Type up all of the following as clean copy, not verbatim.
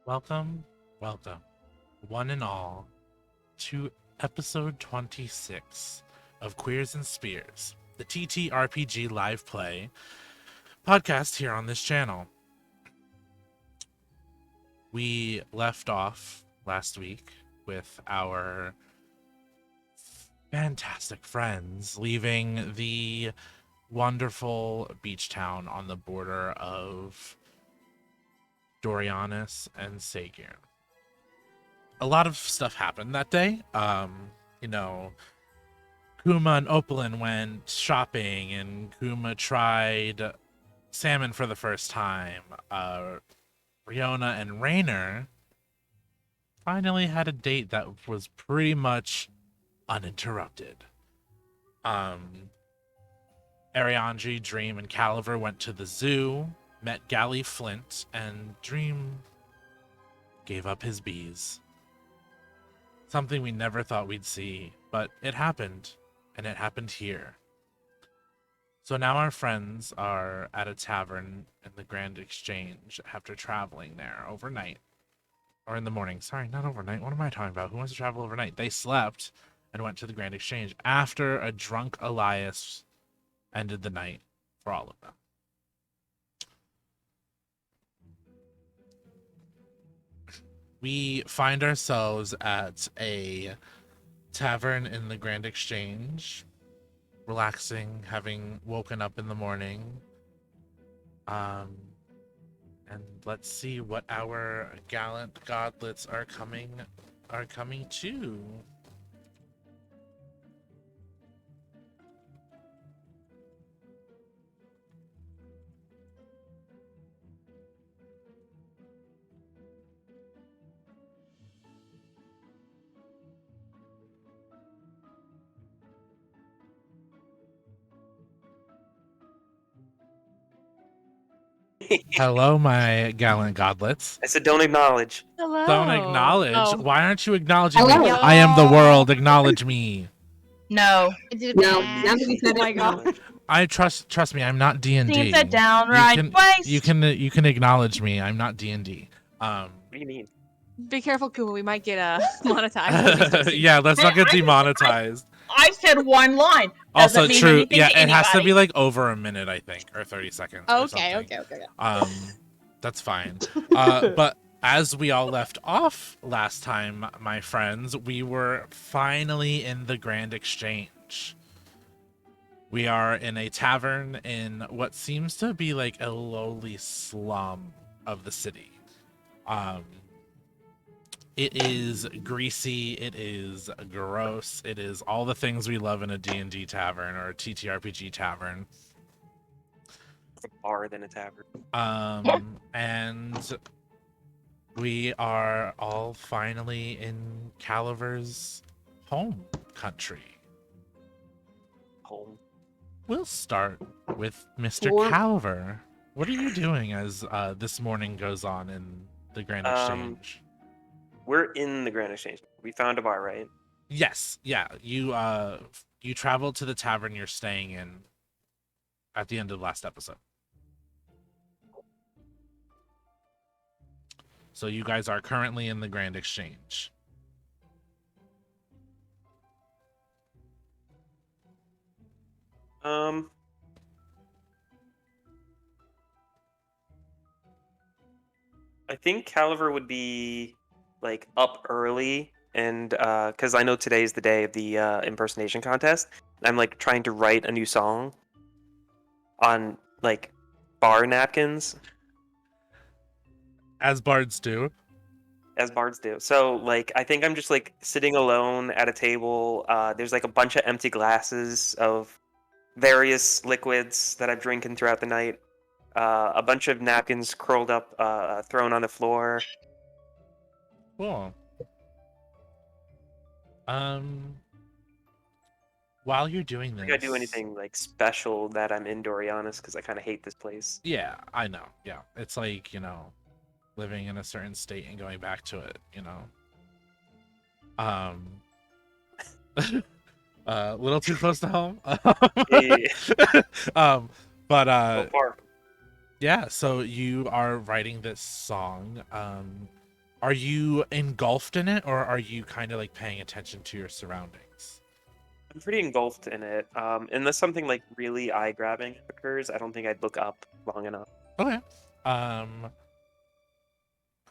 Welcome, welcome, one and all, to episode 26 of Queers and Spears, the TTRPG live play podcast here on this channel. We left off last week with our fantastic friends leaving the wonderful beach town on the border of Dorianis and Sagier. A lot of stuff happened that day. Kuma and Opalin went shopping, and Kuma tried salmon for the first time. Riona and Rainer finally had a date that was pretty much uninterrupted. Ariandri, Dream, and Caliver went to the zoo, met Gally Flint, and Dream gave up his bees. Something we never thought we'd see, but it happened, and it happened here. So now our friends are at a tavern in the Grand Exchange after traveling there overnight. Or in the morning. Sorry, not overnight. What am I talking about? Who wants to travel overnight? They slept and went to the Grand Exchange after a drunk Elias ended the night for all of them. We find ourselves at a tavern in the Grand Exchange, relaxing, having woken up in the morning. And let's see what our gallant godlets are coming to. Hello, my gallant godlets. I said don't acknowledge. Hello. Don't acknowledge. Oh. Why aren't you acknowledging me? Hello. I am the world. Acknowledge me. No. No. Now that you said Oh my it, god. no. I trust me. I'm not D&D. Team said downright waste. You can acknowledge me. I'm not D&D. What do you mean? Be careful, Kuma. We might get monetized. Yeah, let's not get Hey, demonetized. I said one line. Doesn't Also mean true. anything Yeah, to it has to anybody. be like over a minute, I think, or 30 seconds. Or Okay. something. That's fine. But as we all left off last time, my friends, we were finally in the Grand Exchange. We are in a tavern in what seems to be like a lowly slum of the city. It is greasy, it is gross, it is all the things we love in a D&D tavern or a TTRPG tavern. It's a bar than a tavern. And we are all finally in Caliver's home country. Home. We'll start with Mr. Or- Caliver. What are you doing as this morning goes on in the Grand Exchange? We're in the Grand Exchange. We found a bar, right? Yes, yeah. You traveled to the tavern you're staying in at the end of last episode. So you guys are currently in the Grand Exchange. I think Caliver would be like up early, and because I know today is the day of the impersonation contest, and I'm like trying to write a new song on like bar napkins, As bards do. as bards do. So like I think I'm just like sitting alone at a table. There's like a bunch of empty glasses of various liquids that I've drinking throughout the night. A bunch of napkins curled up, thrown on the floor. Cool. While you're doing I this, think I do anything like special that I'm in Dorianis because I kind of hate this place. Yeah, I know. Yeah, it's like, living in a certain state and going back to it. A little too close to home. Yeah. But So far. yeah, so you are writing this song. Are you engulfed in it, or are you kind of like paying attention to your surroundings? I'm pretty engulfed in it. Unless something like really eye-grabbing occurs, I don't think I'd look up long enough. Okay.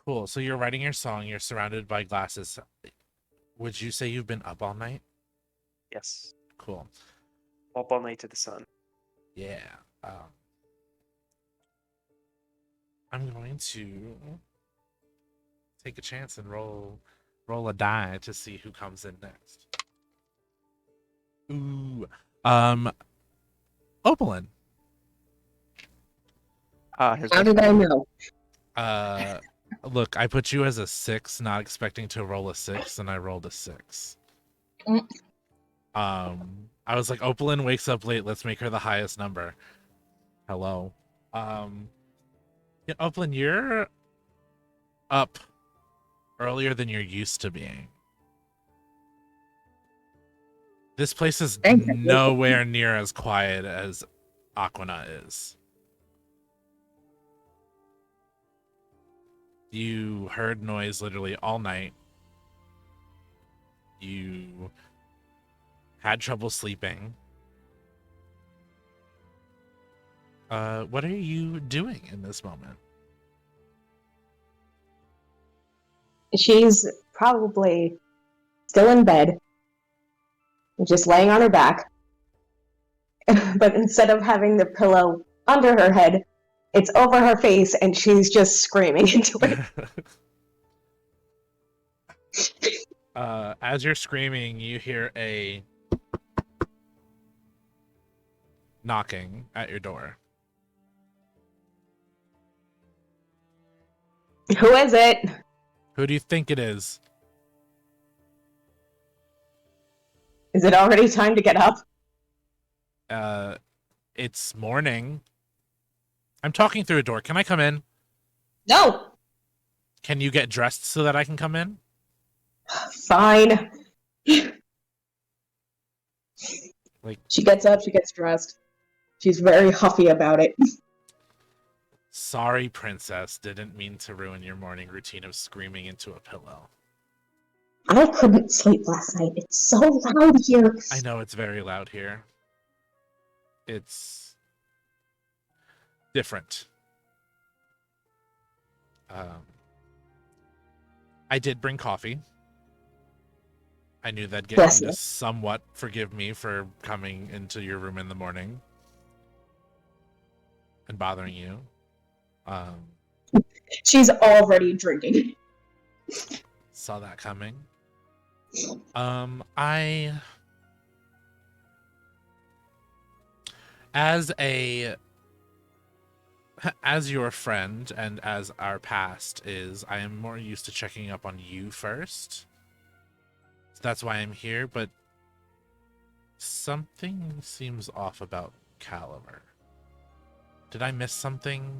Cool. So you're writing your song. You're surrounded by glasses. Would you say you've been up all night? Yes. Cool. Up all night to the sun. Yeah. I'm going to take a chance and roll a die to see who comes in next. Ooh. Opalyn. How did I know? Look, I put you as a 6, not expecting to roll a 6, and I rolled a 6. Mm. I was like, Opalyn wakes up late. Let's make her the highest number. Hello. Yeah, Opalyn, you're up earlier than you're used to being. This place is nowhere near as quiet as Aquana is. You heard noise literally all night. You had trouble sleeping. What are you doing in this moment? She's probably still in bed, just laying on her back. But instead of having the pillow under her head, it's over her face, and she's just screaming into it. As you're screaming, you hear a knocking at your door. Who is it? Who do you think it is? Is it already time to get up? It's morning. I'm talking through a door. Can I come in? No! Can you get dressed so that I can come in? Fine. Like, she gets up, she gets dressed. She's very huffy about it. Sorry, princess. Didn't mean to ruin your morning routine of screaming into a pillow. I couldn't sleep last night. It's so loud here. I know it's very loud here. It's different. I did bring coffee. I knew that'd get you to somewhat forgive me for coming into your room in the morning and bothering you. She's already drinking. Saw that coming. As your friend and as our past is, I am more used to checking up on you first. So that's why I'm here, but something seems off about Caliber. Did I miss something?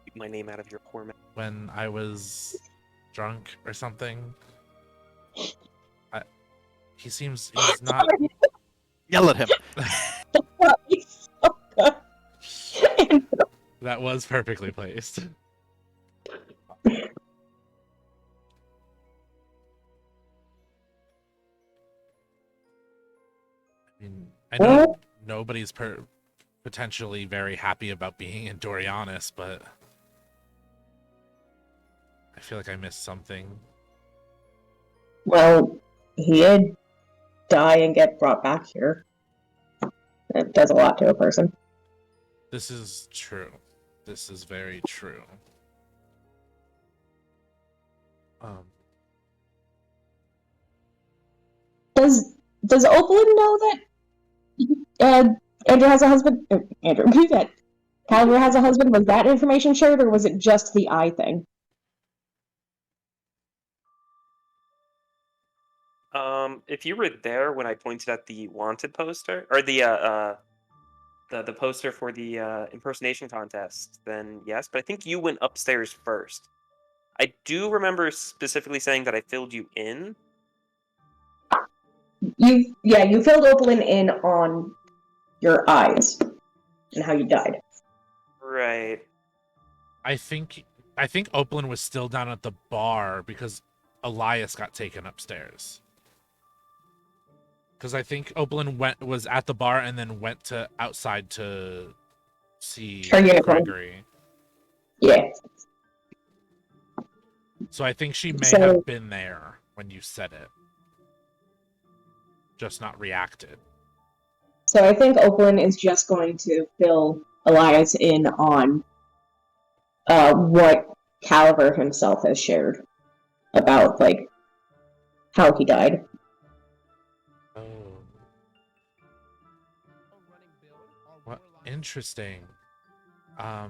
Keep my name out of your poor mouth. When I was drunk or something? He's not... Yell at him. That was perfectly placed. I know nobody's potentially very happy about being in Dorianis, but I feel like I missed something. Well, he did die and get brought back here. It does a lot to a person. This is true. This is very true. Does Opalyn know that Andrew has a husband? Andrew, that Caliber has a husband? Was that information shared, or was it just the eye thing? If you were there when I pointed at the wanted poster, or the poster for the impersonation contest, then yes. But I think you went upstairs first. I do remember specifically saying that I filled you in. You filled Opalyn in on your eyes and how you died. Right. I think I think Oplin was still down at the bar because Elias got taken upstairs. Because I think Oplin was at the bar and then went to outside to see Her uniform. Gregory. Yeah. So I think she may So- have been there when you said it. Just not reacted. So I think Oakland is just going to fill Elias in on what Caliver himself has shared about, like, how he died. Oh. What interesting.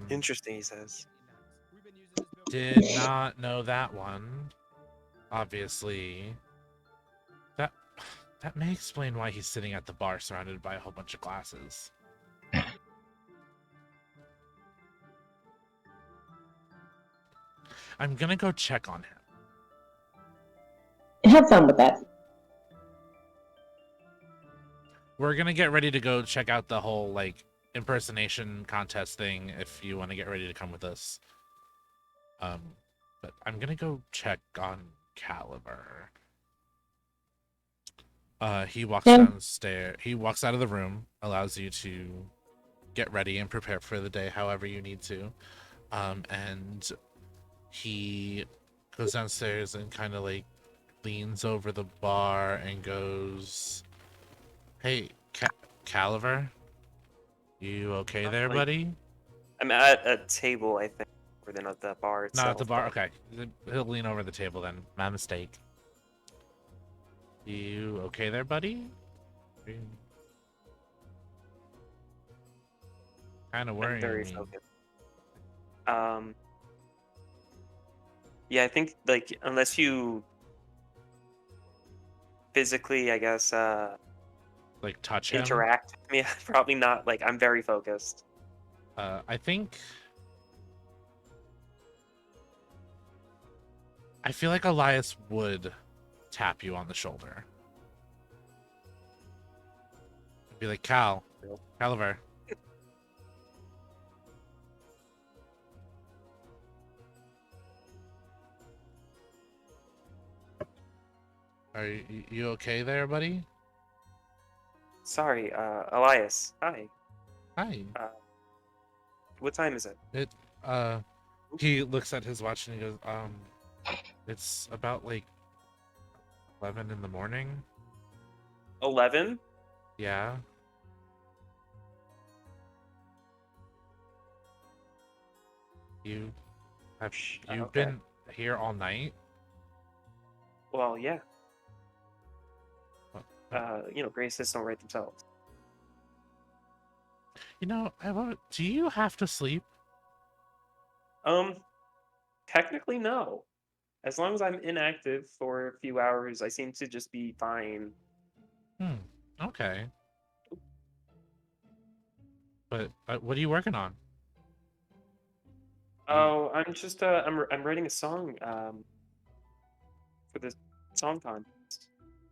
Interesting, he says. Did not know that one. Obviously. That may explain why he's sitting at the bar surrounded by a whole bunch of glasses. I'm gonna go check on him. Have fun with that. We're gonna get ready to go check out the whole, like, impersonation contest thing if you want to get ready to come with us. But I'm gonna go check on Caliber. He walks downstairs. He walks out of the room, allows you to get ready and prepare for the day however you need to. And he goes downstairs and kind of like leans over the bar and goes, "Hey, Caliver, you okay there, buddy?" I'm at a table, I think, or then at the bar itself. Not at the bar. Okay, he'll lean over the table then. My mistake. You okay there, buddy? Kind of worrying Very me. focused. Yeah, I think, like, unless you physically, I guess, Like touch him. interact with me, probably not. Like, I'm very focused. I think. I feel like Elias would tap you on the shoulder. Be like, Caliver. Are you okay there, buddy? Sorry, Elias. Hi. Hi. What time is it? He looks at his watch and he goes, it's about like 11 in the morning. 11? Yeah. You've Okay. been here all night? Well, yeah. What? Graces don't write themselves. Do you have to sleep? Technically, no. As long as I'm inactive for a few hours, I seem to just be fine. Okay. But what are you working on? Oh, I'm just I'm writing a song for the song contest,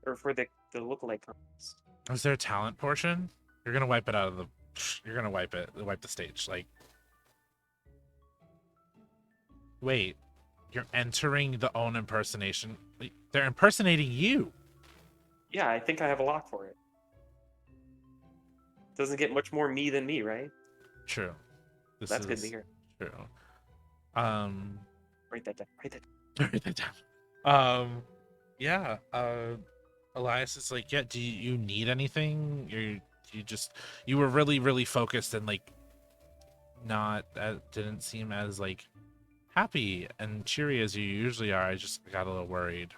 or for the lookalike contest. Is there a talent portion? You're gonna wipe it out of the. You're gonna wipe the stage. Like, wait, you're entering the own impersonation. They're impersonating you. Yeah, I think I have a lock for it. Doesn't get much more me than me, right? True. That's good to hear. True. Write that down. Write that. Write that down. Yeah. Elias is like, yeah. Do you need anything? You were really, really focused and like, didn't seem as like happy and cheery as you usually are. I just got a little worried.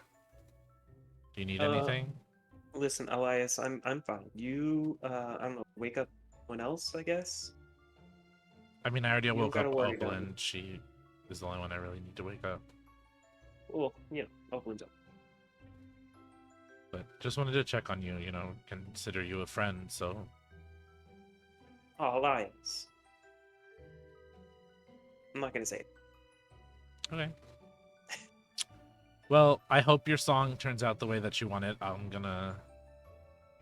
Do you need anything? Listen, Elias, I'm fine. You, I don't know, wake up someone else, I guess? I mean, I already woke gotta up worry about Oakland. She is the only one I really need to wake up. Well, Oakland's up. But just wanted to check on you, consider you a friend, so. Oh, Elias. I'm not gonna say it. Okay. Well, I hope your song turns out the way that you want it. I'm gonna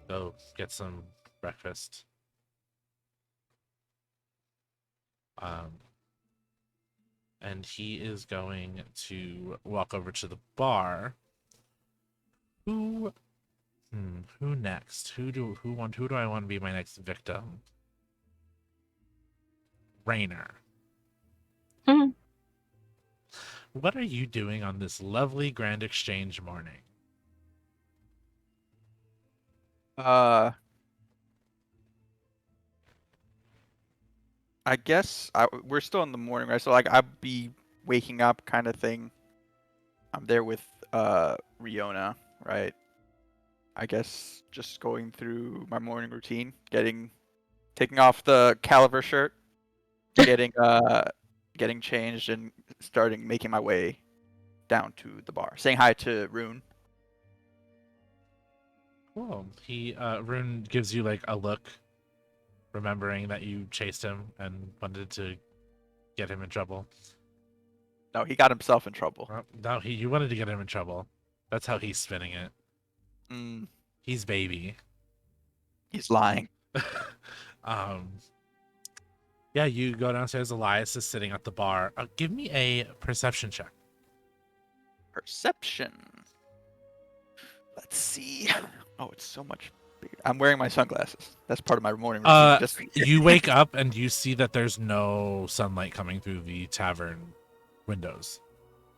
go get some breakfast. and he is going to walk over to the bar. Who next? Who do I want to be my next victim? Rainer. Mhm. What are you doing on this lovely Grand Exchange morning? I guess we're still in the morning, right? So like I'd be waking up kind of thing. I'm there with Riona, right? I guess just going through my morning routine, taking off the Caliver shirt, getting changed and starting making my way down to the bar. Saying hi to Rune. Cool. Rune gives you like a look, remembering that you chased him and wanted to get him in trouble. No, he got himself in trouble. No, you wanted to get him in trouble. That's how he's spinning it. Mm, He's baby. he's lying. Yeah, you go downstairs. Elias is sitting at the bar. Give me a perception check. Perception. Let's see. Oh, it's so much bigger. I'm wearing my sunglasses. That's part of my morning routine. You wake up and you see that there's no sunlight coming through the tavern windows.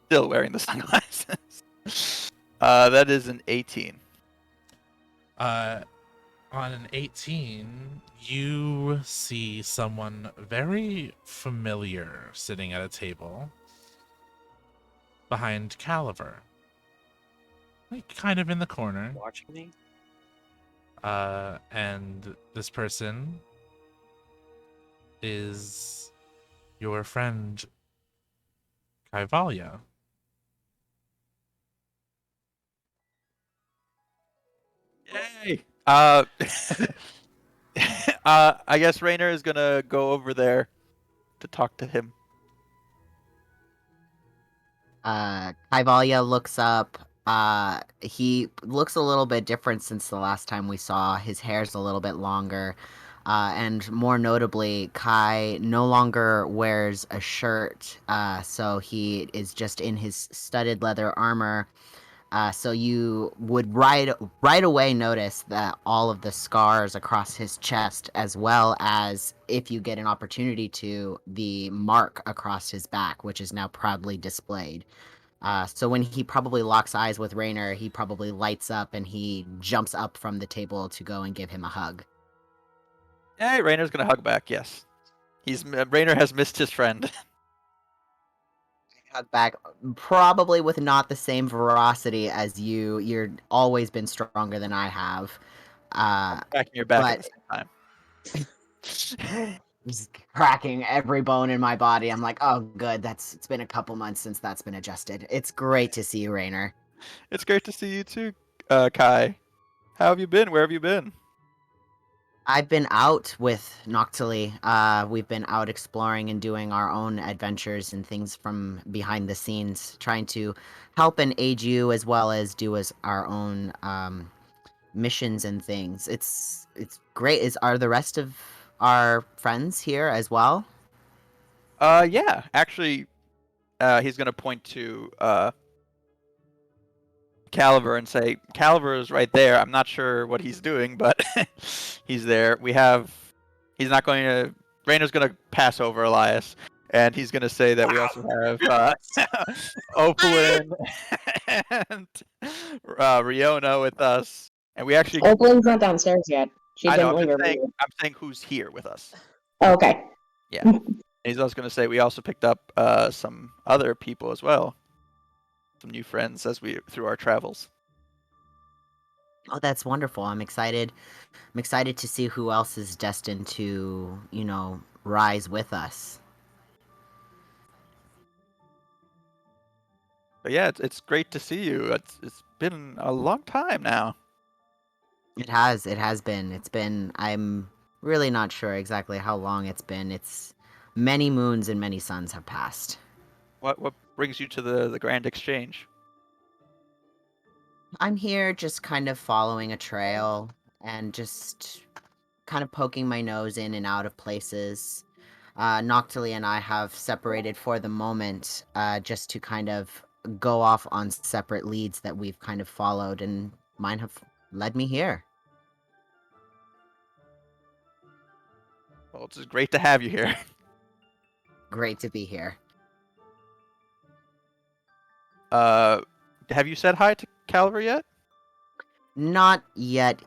Still wearing the sunglasses. That is an 18. On an 18, you see someone very familiar sitting at a table behind Caliver. Like, kind of in the corner. Watching me? And this person is your friend Kaivalia. Yay! I guess Rainer is gonna go over there to talk to him. Kaivalia looks up. He looks a little bit different since the last time we saw. His hair's a little bit longer. And more notably, Kai no longer wears a shirt. So he is just in his studded leather armor. So you would right away notice that all of the scars across his chest, as well as, if you get an opportunity to, the mark across his back, which is now proudly displayed. So when he probably locks eyes with Rainer, he probably lights up and he jumps up from the table to go and give him a hug. Hey, Rainer's gonna hug back. Yes, Rainer has missed his friend. Hug back, probably with not the same ferocity as you. You're always been stronger than I have. Cracking your back at the same time. Just cracking every bone in my body. I'm like, oh, good. It's been a couple months since that's been adjusted. It's great to see you, Rainer. It's great to see you too, Kai. How have you been? Where have you been? I've been out with Noctily. We've been out exploring and doing our own adventures and things from behind the scenes, trying to help and aid you as well as do our own missions and things. It's great. Are the rest of our friends here as well? Yeah. Actually, he's gonna point to Caliver and say, Caliver is right there. I'm not sure what he's doing, but he's there. He's not going to, Rainer's going to pass over Elias, and he's going to say that we also have Opalyn and Riona with us. And we actually... Opalyn's not downstairs yet. She I know, didn't leave her room. I'm saying who's here with us. Oh, okay. Yeah. And he's also going to say we also picked up some other people as well. Some new friends through our travels. Oh, that's wonderful. I'm excited. I'm excited to see who else is destined to, rise with us. But yeah, it's great to see you. It's been a long time now. It has been. I'm really not sure exactly how long it's been. It's many moons and many suns have passed. What brings you to the Grand Exchange? I'm here just kind of following a trail and just kind of poking my nose in and out of places. Noctili and I have separated for the moment, just to kind of go off on separate leads that we've kind of followed, and mine have led me here. Well, it's just great to have you here. Great to be here. Have you said hi to Calvary yet? Not yet.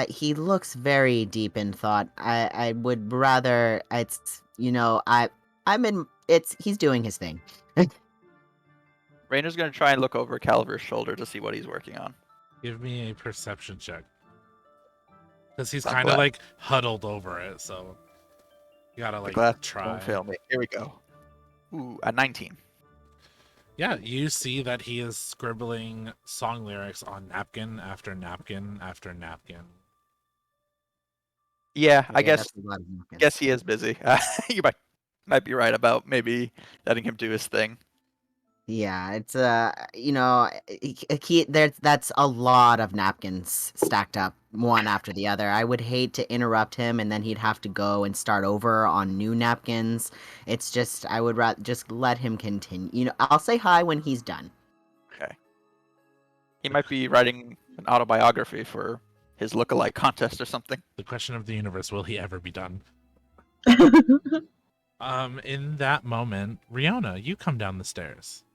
He looks very deep in thought. I would rather it's I'm in. He's doing his thing. Rainer's gonna try and look over Calver's shoulder to see what he's working on. Give me a perception check. Because he's I'm kind of glad- like huddled over it, so you gotta The like glass try. won't fail me. Here we go. Ooh, a 19. Yeah, you see that he is scribbling song lyrics on napkin after napkin after napkin. Yeah, I Yeah, guess that's a lot of napkins. guess he is busy. You might be right about maybe letting him do his thing. Yeah, it's that's a lot of napkins stacked up one after the other. I would hate to interrupt him and then he'd have to go and start over on new napkins. It's just I would rather just let him continue. I'll say hi when he's done. Okay. He might be writing an autobiography for his look-alike contest or something. The question of the universe, will he ever be done? In that moment, Riona, you come down the stairs.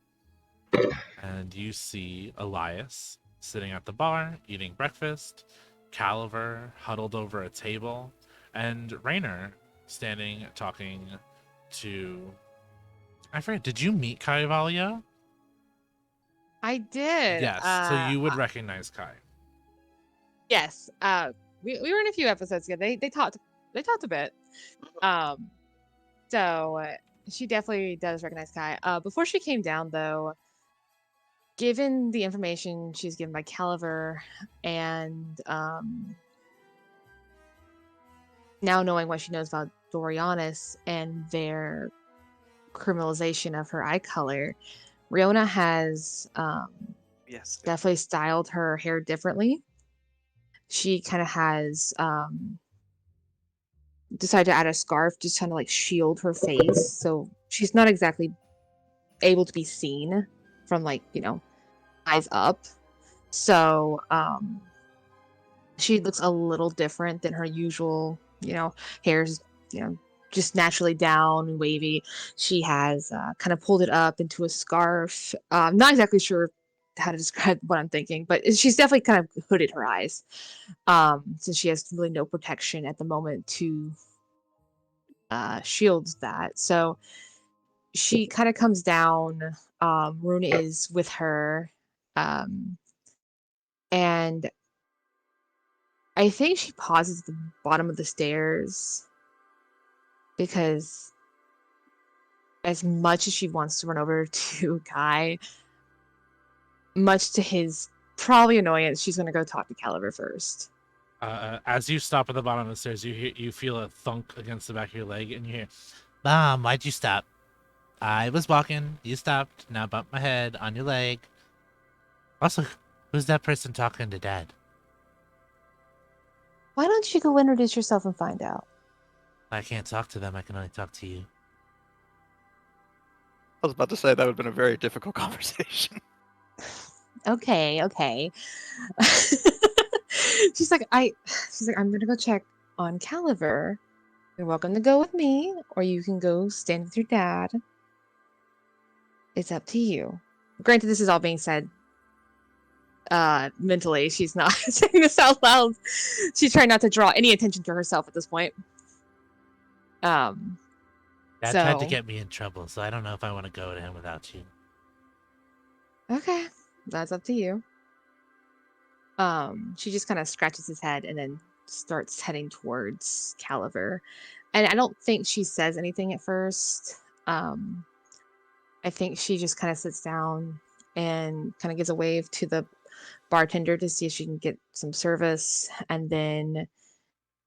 And you see Elias sitting at the bar, eating breakfast, Caliver huddled over a table, and Rainer standing talking to... I forget, did you meet Kai Valia? I did. Yes, so you would recognize Kai. Yes. We were in a few episodes together. They talked a bit. So she definitely does recognize Kai. Before she came down though, given the information she's given by Caliver and now knowing what she knows about Dorianis and their criminalization of her eye color, Riona has Yes. definitely styled her hair differently. She kind of has decided to add a scarf just kind of like shield her face, so she's not exactly able to be seen from eyes up. So she looks a little different than her usual, hair's, just naturally down and wavy. She has kind of pulled it up into a scarf. I'm not exactly sure how to describe what I'm thinking, but she's definitely kind of hooded her eyes, since she has really no protection at the moment to shield that. So she kind of comes down. Rune is with her, and I think she pauses at the bottom of the stairs because as much as she wants to run over to Kai, much to his probably annoyance, she's going to go talk to Caliber first. As you stop at the bottom of the stairs, you feel a thunk against the back of your leg, and you hear, "Mom, why'd you stop? I was walking, you stopped, now bump my head on your leg. Also, who's that person talking to Dad?" Why don't you go introduce yourself and find out? I can't talk to them, I can only talk to you. I was about to say that would have been a very difficult conversation. Okay. she's like, I'm gonna go check on Caliver. You're welcome to go with me, or you can go stand with your dad. It's up to you. Granted, this is all being said mentally. She's not saying this out loud. She's trying not to draw any attention to herself at this point. Dad tried to So get me in trouble, so I don't know if I want to go to him without you. okay, that's up to you. She just kind of scratches his head and then starts heading towards Caliver. And I don't think she says anything at first. I think she just kind of sits down and kind of gives a wave to the bartender to see if she can get some service. And then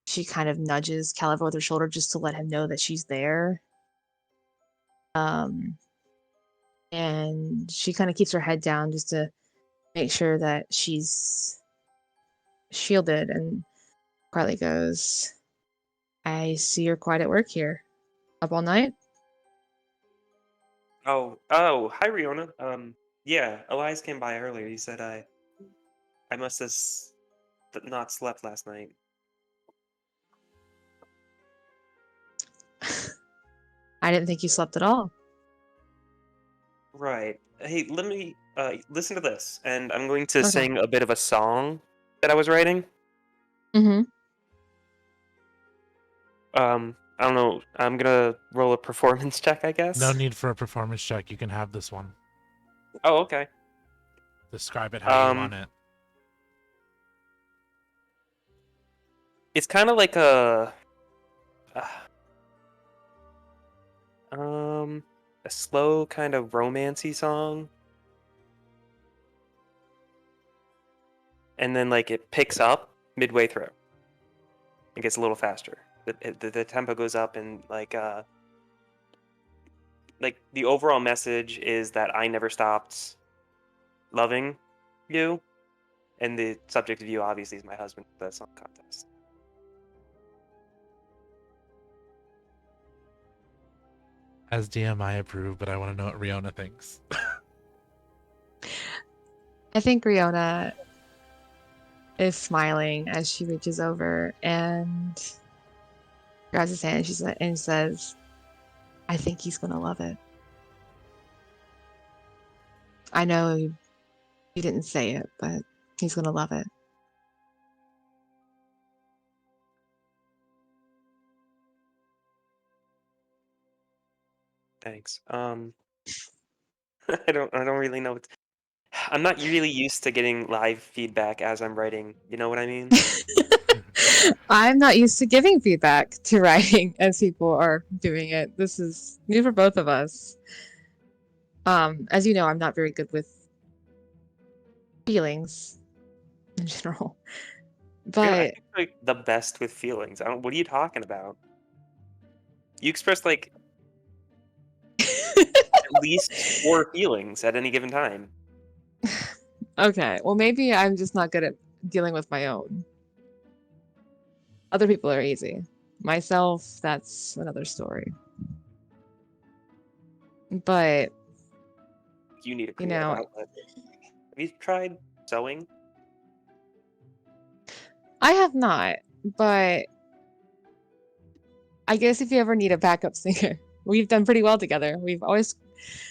she kind of nudges Caliver with her shoulder just to let him know that she's there. And she kind of keeps her head down just to make sure that she's shielded, and quietly goes, "I see you're quite at work here. Up all night? Oh, hi, Riona. Yeah, Elias came by earlier. He said I must have not slept last night. I didn't think you slept at all. Right. Hey, let me listen to this, and I'm going to Okay. sing a bit of a song that I was writing. Mm-hmm. I don't know. I'm gonna roll a performance check, I guess. No need for a performance check. You can have this one. Oh, okay. Describe it how you want it. It's kind of like a slow kind of romancy song, and then like it picks up midway through. It gets a little faster. The tempo goes up, and like the overall message is that I never stopped loving you, and the subject of you obviously is my husband. The song contest. As DM, I approve, but I want to know what Riona thinks. I think Riona is smiling as she reaches over and grabs his hand and says, I think he's gonna love it. I know you didn't say it, but he's gonna love it. Thanks. I don't really know. I'm not really used to getting live feedback as I'm writing. You know what I mean? I'm not used to giving feedback to writing as people are doing it. This is new for both of us. As you know, I'm not very good with feelings in general. Dude, I But think like the best with feelings. What are you talking about? You express like at least 4 feelings at any given time. okay, well maybe I'm just not good at dealing with my own. Other people are easy. Myself, that's another story. But You need a you creative know, outlet. Have you tried sewing? I have not, but I guess if you ever need a backup singer, we've done pretty well together. We've always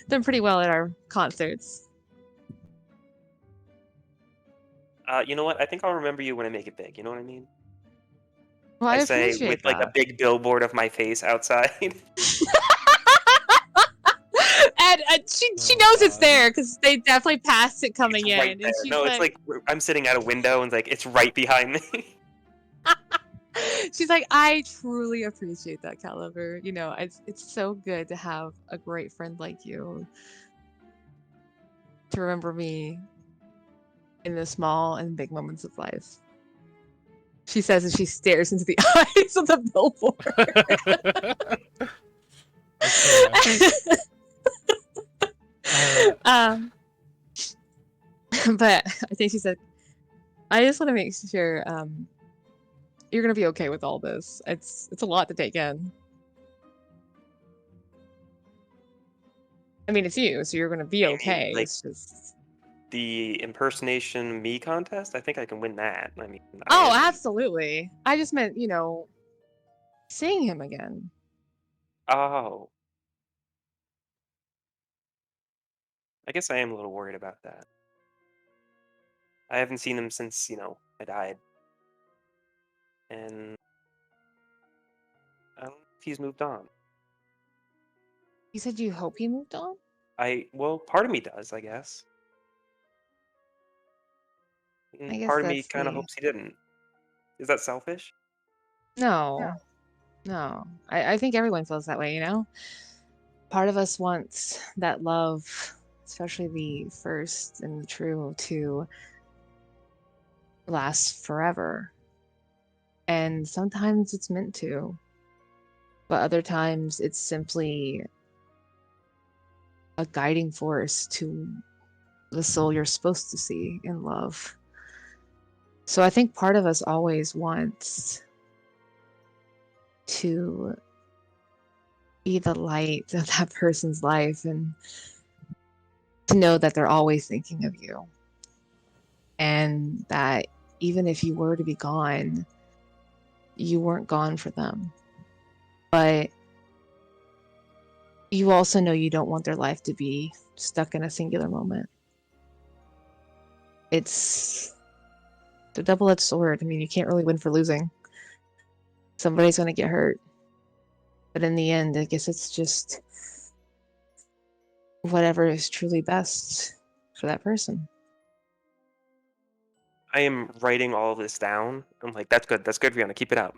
done pretty well at our concerts. You know what? I think I'll remember you when I make it big. You know what I mean? Well, I I say with appreciate like a that. big billboard of my face outside. And she Oh, knows it's God. there because they definitely passed it coming It's right in, there. and she's No, it's like, like I'm sitting at a window and like it's right behind me. she's like, I truly appreciate that, Caliber. You know, it's so good to have a great friend like you to remember me in the small and big moments of life. She says as she stares into the eyes of the billboard. But I think she said, I just want to make sure you're gonna be okay with all this. It's a lot to take in. I mean, it's you, so you're gonna be You mean okay. like It's just the impersonation me contest? I think I can win that. I mean, I oh, am me. absolutely. I just meant, you know, seeing him again. Oh, I guess I am a little worried about that. I haven't seen him since, I died. And I don't know if he's moved on. You said you hope he moved on? Well, part of me does, I guess. I And guess part of me that's kind of the hopes he didn't. Is that selfish? no, no. I think everyone feels that way, you know? Part of us wants that love, especially the first and the true, to last forever. And sometimes it's meant to, but other times it's simply a guiding force to the soul you're supposed to see in love. So I think part of us always wants to be the light of that person's life and to know that they're always thinking of you. And that even if you were to be gone, you weren't gone for them. But you also know you don't want their life to be stuck in a singular moment. It's the double-edged sword. I mean, you can't really win for losing. Somebody's going to get hurt. But in the end, I guess it's just whatever is truly best for that person. I am writing all of this down. I'm like, that's good. That's good, Rihanna. Keep it up.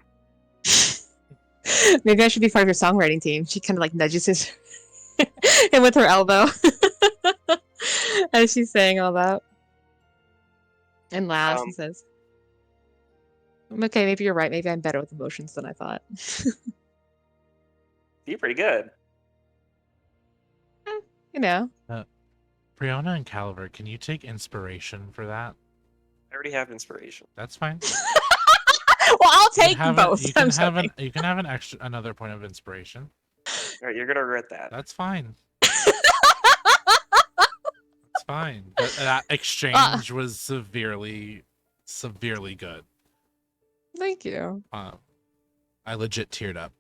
Maybe I should be part of your songwriting team. She kind of like nudges him with her elbow as she's saying all that. And laughs and says, okay, maybe you're right. Maybe I'm better with emotions than I thought. You're pretty good. You know. Brianna and Caliver, can you take inspiration for that? I already have inspiration. That's fine. Well, I'll take both. You can have another point of inspiration. All right, you're gonna regret that. That's fine. It's fine. That exchange was severely good. Thank you. I legit teared up.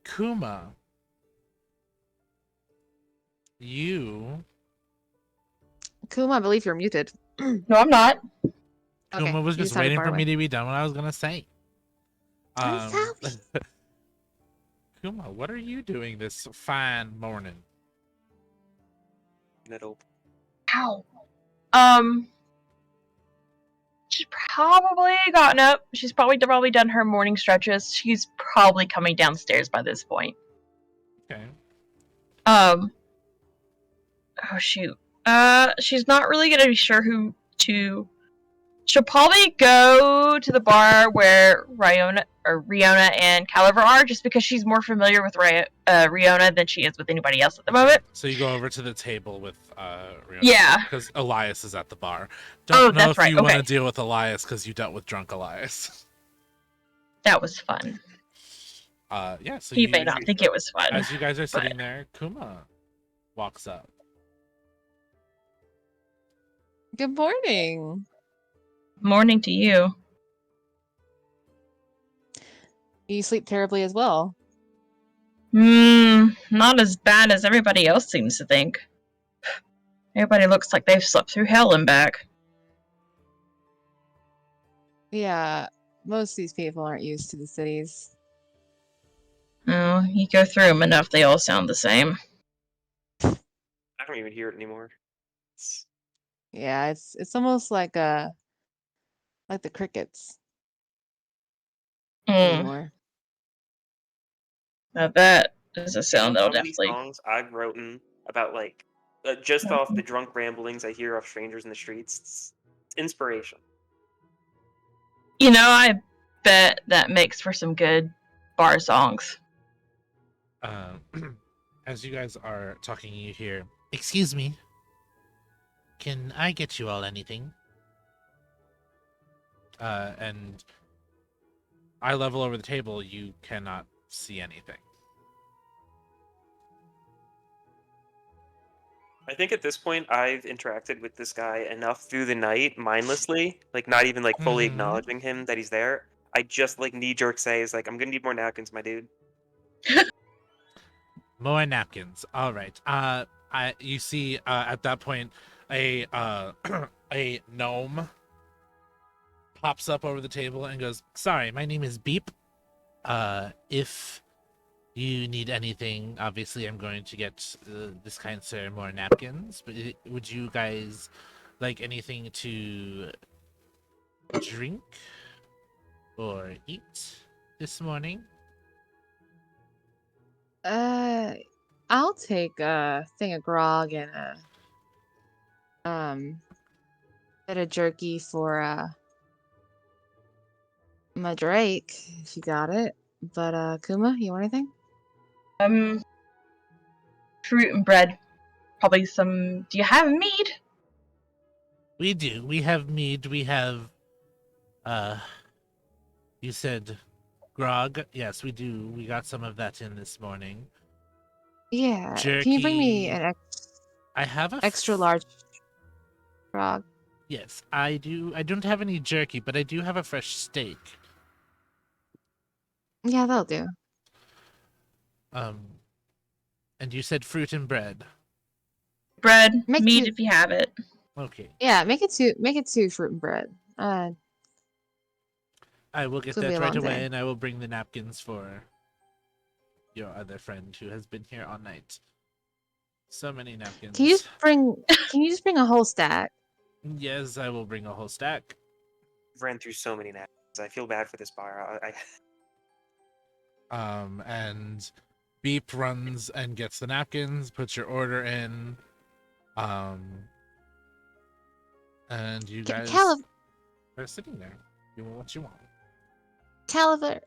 Kuma, Kuma, I believe you're muted. No, I'm not. Kuma was just waiting for me to be done what I was gonna say. I'm sorry. Kuma, what are you doing this fine morning? Middle. Ow. She's probably gotten up. She's probably done her morning stretches. She's probably coming downstairs by this point. Okay. Oh shoot. She's not really gonna be sure who to. She'll probably go to the bar where Riona and Caliver are, just because she's more familiar with Riona than she is with anybody else at the moment. So you go over to the table with Riona. Yeah. Because Elias is at the bar. Don't know that's if you right. want to deal with Elias because you dealt with drunk Elias. That was fun. Yeah. So He may not think it was fun. As you guys are sitting there, Kuma walks up. Good morning. Morning to you. You sleep terribly as well. Not as bad as everybody else seems to think. Everybody looks like they've slept through hell and back. Yeah, most of these people aren't used to the cities. Oh, you go through them enough, they all sound the same. I don't even hear it anymore. Yeah, it's almost like the crickets anymore. Now that is a sound that'll Some of these definitely. songs I've written about just off the drunk ramblings I hear off strangers in the streets. It's inspiration. You know, I bet that makes for some good bar songs. As you guys are talking, you hear, "Excuse me. Can I get you all anything?" And eye level over the table, you cannot see anything. I think at this point I've interacted with this guy enough through the night, mindlessly, like not even like fully acknowledging him that he's there. I just like knee jerk say is like, I'm gonna need more napkins, my dude. More napkins. All right. You see at that point a a gnome pops up over the table and goes, "Sorry, my name is Beep. If you need anything, obviously I'm going to get this kind sir more napkins. But would you guys like anything to drink or eat this morning?" I'll take a thing of grog and a bit of jerky for my Drake, if you got it. But Kuma, you want anything? Fruit and bread. Probably some. Do you have mead? We do. We have mead. We have you said Grog, yes, we do. We got some of that in this morning. Yeah. Jerky. Can you bring me an I have a extra large frog? Yes, I do. I don't have any jerky, but I do have a fresh steak. Yeah, that'll do. And you said fruit and bread. Bread, Make meat two- if you have it. Okay. Yeah, make it two fruit and bread. I will get It's gonna be that a right long away, day. and I will bring the napkins for your other friend who has been here all night. So many napkins. Can you just bring a whole stack? Yes, I will bring a whole stack. Ran through so many napkins. I feel bad for this bar. And Beep runs and gets the napkins, puts your order in. And you guys are sitting there doing what you want. Caliver,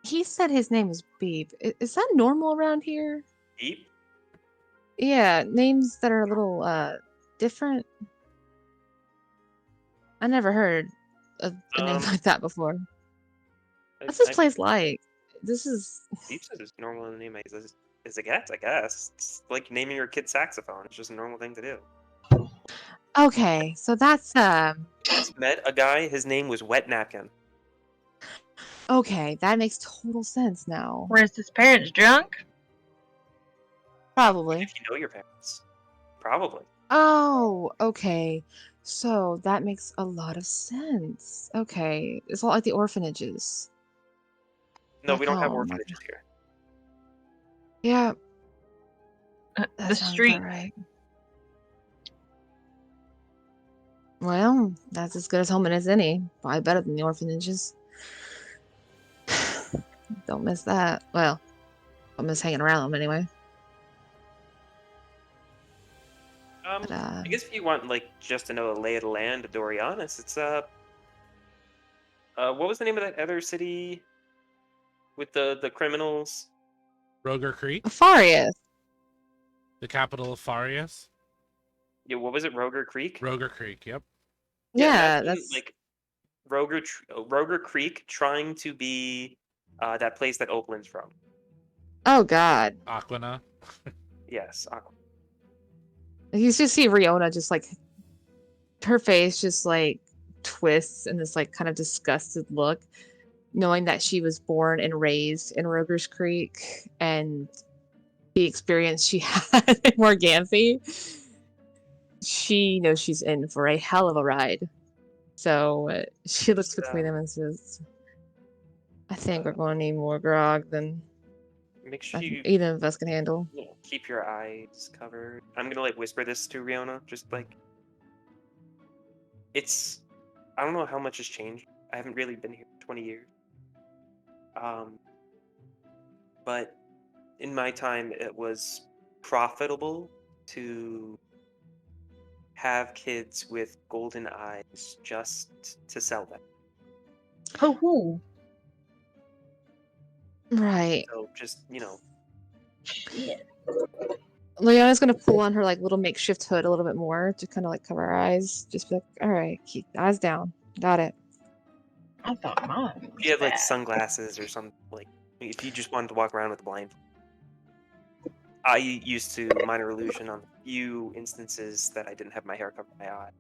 he said his name is Beep. Is that normal around here? Beep? Yeah, names that are a little different. I never heard of a name like that before. What's this place like? This is Beep's is normal in the name as a guess, I guess. It's like naming your kid saxophone. It's just a normal thing to do. okay. So that's Once met a guy, his name was Wet Napkin. okay. That makes total sense now. Where's his parents drunk? Probably. If you know your parents. Probably. Oh, okay. So that makes a lot of sense. Okay, it's a lot like the orphanages. No, Back we don't have home, like- orphanages here. Yeah, that The sounds street. about right. Well, that's as good as home as any. Probably better than the orphanages. Don't miss that. Well, I miss hanging around them anyway. But, I guess if you want like just to know the lay of the land of Dorianis, it's what was the name of that other city with the criminals? Roger Creek, Farius. the capital of Farius. Yeah, what was it? Roger Creek? Roger Creek, yep. Yeah, imagine, that's like Roger Creek trying to be that place that Oakland's from. oh god. Aquina. Yes. You just see Riona just like her face just like twists in this like kind of disgusted look, knowing that she was born and raised in Rogers Creek and the experience she had in Morganthi. She knows she's in for a hell of a ride. So she looks between them and says, I think we're going to need more grog than Make sure you either of us can handle. keep your eyes covered. I'm gonna like whisper this to Riona, just like it's. I don't know how much has changed. I haven't really been here for 20 years. But in my time, it was profitable to have kids with golden eyes just to sell them. Oh, Right. So just shit. Leona's gonna pull on her like little makeshift hood a little bit more to kind of like cover her eyes. Just be like, all right, keep eyes down. Got it. I thought mine was if you had like bad. sunglasses or something, like if you just wanted to walk around with a blind. I used to minor illusion on a few instances that I didn't have my hair cover my eye.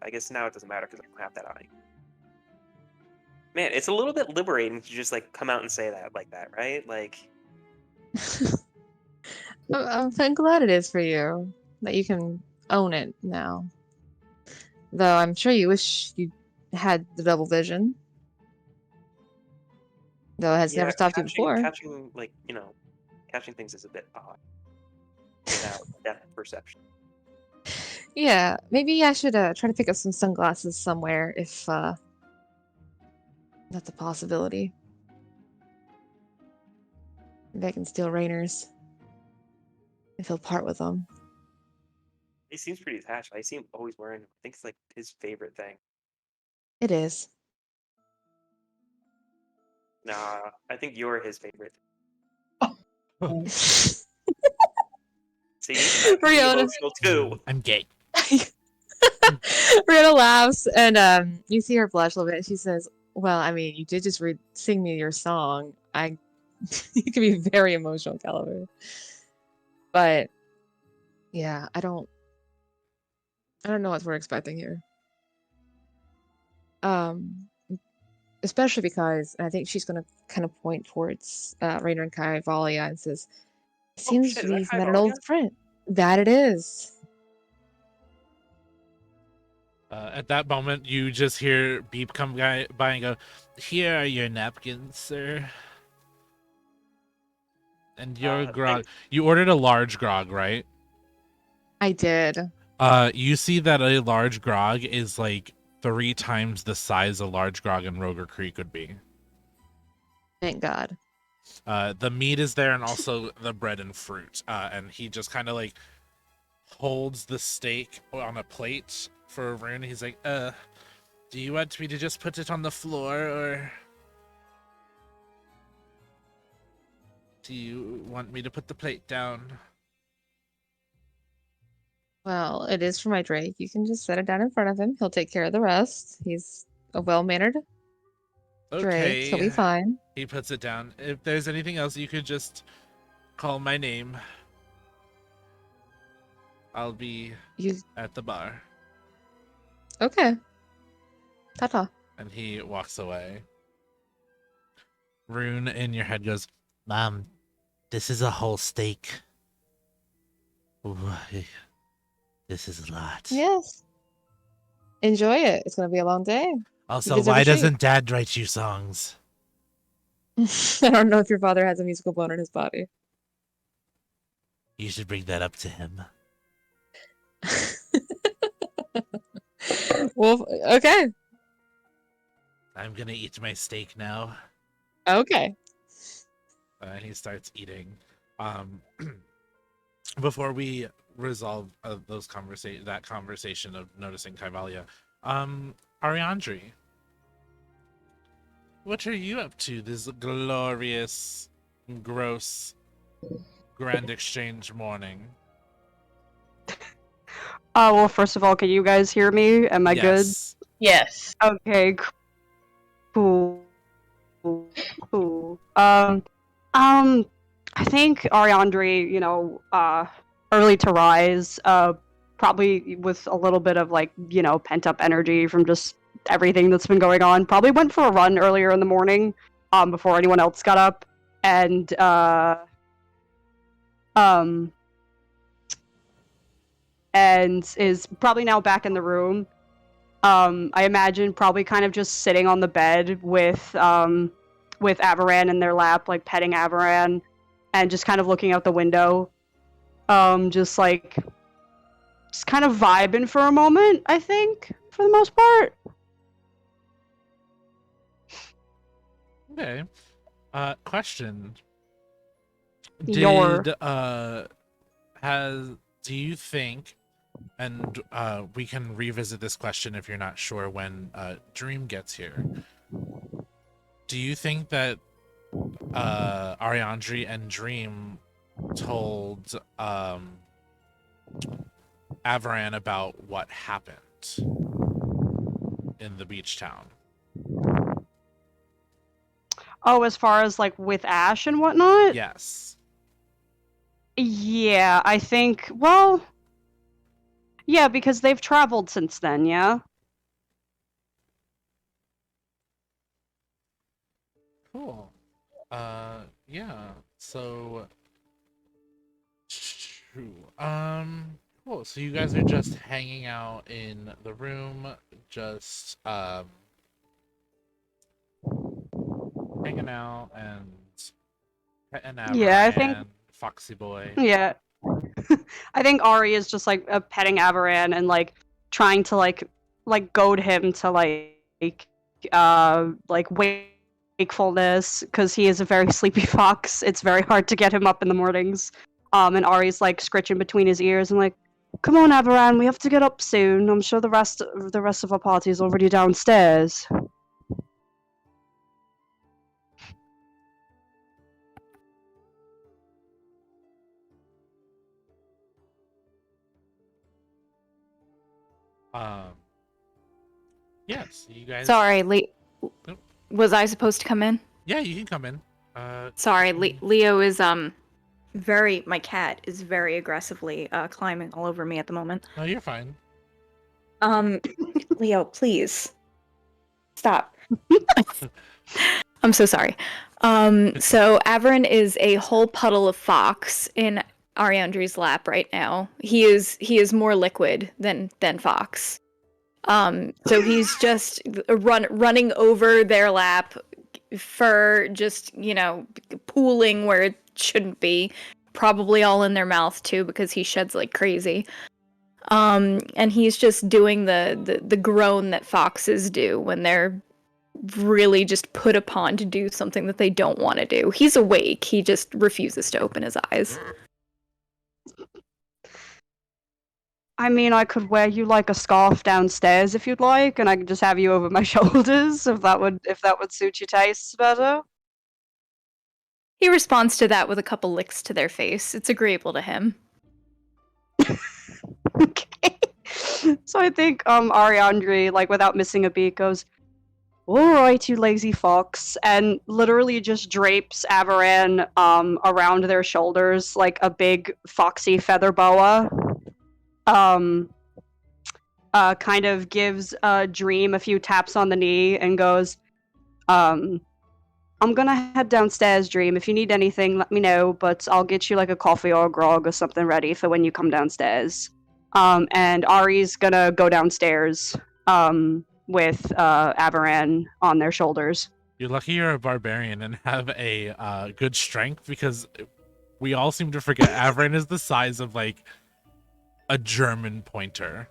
I guess now it doesn't matter because I don't have that eye. Man, it's a little bit liberating to just like come out and say that like that, right? Like, I'm glad it is for you that you can own it now. Though I'm sure you wish you had the double vision. Though it has never stopped you before. catching like catching things is a bit odd without depth perception. Yeah, maybe I should try to pick up some sunglasses somewhere if that's a possibility. Maybe I can steal Rainer's if he'll part with them. He seems pretty attached. I see him always wearing them. I think it's like his favorite thing. It is. Nah, I think you're his favorite. See, I'm Rihanna. emotional too. I'm gay. Rihanna laughs and you see her blush a little bit. And she says, Well, I mean, you did just sing me your song. You can be very emotional, Caliber. But yeah, I don't know what we're expecting here. Um, especially because I think she's gonna kind of point towards Rainer and Kaivalia and says, "It Oh seems shit, is that we've met an old Kyvalia? friend." That it is. At that moment, you just hear Beep come by and go, "Here are your napkins, sir. And your grog." Thanks. You ordered a large grog, right? I did. You see that a large grog is like 3 times the size a large grog in Roger Creek would be. Thank God. The meat is there and also the bread and fruit. And he just kind of like holds the steak on a plate for Rune. He's like, do you want me to just put it on the floor, or do you want me to put the plate down? Well, it is for my Drake. You can just set it down in front of him. He'll take care of the rest. He's a well-mannered Drake. He'll be Okay. fine. He puts it down. If there's anything else, you could just call my name. I'll be You at the bar. okay? Ta-ta. And he walks away. Rune in your head goes, Mom, this is a whole steak. Ooh, this is a lot. Yes. Enjoy it. It's gonna be a long day. Also, deserve a why treat. doesn't Dad write you songs? I don't know if your father has a musical bone in his body. You should bring that up to him. Well, okay. I'm gonna eat my steak now. Okay. And he starts eating. Before we resolve that conversation of noticing Kaivalia, Ariandri, what are you up to this glorious, gross, grand exchange morning? Well, first of all, can you guys hear me? Am I good? Yes. Yes. Okay, cool. Cool. I think Ariandri, early to rise, probably with a little bit of like, pent up energy from just everything that's been going on. Probably went for a run earlier in the morning, before anyone else got up, and is probably now back in the room. I imagine probably kind of just sitting on the bed with Avaran in their lap, like petting Avaran, and just kind of looking out the window. Just kind of vibing for a moment, I think, for the most part. Okay. Question. Your Do you think, and we can revisit this question if you're not sure when Dream gets here. Do you think that Ariandri and Dream told Avaran about what happened in the beach town? Oh, as far as like with Ash and whatnot? Yes. Yeah, I think, well, yeah, because they've traveled since then, yeah? Cool. Yeah. So, cool. So you guys are just hanging out in the room, just hanging out and petting Yeah, I think, Avaran, Foxy Boy. yeah. I think Ari is just like petting Avaran and like trying to like goad him to wakefulness because he is a very sleepy fox. It's very hard to get him up in the mornings. And Ari's like scritching between his ears and like, "Come on, Avaran, we have to get up soon. I'm sure the rest of our party is already downstairs." Um, yes, you guys. Sorry, Was I supposed to come in? Yeah, you can come in. Sorry, Leo is my cat is very aggressively climbing all over me at the moment. No, you're fine. Leo, please stop. I'm so sorry. So Averin is a whole puddle of fox in Ariandri's lap right now. He is more liquid than fox. So he's just running over their lap, fur just, pooling where it shouldn't be. Probably all in their mouth too, because he sheds like crazy. And he's just doing the groan that foxes do when they're really just put upon to do something that they don't want to do. He's awake, he just refuses to open his eyes. I mean, I could wear you like a scarf downstairs if you'd like, and I could just have you over my shoulders if that would suit your tastes better. He responds to that with a couple licks to their face. It's agreeable to him. Okay. So I think Ariandri, like without missing a beat, goes, "Alright, you lazy fox," and literally just drapes Avaran around their shoulders like a big foxy feather boa. Kind of gives Dream a few taps on the knee and goes, I'm gonna head downstairs, Dream. If you need anything, let me know, but I'll get you like a coffee or a grog or something ready for when you come downstairs. And Ari's gonna go downstairs with Avaran on their shoulders. You're lucky you're a barbarian and have a good strength, because we all seem to forget Averin is the size of like a German pointer.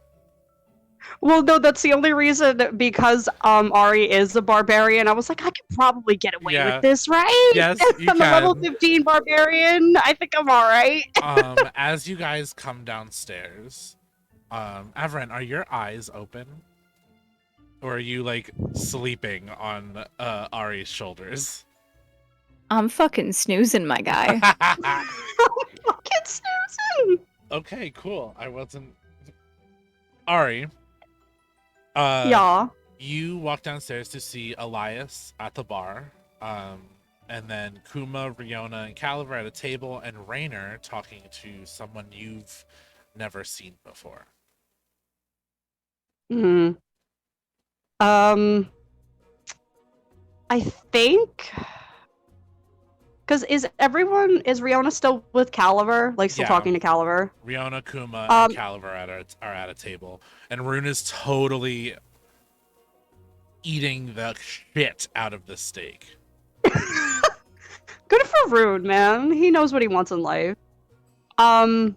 Well, no, that's the only reason, because Ari is a barbarian. I was like, I could probably get away with this, right? Yes, you I'm a level 15 barbarian. I think I'm all right. As you guys come downstairs, Averin, are your eyes open? Or are you like sleeping on Ari's shoulders? I'm fucking snoozing, my guy. I'm fucking snoozing. Okay, cool. I wasn't... Ari. Yeah. You walk downstairs to see Elias at the bar. And then Kuma, Riona, and Caliver at a table, and Raynor talking to someone you've never seen before. I think... Because is Riona still with Caliver? Like, still talking to Caliver? Riona, Kuma, and Caliver are at a table. And Rune is totally eating the shit out of the steak. Good for Rune, man. He knows what he wants in life. I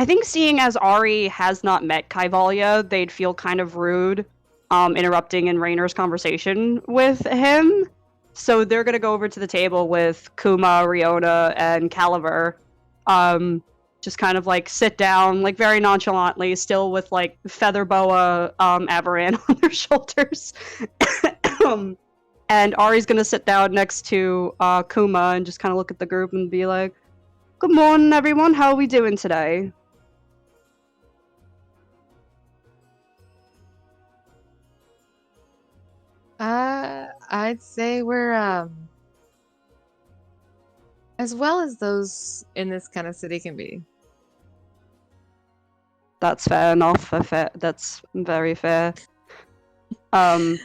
think seeing as Ari has not met Kaivalia, they'd feel kind of rude interrupting in Raynor's conversation with him. So they're gonna go over to the table with Kuma, Riona, and Caliver. Just kind of like sit down, like very nonchalantly, still with like feather boa Avaran on their shoulders. And Ari's gonna sit down next to Kuma and just kind of look at the group and be like, "Good morning, everyone. How are we doing today?" I'd say we're as well as those in this kind of city can be. That's fair enough. That's very fair. Doing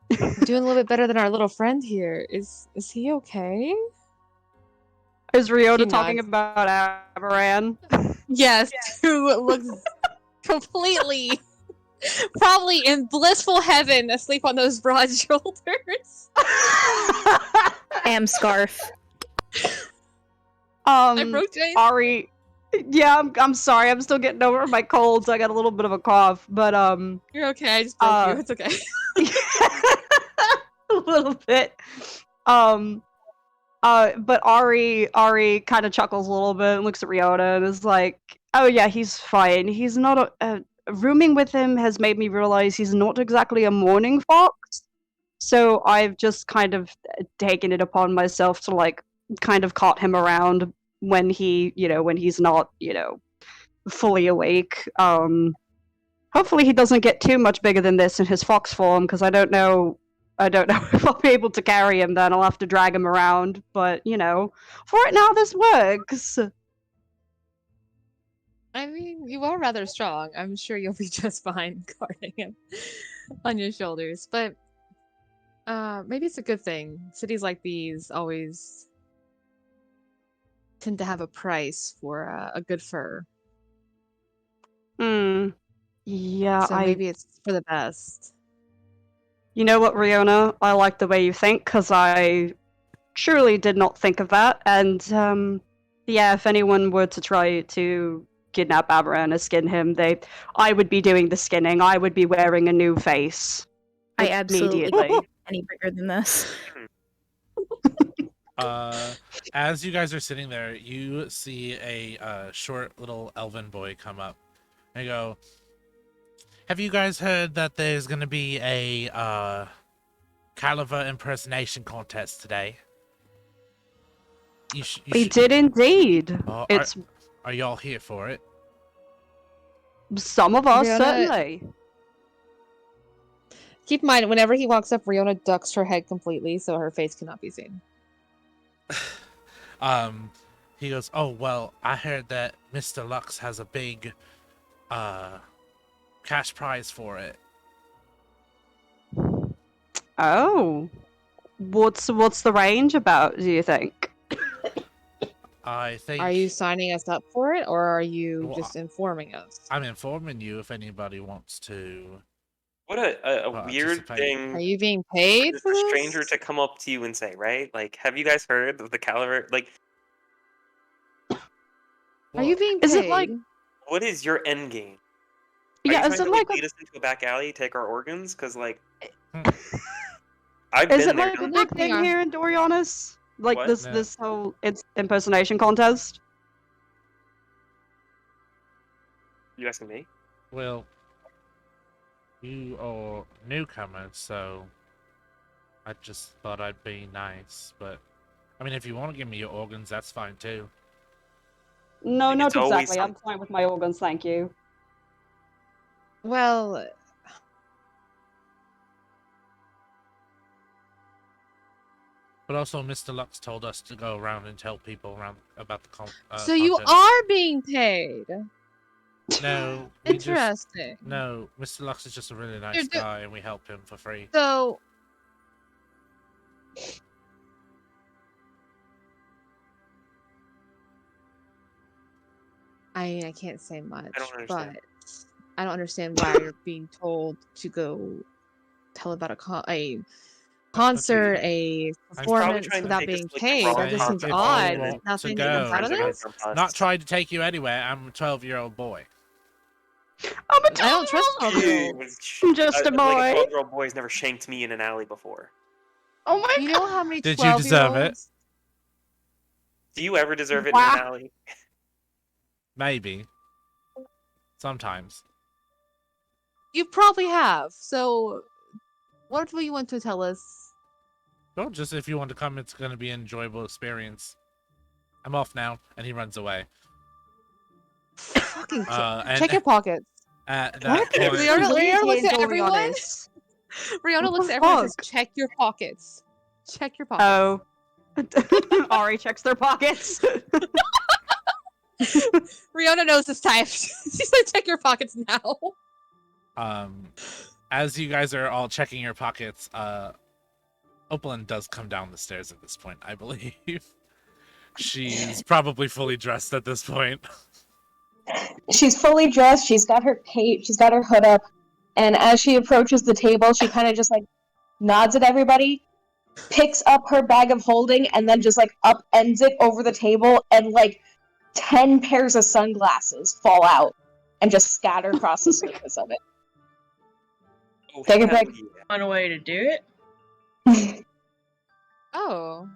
a little bit better than our little friend here. Is he okay? Is Riona talking about Avaran? Yes, who looks completely, probably in blissful heaven, asleep on those broad shoulders. Am scarf. I broke Jane. Ari. Yeah, I'm sorry. I'm still getting over my cold, so I got a little bit of a cough. But you're okay. I just broke you. It's okay. A little bit. But Ari kind of chuckles a little bit and looks at Riona and is like, "Oh yeah, he's fine. He's not rooming with him has made me realize he's not exactly a morning fox. So I've just kind of taken it upon myself to like kind of caught him around when he's not, fully awake. Hopefully he doesn't get too much bigger than this in his fox form, because I don't know I don't know if I'll be able to carry him then. I'll have to drag him around. But, you know, for right now, this works. I mean, you are rather strong. I'm sure you'll be just fine carrying him on your shoulders. But maybe it's a good thing. Cities like these always tend to have a price for a good fur. Yeah, So maybe it's for the best. You know what, Riona? I like the way you think, because I truly did not think of that. And, yeah, if anyone were to try to kidnap Aberran or skin him, I would be doing the skinning. I would be wearing a new face. I absolutely Immediately. any bigger than this. As you guys are sitting there, you see a short little elven boy come up and go, "Have you guys heard that there's going to be a Caliver impersonation contest today?" We did indeed. Oh, It's are y'all here for it? some of us, Riona- certainly. Keep in mind, whenever he walks up, Riona ducks her head completely so her face cannot be seen. He goes, "Oh, well, I heard that Mr. Lux has a big cash prize for it." Oh. What's the range about, do you think? I think... Are you signing us up for it, or are you Well, just informing us? I'm informing you if anybody wants to. What a weird participate. thing Are you being paid for for a this? stranger to come up to you and say, right? Like, have you guys heard of the Caliver? Like, Are you being paid? Is it like- what is your end game? Are Yeah, you is trying it to like lead us into a back alley, take our organs? Because, like, Hmm. I've Is been it there. like a done big that. thing here in Dorianis? Like What? this No. this whole it's impersonation contest? You asking me? Well, you are newcomers, so I just thought I'd be nice. But, I mean, if you want to give me your organs, that's fine too. No, not It's always exactly. I'm fine with my organs, thank you. Well, But also, Mr. Lux told us to go around and tell people around about the so you contest. are being paid. No, we just... Interesting. No, Mr. Lux is just a really nice You're do- guy, and we help him for free. So, I can't say much, don't understand. but I don't understand why you're being told to go tell about a concert, a performance trying to without take us being to, like, the paid. wrong That just seems concert. If you odd. want There's nothing to that comes go. out of this. Not trying to take you anywhere. I'm a 12-year-old boy. I'm a I don't trust 12-year-old. 12-year-olds. I'm just a boy. Like a 12-year-old boy's never shanked me in an alley before. Oh my You god. know how many Did you deserve it? 12-year-olds Do you ever deserve it Wow. in an alley? Maybe. Sometimes. You probably have. So, what will you want to tell us? Well, just if you want to come, it's going to be an enjoyable experience. I'm off now, and he runs away. Fucking And check your pockets. at that What? point, Rihanna looks at Dorianis. everyone. Rihanna What looks the at everyone and says, fuck? check your pockets. Check your pockets. Oh. Ari checks their pockets. Rihanna knows this time. She's like, check your pockets now. as you guys are all checking your pockets, Opalyn does come down the stairs at this point, I believe. She's probably fully dressed at this point. She's fully dressed. She's got her cape. She's got her hood up. And as she approaches the table, she kind of just like nods at everybody, picks up her bag of holding, and then just like upends it over the table, and like 10 pairs of sunglasses fall out and just scatter across the surface of it. Oh, Take a hell break. yeah. One way to do it. Oh.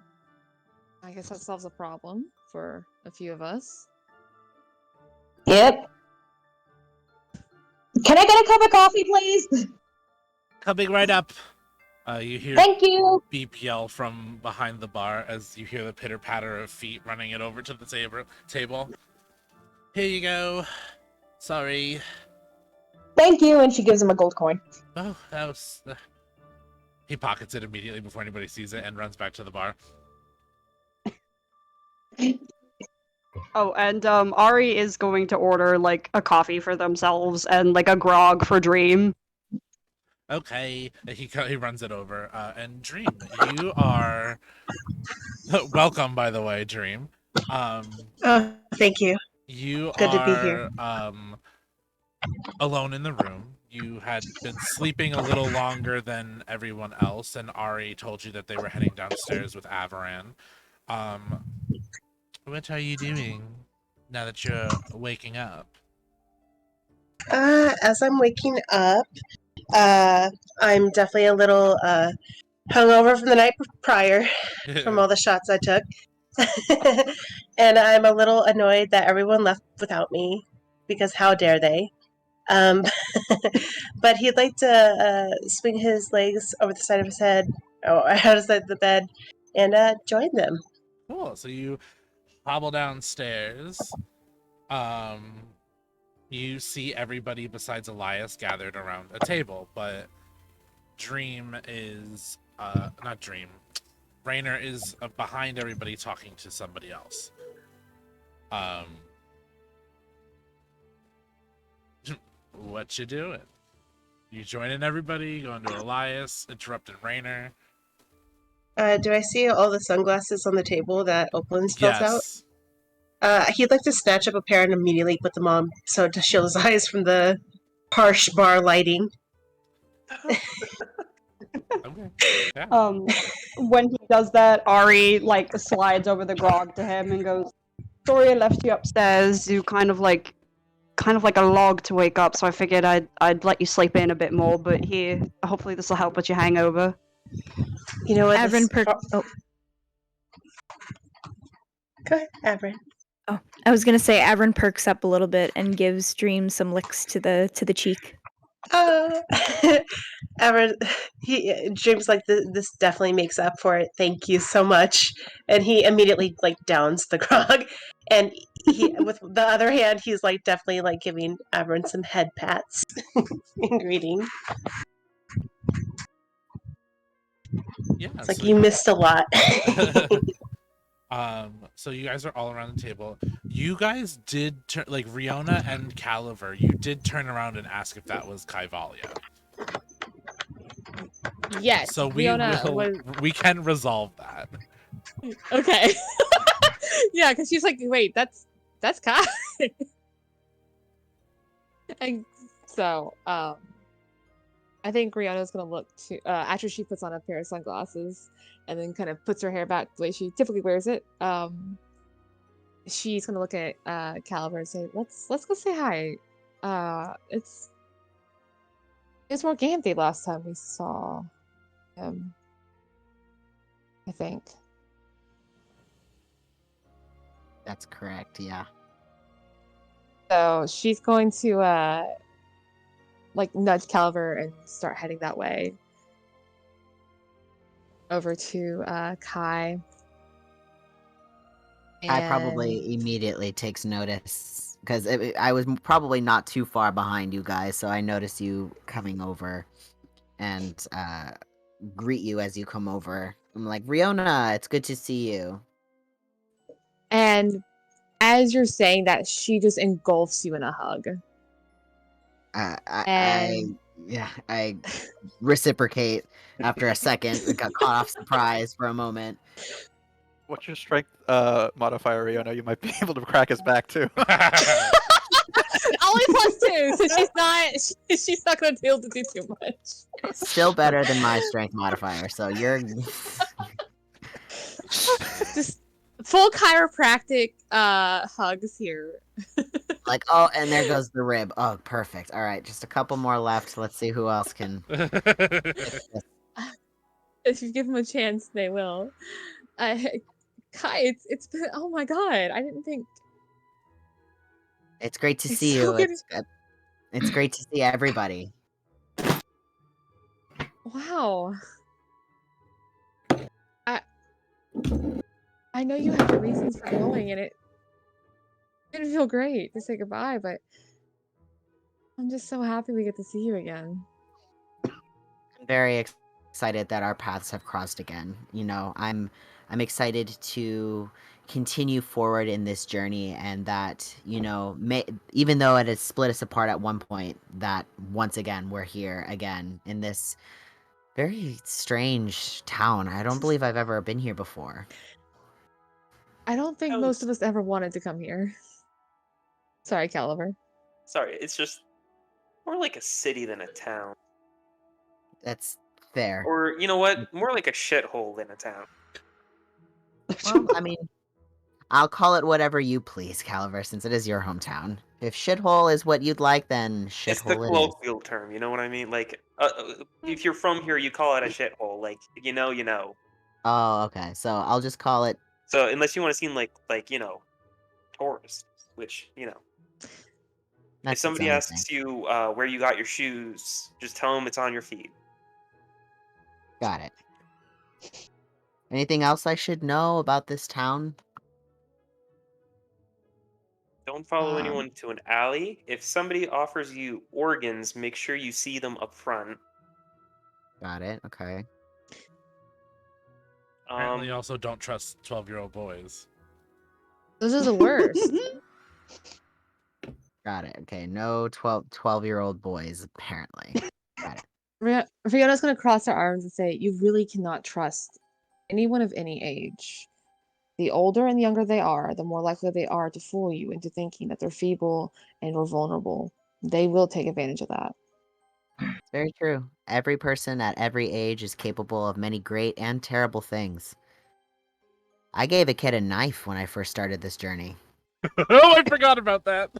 I guess that solves a problem for a few of us. Yep. Can I get a cup of coffee, please? Coming right up. You hear Thank you. Beep yell from behind the bar as you hear the pitter-patter of feet running it over to the table. Here you go. Sorry. Thank you. And she gives him a gold coin. Oh, that was... He pockets it immediately before anybody sees it and runs back to the bar. Oh, and Ari is going to order like a coffee for themselves and like a grog for Dream. Okay, he runs it over. And Dream, you are welcome, by the way, Dream. Oh, thank you. You Good to be here. are alone in the room. You had been sleeping a little longer than everyone else, and Ari told you that they were heading downstairs with Avaran. Um, what are you doing now that you're waking up? As I'm waking up, I'm definitely a little hungover from the night prior from all the shots I took. And I'm a little annoyed that everyone left without me because how dare they? Um, but he'd like to swing his legs over the side of his head, or out of the bed, and join them. Cool. So you hobble downstairs. You see everybody besides Elias gathered around a table, but Dream is not Dream. Rainer is behind everybody talking to somebody else. What you doing? You joining everybody? Going to Elias? Interrupting Rainer? Do I see all the sunglasses on the table that Oakland spilled out? Yes. He'd like to snatch up a pair and immediately put them on, so to shield his eyes from the harsh bar lighting. Okay. Yeah. When he does that, Ari like slides over the grog to him and goes, "Sorry, I left you upstairs. You kind of like a log to wake up. So I figured I'd let you sleep in a bit more. But here, hopefully this will help with your hangover." You know what? Avrin Go ahead, Avrin. Oh, I was gonna say Avrin perks up a little bit and gives Dream some licks to the cheek. Avrin, James like this definitely makes up for it. Thank you so much. And he immediately like downs the grog, and he with the other hand he's like definitely like giving Avrin some head pats in greeting. Yeah. It's like you missed a lot. So you guys are all around the table. You guys did like Riona and Caliver. You did turn around and ask if that was Kaivalia. Yes. So we can resolve that. Okay. Yeah, because she's like, wait, that's Kai. And so, I think Rihanna's gonna look to after she puts on a pair of sunglasses and then kind of puts her hair back the way she typically wears it. She's gonna look at Caliber and say, "Let's go say hi. It's more Ganthy last time we saw him, I think." That's correct, yeah. So she's going to like nudge Caliber and start heading that way over to Kai. I probably immediately takes notice because I was probably not too far behind you guys, so I notice you coming over and greet you as you come over. I'm like, Riona, it's good to see you. And as you're saying that, she just engulfs you in a hug. I reciprocate after a second. We got caught off surprise for a moment. What's your strength modifier, Riona? You might be able to crack his back too. Only +2, so she's not gonna be able to do too much. Still better than my strength modifier, so you're just full chiropractic hugs here. like, oh, and there goes the rib. Oh, perfect. All right, just a couple more left. Let's see who else can. If you give them a chance, they will. Kai, it's been, oh my god, I didn't think. It's great to It's see so you. good. It's great to see everybody. Wow. I know you have your reasons for going, and it didn't feel great to say goodbye, but I'm just so happy we get to see you again. I'm very excited that our paths have crossed again. You know, I'm excited to continue forward in this journey, and that, you know, even though it has split us apart at one point, that once again we're here again in this very strange town. I don't believe I've ever been here before. I don't think Oh, most of us ever wanted to come here. Sorry, Caliver. Sorry, it's just more like a city than a town. That's fair. Or, you know what? More like a shithole than a town. Well, I mean, I'll call it whatever you please, Caliver, since it is your hometown. If shithole is what you'd like, then It's the shithole it is. colloquial term, you know what I mean? Like, if you're from here, you call it a shithole. Like, you know, you know. Oh, okay. So I'll just call it. So unless you want to seem like tourists, which if That's its somebody own thing. asks you where you got your shoes, just tell them it's on your feet. Got it. Anything else I should know about this town? Don't follow Um, anyone to an alley. If somebody offers you organs, make sure you see them up front. Got it. Okay. Apparently, also don't trust 12-year-old boys. Those are the worst. Got it. Okay. No 12-year-old boys, apparently. Got it. Riona's gonna cross her arms and say, "You really cannot trust anyone of any age. The older and younger they are, the more likely they are to fool you into thinking that they're feeble and or vulnerable. They will take advantage of that." It's very true. Every person at every age is capable of many great and terrible things. I gave a kid a knife when I first started this journey. Oh, I forgot about that.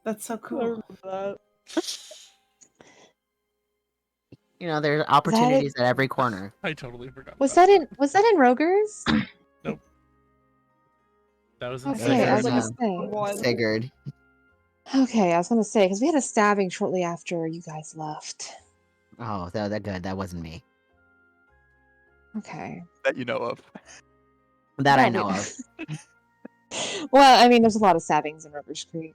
That's so I cool. remember that. You know, there's opportunities at every corner. I totally forgot. Was about that in Rogers? Nope. That was in Okay, I was Sigurd. gonna say. Sigurd. Okay, I was gonna say because we had a stabbing shortly after you guys left. Oh, that good. That wasn't me. Okay. That you know of. That I No, know of. Well, I mean, there's a lot of stabbings in Rogers Creek,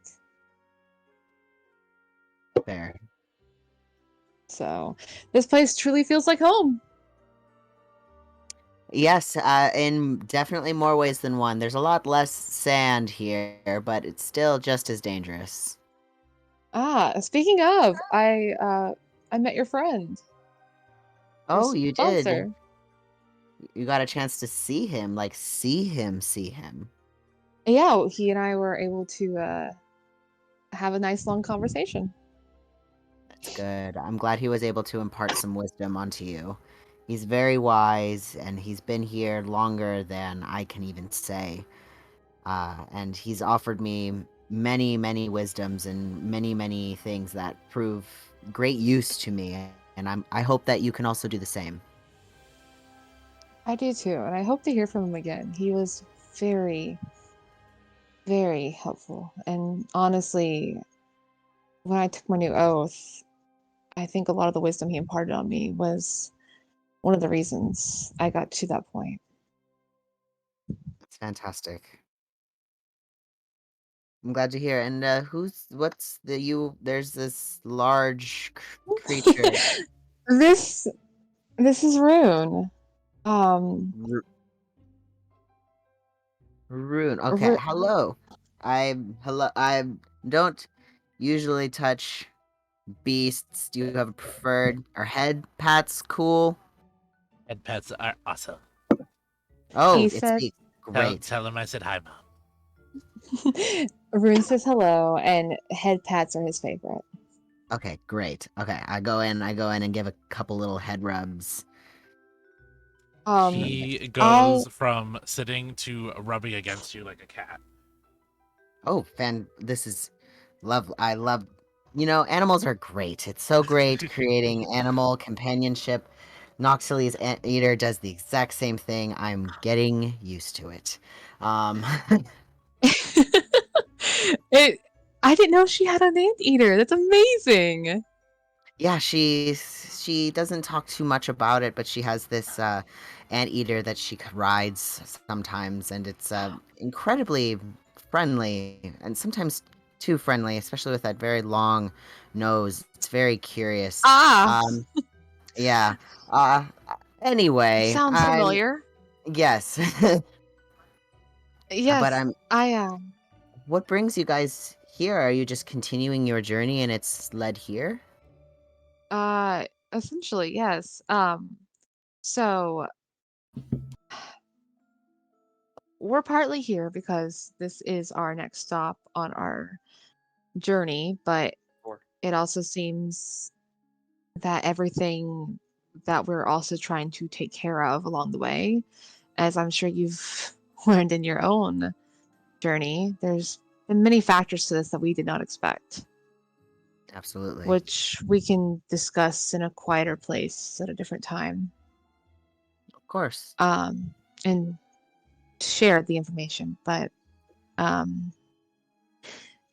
Fair. so this place truly feels like home. Yes, in definitely more ways than one. There's a lot less sand here, but it's still just as dangerous. Speaking of, I met your friend. Oh, you did. sponsor. You got a chance to see him, like see him. Yeah, he and I were able to have a nice long conversation. That's good. I'm glad he was able to impart some wisdom onto you. He's very wise, and he's been here longer than I can even say. And he's offered me many, many wisdoms and many, many things that prove great use to me. And I hope that you can also do the same. I do too, and I hope to hear from him again. He was very, very helpful. And honestly, when I took my new oath, I think a lot of the wisdom he imparted on me was one of the reasons I got to that point. That's fantastic. I'm glad to hear. And there's this large creature. This is Rune. Rune. Okay, hello. I don't usually touch beasts. Do you have a preferred or head pats? Cool. Head pets are awesome. Oh, He it said- speaks. Great. Tell him I said hi, Mom. Rune says hello, and head pats are his favorite. Okay, great. Okay, I go in and give a couple little head rubs. He goes from sitting to rubbing against you like a cat. Oh, this is love. I love, animals are great. It's so great creating animal companionship. Noxley's eater does the exact same thing. I'm getting used to it. I didn't know she had an anteater. That's amazing. Yeah, she doesn't talk too much about it, but she has this anteater that she rides sometimes, and it's incredibly friendly, and sometimes too friendly, especially with that very long nose. It's very curious. Yeah. Anyway, Sounds familiar. Yes. Yes, But I'm. I What brings you guys here? Are you just continuing your journey and it's led here? essentially yes. So we're partly here because this is our next stop on our journey, but Sure. it also seems that everything that we're also trying to take care of along the way, as I'm sure you've learned in your own journey, there's been many factors to this that we did not expect, Absolutely. which we can discuss in a quieter place at a different time. Of course. And share the information, but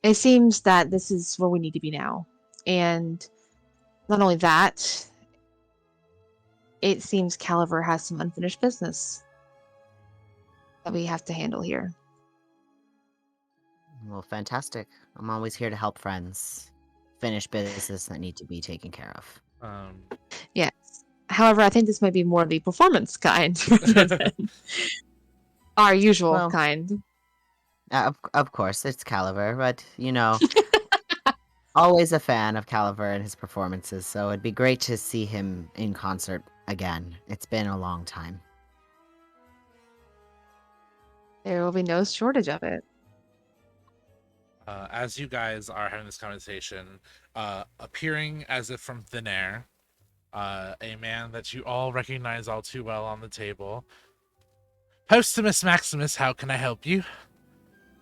it seems that this is where we need to be now. And not only that, it seems Caliver has some unfinished business that we have to handle here. Well, fantastic. I'm always here to help friends finish business that need to be taken care of. Yes. However, I think this might be more the performance kind rather than our usual Well, kind. Of course, it's Caliver, but always a fan of Caliver and his performances, so it'd be great to see him in concert again. It's been a long time. There will be no shortage of it. As you guys are having this conversation, appearing as if from thin air, a man that you all recognize all too well on the table. Postumus Maximus, how can I help you?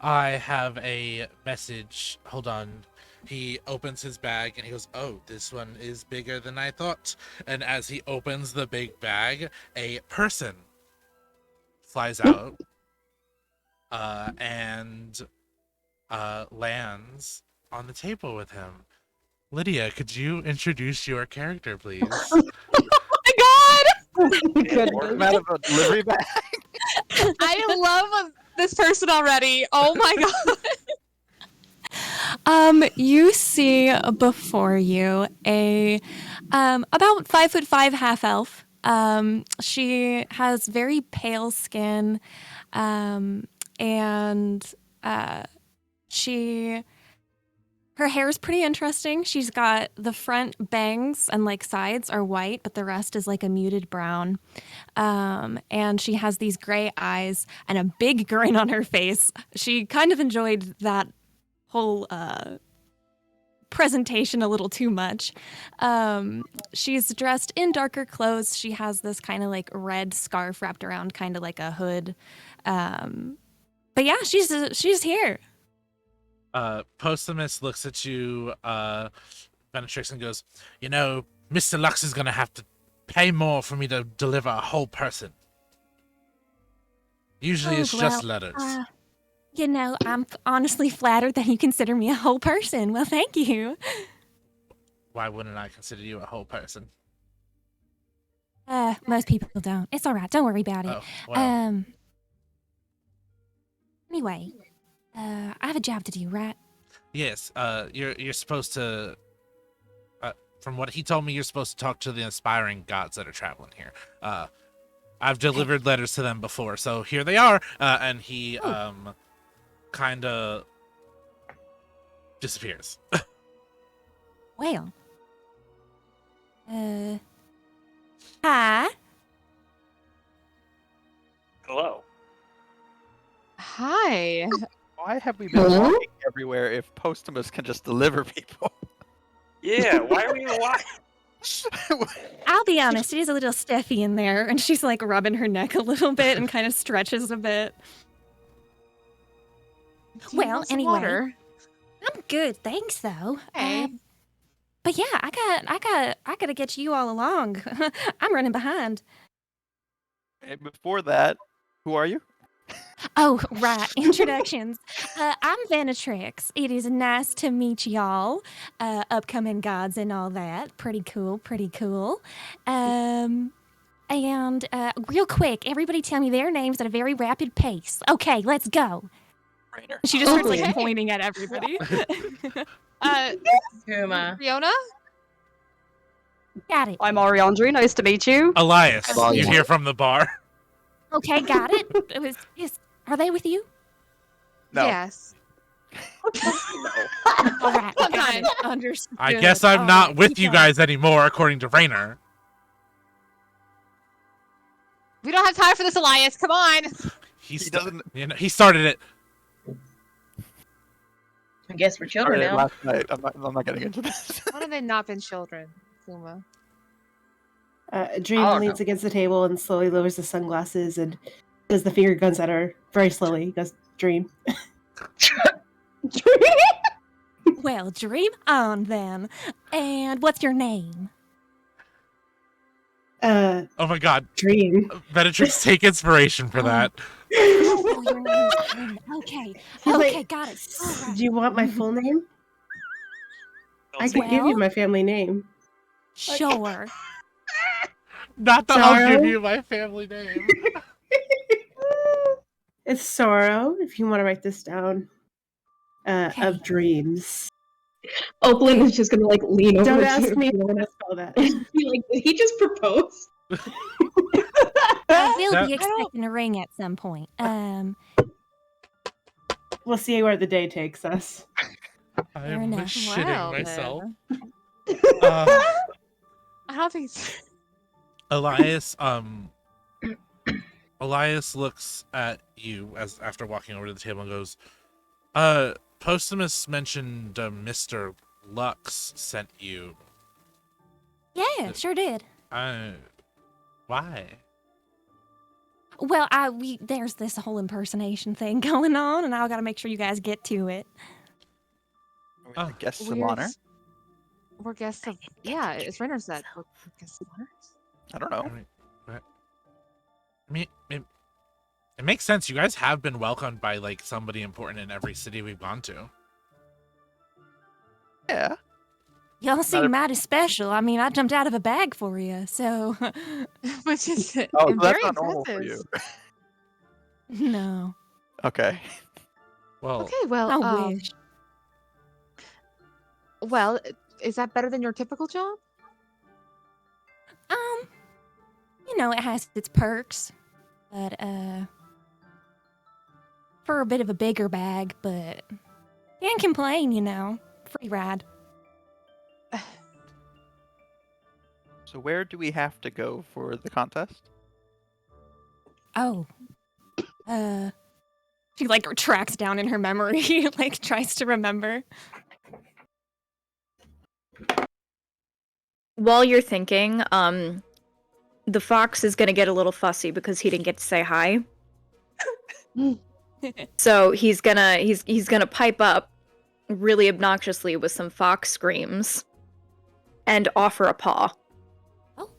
I have a message. Hold on. He opens his bag and he goes, oh, this one is bigger than I thought. And as he opens the big bag, a person flies out and lands on the table with him. Lydia, could you introduce your character, please? Oh my god! More out of a delivery bag. I love this person already. Oh my god. You see before you a about 5'5" half elf. She has very pale skin, and her hair is pretty interesting. She's got the front bangs and like sides are white, but the rest is like a muted brown. And she has these gray eyes and a big grin on her face. She kind of enjoyed that whole presentation a little too much. She's dressed in darker clothes. She has this kind of like red scarf wrapped around, kind of like a hood. But yeah, she's here. Postumus looks at you, Benetrix, and goes, you know, Mr. Lux is going to have to pay more for me to deliver a whole person. Usually it's just letters. You know, I'm honestly flattered that you consider me a whole person. Well, thank you. Why wouldn't I consider you a whole person? Most people don't. It's all right. Don't worry about it. Oh, well. Anyway, I have a job to do, right? Yes, you're supposed to, from what he told me, you're supposed to talk to the inspiring gods that are traveling here. I've delivered letters to them before, so here they are. And he, kind of disappears. Well. Hi. Hello. Hi. Why have we been Hello? walking everywhere if Postumus can just deliver people? Yeah, why are we even walking? I'll be honest, it is a little stuffy in there, and she's like rubbing her neck a little bit and kind of stretches a bit. Do you Well, want some anyway. water? I'm good, thanks though. Hey. But yeah, I gotta get you all along. I'm running behind. And before that, who are you? Oh, right. Introductions. I'm Venetrix. It is nice to meet y'all. Upcoming gods and all that. Pretty cool, pretty cool. And real quick, everybody tell me their names at a very rapid pace. Okay, let's go. Rainer. She just starts Okay. like pointing at everybody. Kuma. Fiona? Got it. I'm Ariandri. Nice to meet you. Elias, Well, you yeah. hear from the bar. Okay, got it. Are they with you? No. Yes. All right, got Sometimes. it. Understood. I guess I'm All not right, with keep you going. guys anymore, according to Rainer. We don't have time for this, Elias. Come on. He doesn't. He started it. I guess we're children Started now. last night. I'm not getting into this. When have they not been children, Kuma? Dream Oh, leans no. against the table and slowly lowers the sunglasses and does the finger guns at her very slowly. He goes, Dream. Well, dream on then. And what's your name? Oh my god. Dream. Beatrix, take inspiration for that. Oh, your name is Dream. Okay. He's Okay, like, got it. All right. Do you want my full name? Don't I say could give you Well- my family name. Sure. Not that I'll give Sorrow? you my family name. It's Sorrow, if you want to write this down. Okay. Of dreams. Oakland is just gonna like lean over Don't to ask you. me how to spell that. Be like, did he just propose? I will That- be expecting a ring at some point. We'll see where the day takes us. Fair I'm enough. shitting Well, myself. then. Uh, I don't think. Elias looks at you as after walking over to the table and goes, Postumus mentioned Mr. Lux sent you. Yeah, sure did. Why? Well, there's this whole impersonation thing going on, and I gotta make sure you guys get to it. The guests of We're- honor. We're guests of. Yeah, it's Rainer said. We're guests of honor. I don't know. I mean, it makes sense. You guys have been welcomed by like somebody important in every city we've gone to. Yeah. Y'all seem mighty special. I mean, I jumped out of a bag for you, so Which is Oh, so very that's not normal for impressive. you. no. Okay. Well, Okay, well, I wish. well, is that better than your typical job? You know, it has its perks, but for a bit of a bigger bag, but can't complain. You know, free ride. So where do we have to go for the contest? Oh, she like tracks down in her memory, like tries to remember. While you're thinking, the fox is gonna get a little fussy because he didn't get to say hi. So he's gonna pipe up really obnoxiously with some fox screams and offer a paw. Oh.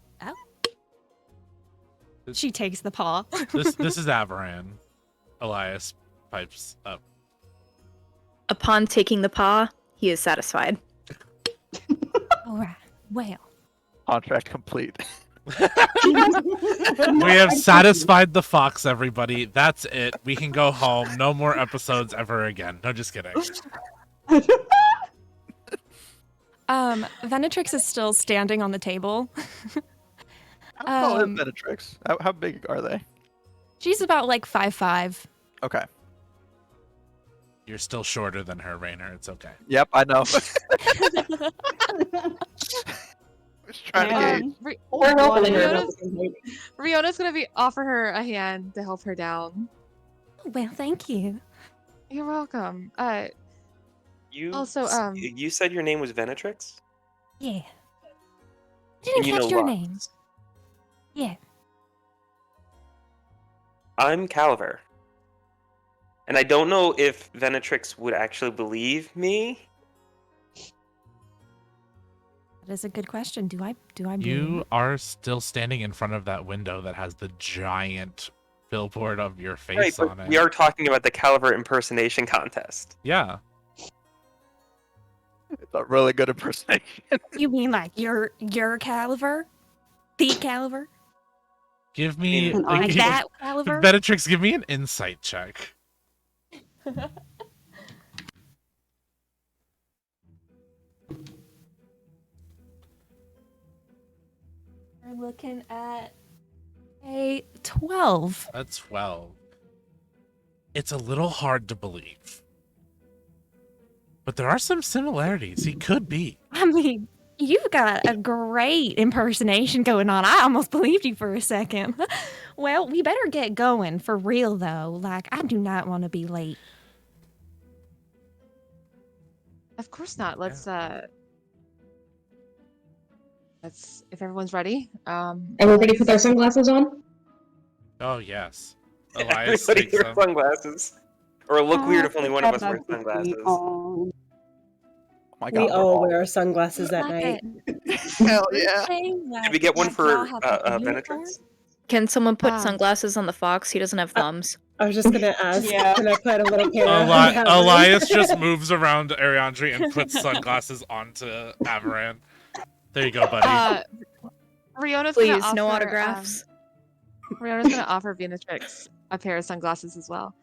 She takes the paw. this is Avaran. Elias pipes up. Upon taking the paw, he is satisfied. All right. Well, Contract complete. We have satisfied the fox, everybody. That's it. We can go home. No more episodes ever again. No, just kidding. Venetrix is still standing on the table. How tall is Beatrix? How big are they? She's about like 5'5". Okay. You're still shorter than her, Rainer. It's okay. Yep, I know. Just trying to gauge. Or no, Riona's gonna be offer her a hand to help her down. Well, thank you. You're welcome. You Also, you said your name was Venetrix? Yeah. I And didn't you catch know your Lux. name. Yeah. I'm Caliver. And I don't know if Venetrix would actually believe me. That is a good question. Do I believe You it? are still standing in front of that window that has the giant billboard of your face Right, but on it. we are talking about the Caliver impersonation contest. Yeah. It's a really good impersonation. You mean like your Caliver? The Caliver? Give me Like that Caliver? Beatrix, give me an insight check. We're looking at a 12. A 12. It's a little hard to believe. But there are some similarities. He could be. I mean, you've got a great impersonation going on. I almost believed you for a second. Well, we better get going for real, though. Like, I do not want to be late. Of course not. Let's if everyone's ready. Everybody put their sunglasses on? Oh, yes. Elias Everybody takes wear them. sunglasses. Or it'll look weird if only one of us wears sunglasses. Oh my We god. all wear our sunglasses at Like night. Hell yeah. Did we get one for Benetrix? Can someone put Ah. sunglasses on the fox? He doesn't have thumbs. I was just gonna ask, Yeah. can I put a little pair on Havaran? Elias just moves around Ariandri and puts sunglasses onto Avaran. There you go, buddy. Riona's Please, gonna offer, no autographs. Riona's gonna offer Benetrix a pair of sunglasses as well.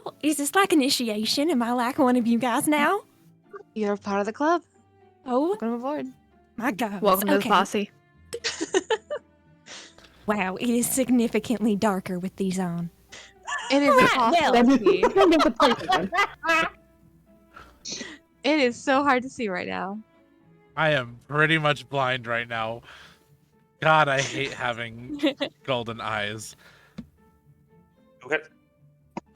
Oh, is this like initiation? Am I like one of you guys now? You're part of the club. Oh, Welcome aboard. my God. Welcome to the posse. Wow, it is significantly darker with these on. It is Right, impossible well. to see. Kind of the place one. It is so hard to see right now. I am pretty much blind right now. God, I hate having golden eyes. Okay.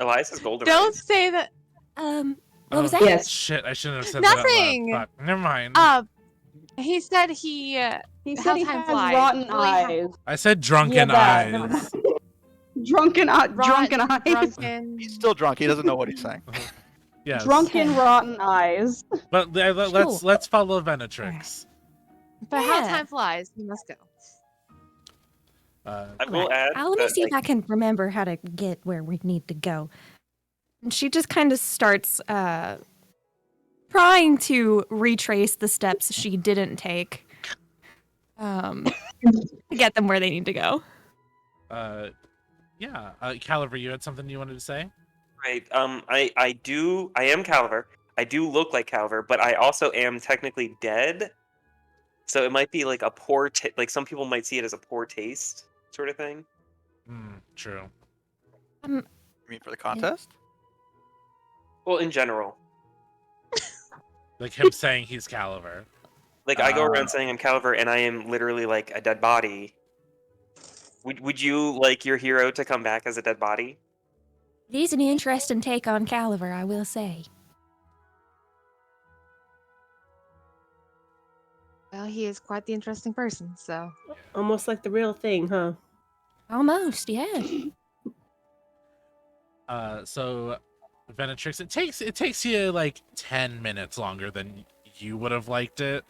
Elias is golden. Don't say that. What was Oh, that? Yes. Shit, I shouldn't have said that Nothing. out loud. Fuck, never mind. He said he. He How said he time has flies. rotten Well, he ha- eyes. I said drunken Yeah, that. eyes. Drunken eyes. Drunken. He's still drunk. He doesn't know what he's saying. Yes. Drunken rotten eyes. But let's follow Venetrix. But how Yeah. time flies, we must go. I will add. Let me that, see if like, I can remember how to get where we need to go. And she just kind of starts trying to retrace the steps she didn't take to get them where they need to go. Yeah. Caliver, you had something you wanted to say? Right. I am Calver. I do look like Calver, but I also am technically dead. So it might be like a poor, like some people might see it as a poor taste sort of thing. True. You mean for the contest? Well, in general, Like him saying he's Caliver. like I go around saying I'm Calver, and I am literally like a dead body. Would you like your hero to come back as a dead body? It is an interesting take on Caliver, I will say. Well, he is quite the interesting person, so. Almost like the real thing, huh? Almost, yeah. So Venetrix, it takes you like 10 minutes longer than you would have liked it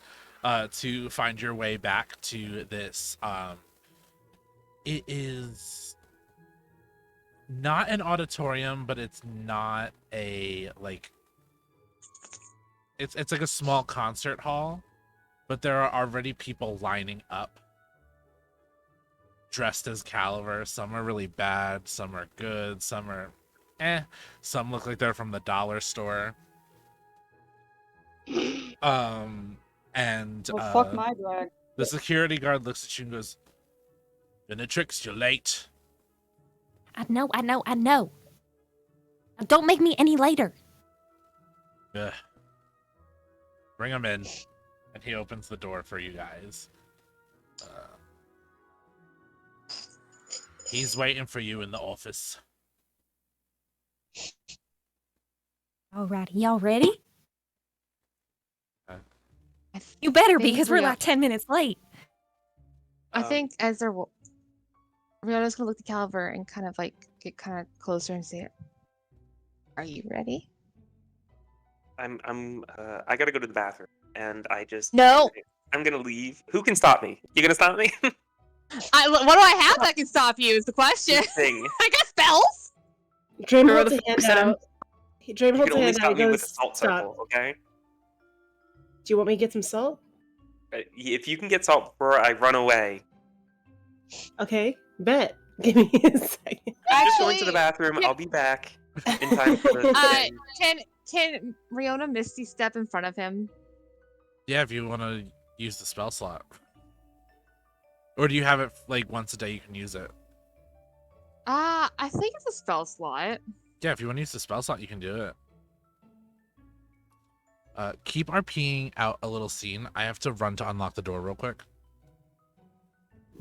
to find your way back to this. It is not an auditorium, but it's not a like it's like a small concert hall, but there are already people lining up dressed as Caliver. Some are really bad, some are good, some are some look like they're from the dollar store. And Well, fuck my drag. the security guard looks at you and goes, Benetrix, you're late. I know. Now, don't make me any later. Ugh. Bring him in. And he opens the door for you guys. He's waiting for you in the office. Alrighty, y'all ready? I You better be, think because we're we are- like 10 minutes late. I think as they're. Riona's gonna look at Caliver and kind of like get kind of closer and say, "Are you ready?" I gotta go to the bathroom, and No. I'm gonna leave. Who can stop me? You gonna stop me? What do I have that can stop you? Is the question. Thing. I got spells. Dream Throw holds the a hand forks at him. out. Dream You holds can a only hand out stop and me with goes, a salt "Stop." circle, okay? Do you want me to get some salt? If you can get salt before I run away, Okay, bet. Give me a second. I'm just going to the bathroom. I'll be back in time for the thing. Can Riona Misty step in front of him? Yeah, if you want to use the spell slot. Or do you have it like once a day you can use it? I think it's a spell slot. Yeah, if you want to use the spell slot, you can do it. Keep RPing out a little scene. I have to run to unlock the door real quick.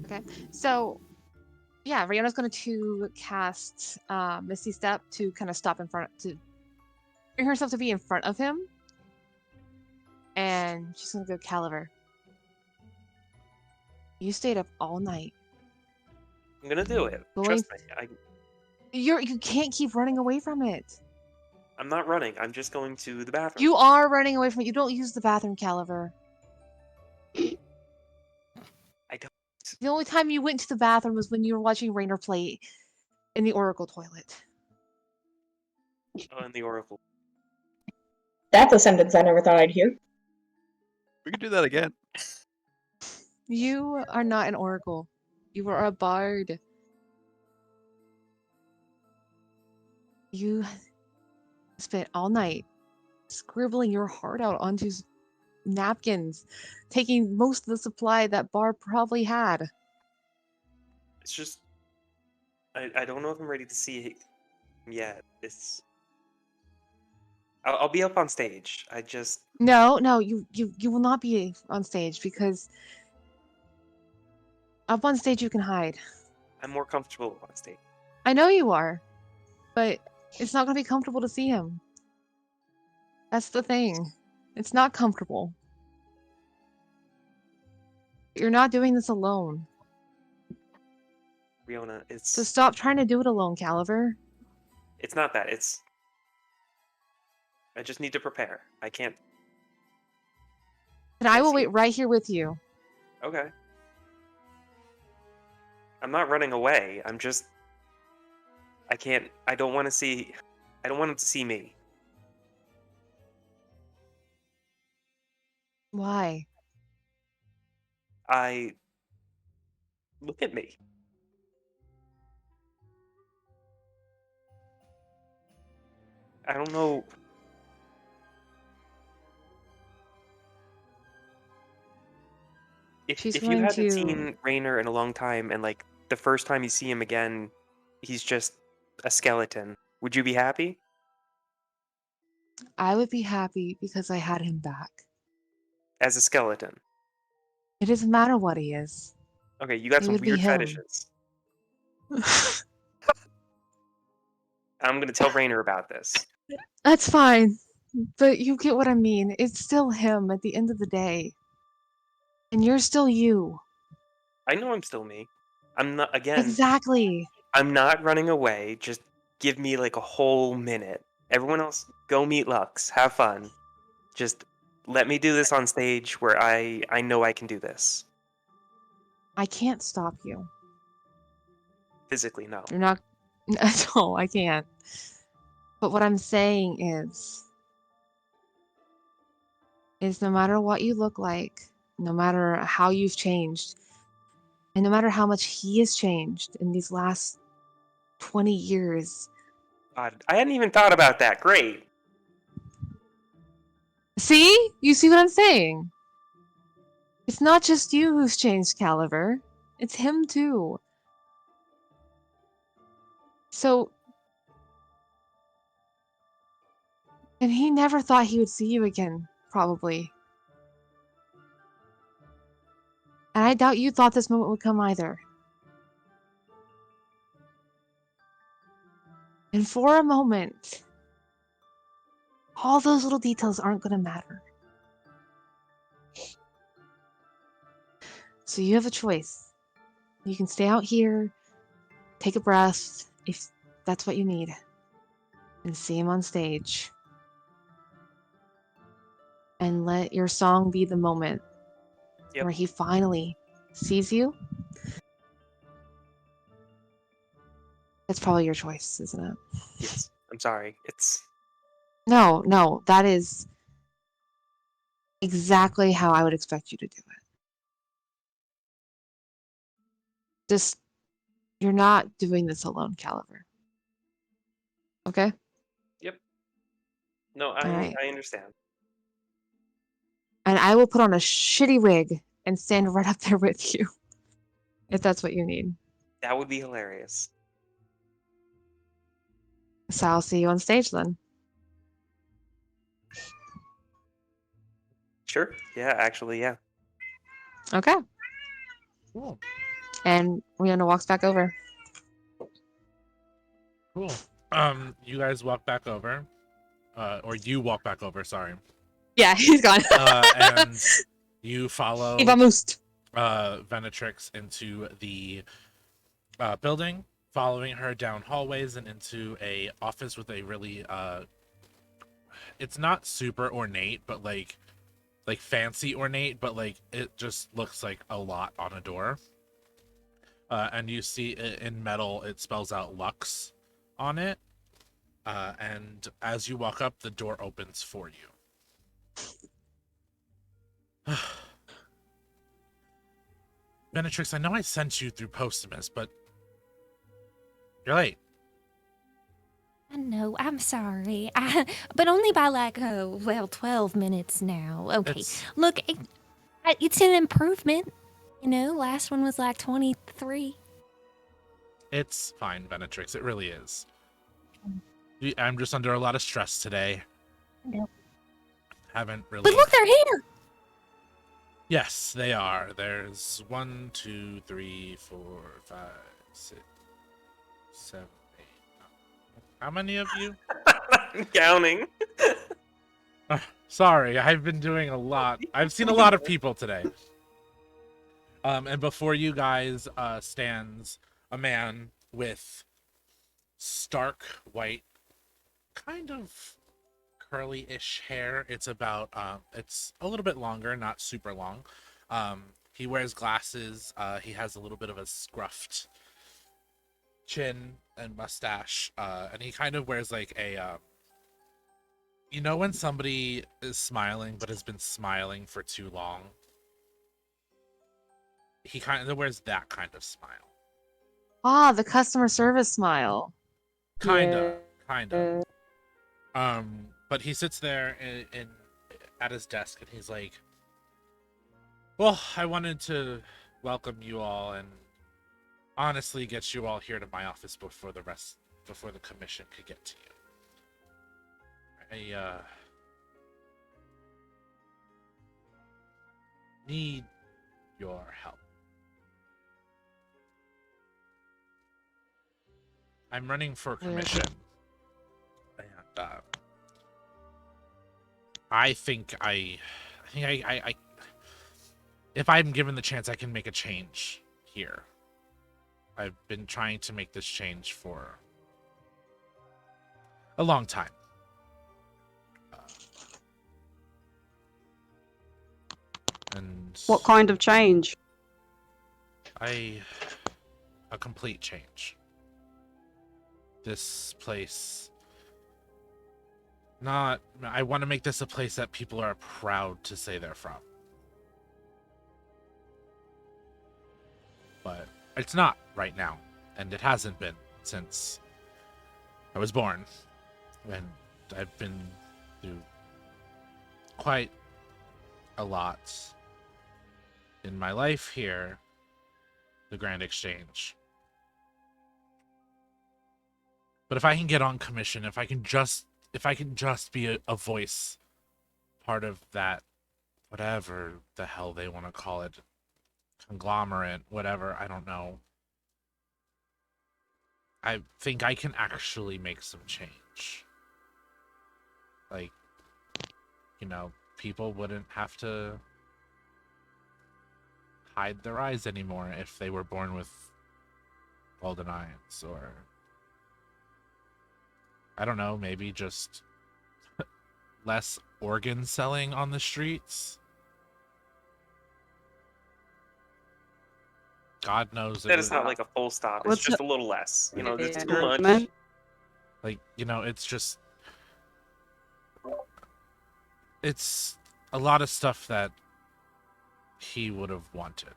Okay. So, yeah, Riona's going to cast Misty Step to kind of stop in front, to bring herself to be in front of him. And she's going to go, Caliver. You stayed up all night. I'm gonna do it. Going- Trust me. You can't keep running away from it. I'm not running. I'm just going to the bathroom. You are running away from it. You don't use the bathroom, Caliver. I don't. The only time you went to the bathroom was when you were watching Rainer play in the Oracle toilet. Oh, in the Oracle. That's a sentence I never thought I'd hear. We can do that again. You are not an Oracle. You are a bard. You spent all night scribbling your heart out onto napkins, taking most of the supply that bar probably had. It's just. I don't know if I'm ready to see it yet. It's. I'll be up on stage. I just. No, you will not be on stage because up on stage you can hide. I'm more comfortable on stage. I know you are, but it's not going to be comfortable to see him. That's the thing. It's not comfortable. You're not doing this alone. Riona, it's. So stop trying to do it alone, Caliver. It's not that. It's. I just need to prepare. I can't. And I will see. wait right here with you. Okay. I'm not running away. I'm just. I can't. I don't want to see. I don't want him to see me. Why? Look at me. I don't know. She's If you going hadn't to- seen Rainer in a long time, and like the first time you see him again, he's just a skeleton, would you be happy? I would be happy because I had him back. As a skeleton. It doesn't matter what he is. Okay, you got It some would be weird him. fetishes. I'm gonna tell Rainer about this. That's fine. But you get what I mean. It's still him at the end of the day. And you're still you. I know I'm still me. I'm not, again, Exactly. I'm not running away. Just give me like a whole minute. Everyone else, go meet Lux. Have fun. Just let me do this on stage where I know I can do this. I can't stop you. Physically, no. You're not. No, I can't. But what I'm saying is no matter what you look like, no matter how you've changed, and no matter how much he has changed in these last 20 years. God, I hadn't even thought about that. Great. See? You see what I'm saying? It's not just you who's changed, Caliver. It's him too. So... And he never thought he would see you again, probably. And I doubt you thought this moment would come either. And for a moment, all those little details aren't going to matter. So you have a choice. You can stay out here, take a breath, if that's what you need, and see him on stage. And let your song be the moment where he finally sees you. That's probably your choice, isn't it? Yes. I'm sorry. It's... No, that is exactly how I would expect you to do it. Just, you're not doing this alone, Caliver. Okay? Yep. No, Alright. I understand. And I will put on a shitty wig and stand right up there with you. if that's what you need. That would be hilarious. So I'll see you on stage then. Sure. Yeah, actually, yeah. Okay. Cool. And Rihanna walks back over. Cool. You guys walk back over. Or you walk back over, sorry. Yeah, he's gone. And you follow He vamoosed. Venatrix into the building, following her down hallways and into a office with a really it's not super ornate, but like fancy ornate, but like it just looks like a lot on a door. And you see in metal it spells out Lux on it. And as you walk up, the door opens for you. Benetrix, I know I sent you through Postumus, but you're late. I know, I'm sorry. But only by like, 12 minutes now. Okay, look, it's an improvement. You know, last one was like 23. It's fine, Benetrix. It really is. I'm just under a lot of stress today. No. Haven't really. But look, they're here. Yes, they are. There's 1, 2, 3, 4, 5, 6, 7, 8. How many of you? I'm counting. Sorry, I've been doing a lot. I've seen a lot of people today. And before you guys stands a man with stark white, kind of curly-ish hair. It's about it's a little bit longer, not super long. He wears glasses. He has a little bit of a scruffed chin and mustache, and he kind of wears like a you know when somebody is smiling but has been smiling for too long? He kind of wears that kind of smile. Ah, the customer service smile. Kinda. But he sits there at his desk and he's like, well, I wanted to welcome you all and honestly get you all here to my office before the commission could get to you. I need your help. I'm running for commission. And I think if I'm given the chance, I can make a change here. I've been trying to make this change for a long time. And What kind of change? a complete change. This place, I want to make this a place that people are proud to say they're from. But it's not right now, and it hasn't been since I was born. And I've been through quite a lot in my life here, the Grand Exchange. But if I can get on commission, if I can just be a voice, part of that, whatever the hell they want to call it, conglomerate, whatever, I don't know. I think I can actually make some change. Like, you know, people wouldn't have to hide their eyes anymore if they were born with golden eyes, or I don't know, maybe just less organ selling on the streets. God knows That is not like a full stop. It's just a little less. You know, it's too much. Like, you know, it's a lot of stuff that he would have wanted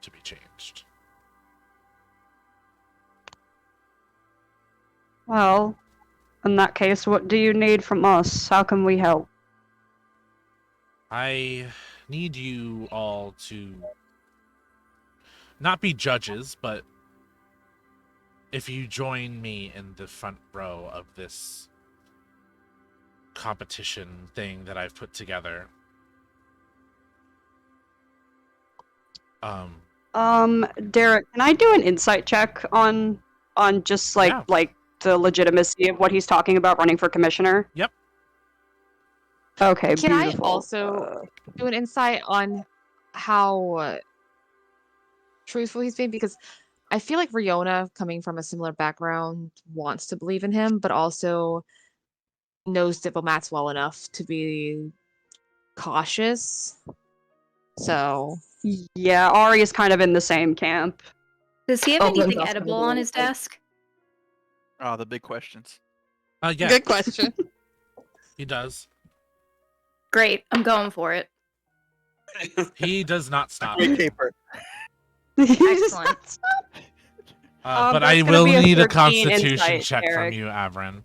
to be changed. Well, in that case, what do you need from us? How can we help? I need you all to not be judges, but if you join me in the front row of this competition thing that I've put together. Derek, can I do an insight check on just like Yeah. like the legitimacy of what he's talking about running for commissioner? Yep. Okay, Can I beautiful. also do an insight on how truthful he's being? Because I feel like Riona, coming from a similar background, wants to believe in him, but also knows diplomats well enough to be cautious. So Yeah, Ari is kind of in the same camp. Does he have Oakland's anything also edible gonna be on his like- desk? Oh, the big questions. Yeah, good question. he does. Great, I'm going for it. He does not stop. Great caper. Excellent. But that's I gonna will be a need a 13 constitution insight, check from Derek. you, Avren.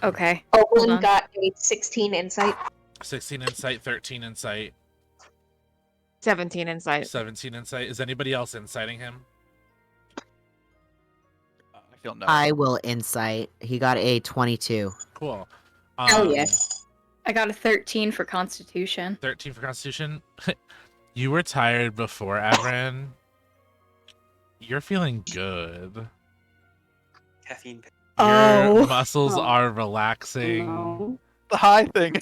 Okay. Hold Oakland on. got a 16 insight. 16 insight, 13 insight, 17 insight. 17 insight. Is anybody else inciting him? I feel no. I will insight. He got a 22. Cool. Hell yes. I got a 13 for Constitution. 13 for Constitution. You were tired before, Avren. You're feeling good. Caffeine. Your muscles Oh. are relaxing. No. The high thing.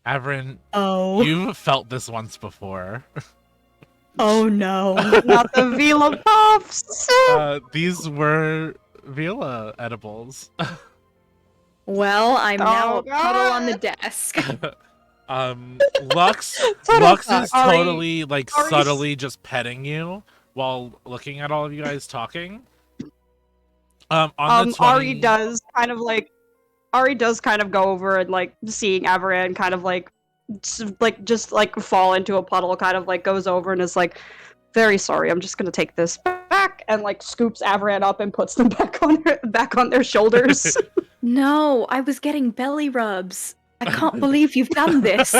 Avren, Oh. you've felt this once before. Oh no. Not the Vila puffs. These were Vila edibles. Well, I'm now Oh, a puddle on the God. desk. Lux is Ari- totally like Ari's- subtly just petting you while looking at all of you guys talking. On the 20... Ari does kind of go over and like seeing Avaran kind of like just fall into a puddle, kind of like goes over and is like, very sorry, I'm just gonna take this back, and like scoops Avaran up and puts them back on their shoulders. No, I was getting belly rubs. I can't believe you've done this.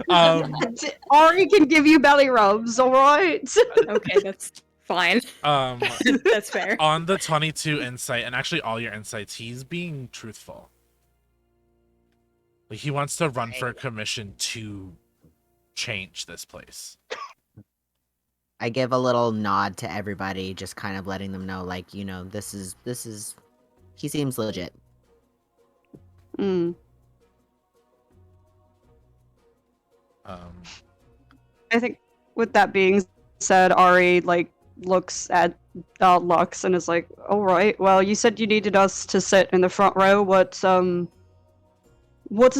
Ari can give you belly rubs, alright? Okay, that's fine. That's fair. On the 22 insight, and actually all your insights, he's being truthful. Like, he wants to run for a commission to change this place. I give a little nod to everybody, just kind of letting them know, like, you know, this is, he seems legit. Mm. I think with that being said, Ari like looks at Lux and is like, "All right, well, you said you needed us to sit in the front row. What does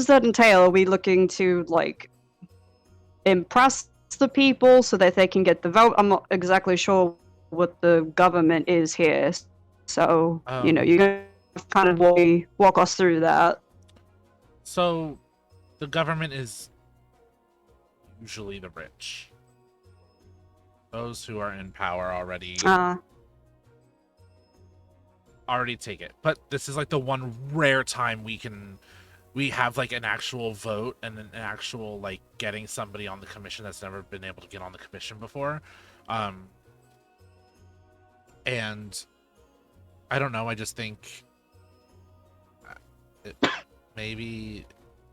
that entail? Are we looking to like impress the people so that they can get the vote? I'm not exactly sure what the government is here, so you know, you're gonna kind of walk us through that." So, the government is usually the rich. Those who are in power already take it. But this is like the one rare time we have like an actual vote and an actual like getting somebody on the commission that's never been able to get on the commission before. And I don't know, I just think maybe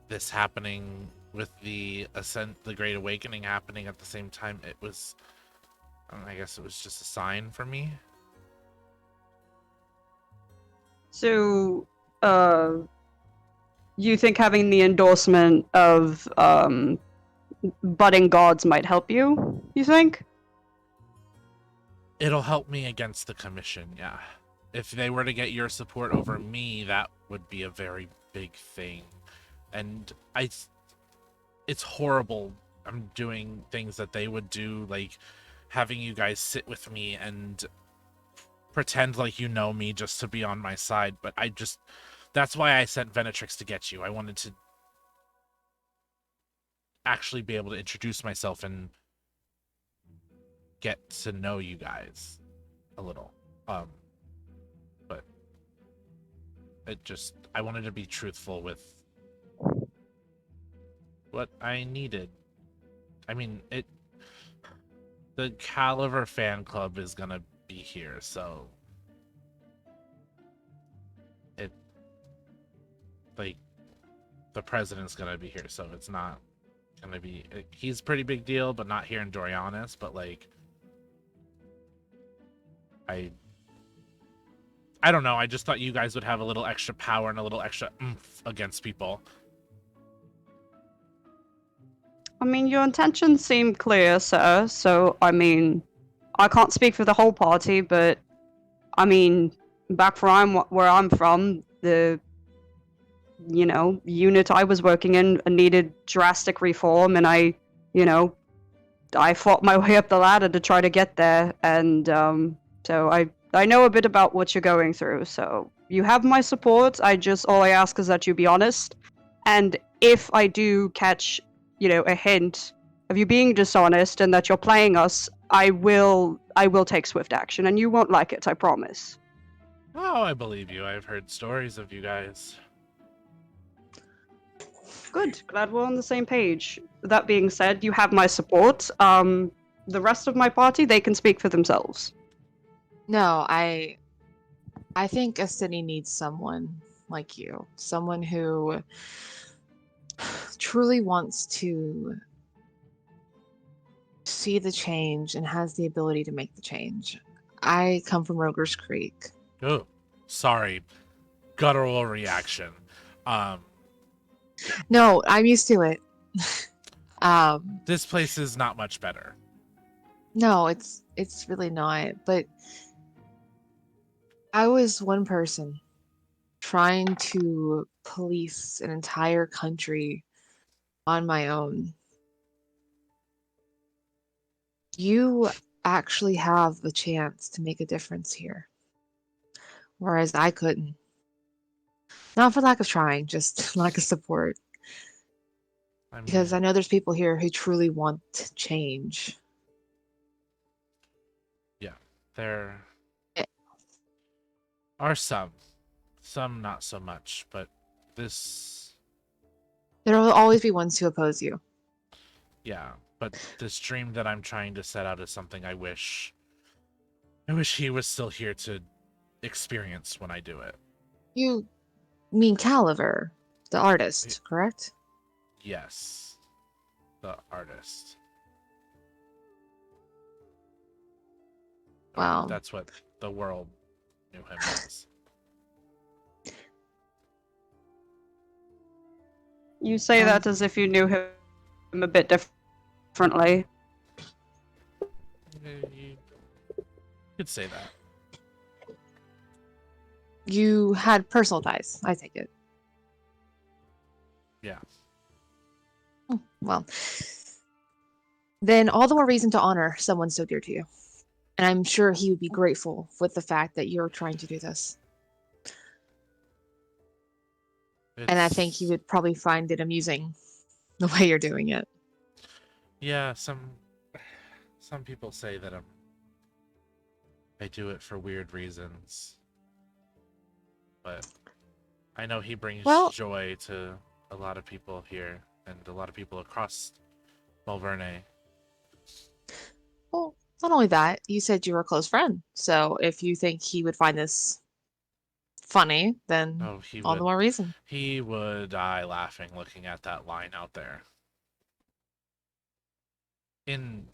this happening with the Great Awakening happening at the same time, it was, I guess it was just a sign for me. So, you think having the endorsement of budding gods might help you? You think? It'll help me against the commission, yeah. If they were to get your support over me, that would be a very big thing. And it's horrible. I'm doing things that they would do, like having you guys sit with me and pretend like you know me just to be on my side. But that's why I sent Venetrix to get you. I wanted to actually be able to introduce myself and get to know you guys a little. But I wanted to be truthful with what I needed. I mean, the Caliver fan club is gonna be here, so it like the president's gonna be here, so it's not gonna be. He's a pretty big deal, but not here in Dorianis. But like, I don't know. I just thought you guys would have a little extra power and a little extra oomph against people. I mean, your intentions seem clear, sir. So, I mean, I can't speak for the whole party, but I mean, back where I'm from, the unit I was working in needed drastic reform, and I fought my way up the ladder to try to get there, and so I know a bit about what you're going through. So you have my support. All I ask is that you be honest, and if I do catch a hint of you being dishonest and that you're playing us, I will take swift action, and you won't like it, I promise. Oh, I believe you. I've heard stories of you guys. Good. Glad we're on the same page. That being said, you have my support. The rest of my party, they can speak for themselves. No, I think a city needs someone like you. Someone who truly wants to see the change and has the ability to make the change. I come from Roger's Creek. Oh, sorry. Guttural reaction. No, I'm used to it. This place is not much better. No, it's really not. But I was one person trying to police an entire country on my own. You actually have the chance to make a difference here, whereas I couldn't. Not for lack of trying, just lack of support. Because I know there's people here who truly want change. Yeah, there are some not so much, but this. There will always be ones who oppose you. Yeah, but this dream that I'm trying to set out is something I wish he was still here to experience when I do it. You mean Caliver, the artist, correct? Yes, the artist. Wow. That's what the world knew him as. You say that as if you knew him a bit differently. You could say that. You had personal ties, I take it. Yeah. Well, then all the more reason to honor someone so dear to you. And I'm sure he would be grateful with the fact that you're trying to do this. And I think he would probably find it amusing the way you're doing it. Yeah, some people say that I do it for weird reasons. But I know he brings joy to a lot of people here and a lot of people across Malverne. Well, not only that, you said you were a close friend. So if you think he would find this funny, then all the more reason. He would die laughing looking at that line out there. In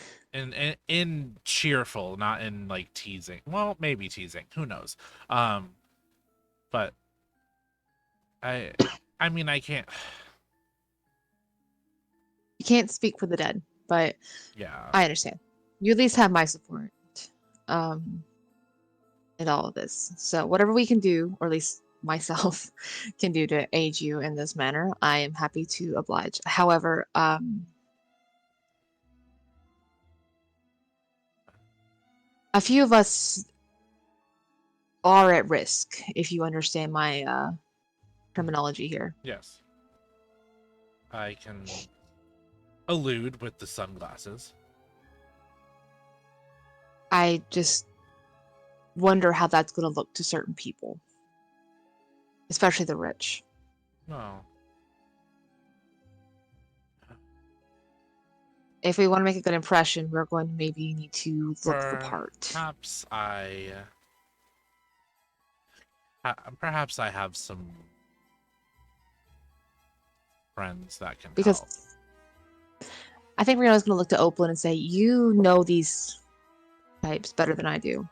cheerful, not in like teasing. Well, maybe teasing. Who knows? But I mean, I can't. You can't speak for the dead, but yeah, I understand. You at least have my support in all of this. So whatever we can do, or at least myself can do to aid you in this manner, I am happy to oblige. However, a few of us are at risk, if you understand my terminology here. Yes. I can allude with the sunglasses. I just wonder how that's going to look to certain people, especially the rich. No. if we want to make a good impression, we're going to maybe need to look the part. Perhaps I have some friends that can Because help. I think Riona's going to look to Oplin and say, you know these types better than I do.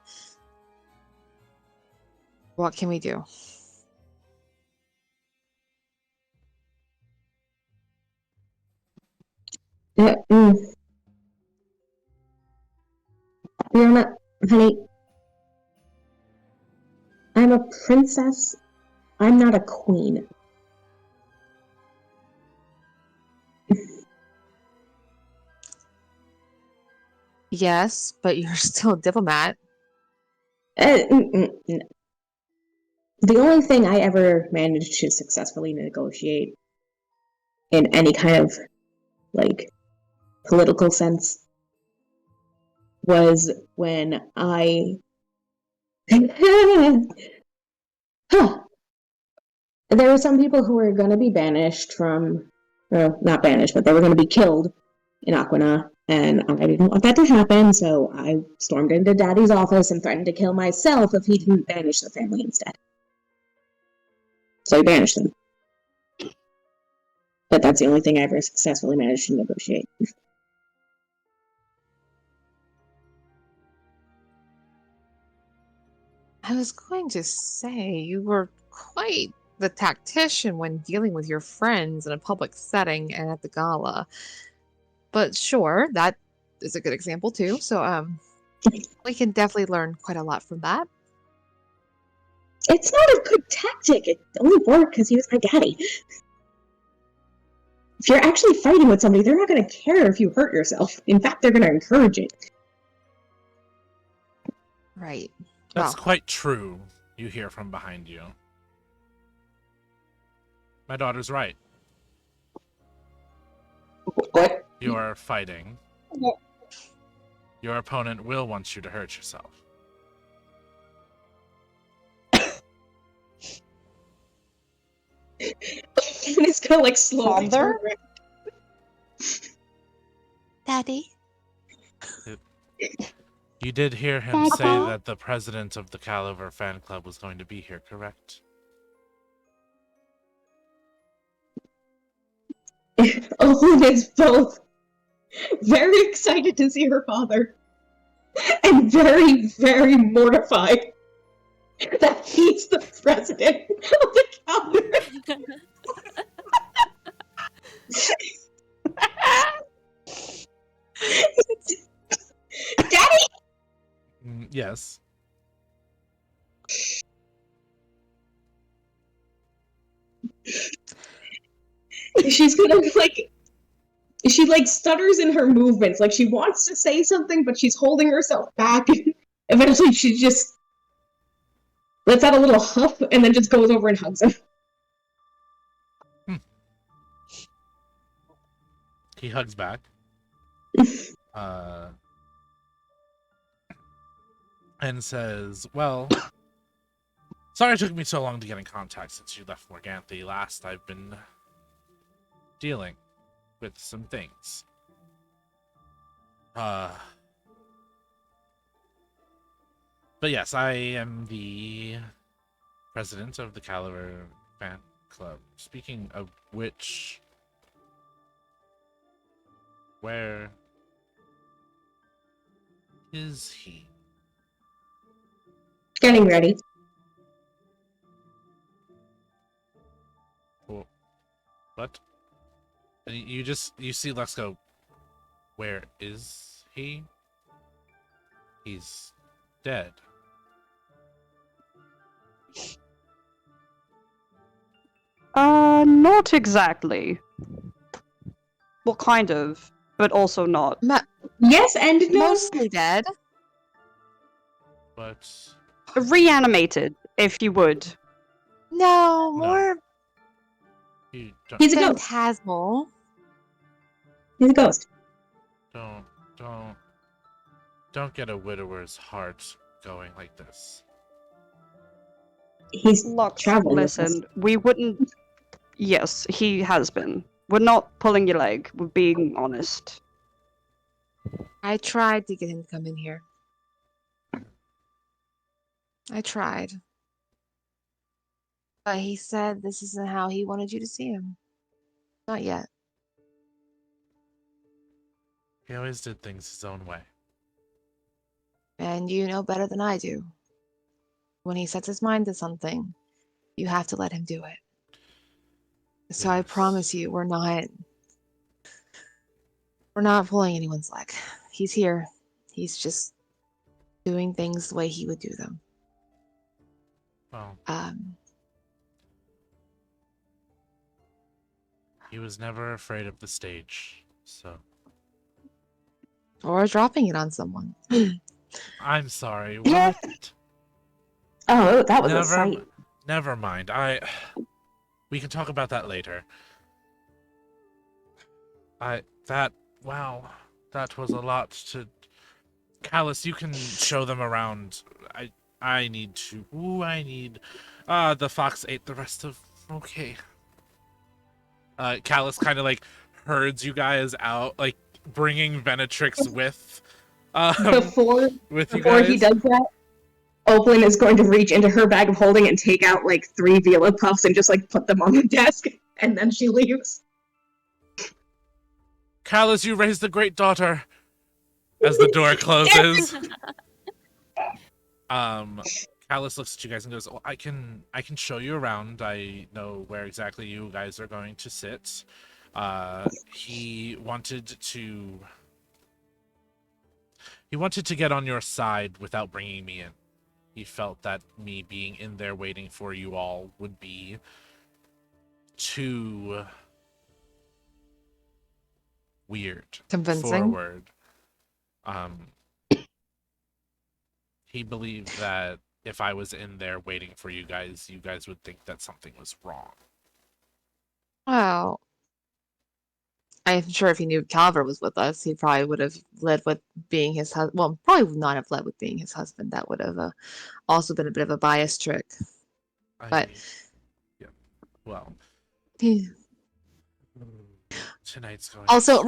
What can we do? Riona, honey, I'm a princess. I'm not a queen. Yes, but you're still a diplomat. The only thing I ever managed to successfully negotiate in any kind of, like, political sense was when I... There were some people who were going to be banished from... Well, not banished, but they were going to be killed in Aquina, and I didn't want that to happen, so I stormed into Daddy's office and threatened to kill myself if he didn't banish the family instead. So he banished them. But that's the only thing I ever successfully managed to negotiate. I was going to say, you were quite the tactician when dealing with your friends in a public setting and at the gala. But sure, that is a good example too. So, we can definitely learn quite a lot from that. It's not a good tactic. It only worked because he was my daddy. If you're actually fighting with somebody, they're not going to care if you hurt yourself. In fact, they're going to encourage it. Right. That's Well, quite true, you hear from behind you. My daughter's right. What? You are fighting. Your opponent will want you to hurt yourself. It's gonna like slowly turn around. Daddy. You did hear him say that the president of the Caliver fan club was going to be here, correct? Owen is both very excited to see her father and very, very mortified that he's the president of the Caliver. Daddy! Yes. She's gonna she like stutters in her movements, like she wants to say something but she's holding herself back. Eventually she just lets out a little huff and then just goes over and hugs him. He hugs back. And says, well, sorry it took me so long to get in contact since you left Morganthe last. I've been dealing with some things. But yes, I am the president of the Caliver fan club. Speaking of which, where is he? Getting ready. What? And you see Lex go, where is he? He's dead. Not exactly. Well, kind of, but also not. Yes and no. Mostly dead. But Reanimated, if you would. No, more He's a ghost. phantasmal. He's a ghost. Don't get a widower's heart going like this. He's traveling. Listen, we wouldn't. Yes, he has been. We're not pulling your leg. We're being honest. I tried to get him to come in here. I tried. But he said this isn't how he wanted you to see him. Not yet. He always did things his own way. And you know better than I do. When he sets his mind to something, you have to let him do it. So I Yes. promise you, we're not pulling anyone's leg. He's here. He's just doing things the way he would do them. Well, Um, he was never afraid of the stage, so or dropping it on someone. I'm sorry. Yeah. What? Oh, that was a sight. Never mind. We can talk about that later. Wow, that was a lot to. Callus, you can show them around. I need to. Ooh, I need. The fox ate the rest of. Okay. Callus kind of like herds you guys out, like bringing Venetrix with. Before with you before guys. he does that, Oakland is going to reach into her bag of holding and take out like 3 Vela puffs and just like put them on the desk, and then she leaves. Callus, you raised the great daughter. As the door closes. Callus looks at you guys and goes, "Oh, I can show you around. I know where exactly you guys are going to sit." He wanted to get on your side without bringing me in. He felt that me being in there waiting for you all would be too weird. Convincing. Forward. He believed that if I was in there waiting for you guys would think that something was wrong. Well, I'm sure if he knew Calver was with us, he probably would have led with being his husband. Well, probably would not have led with being his husband. That would have also been a bit of a bias trick. But yeah, well, he... tonight's going. Also,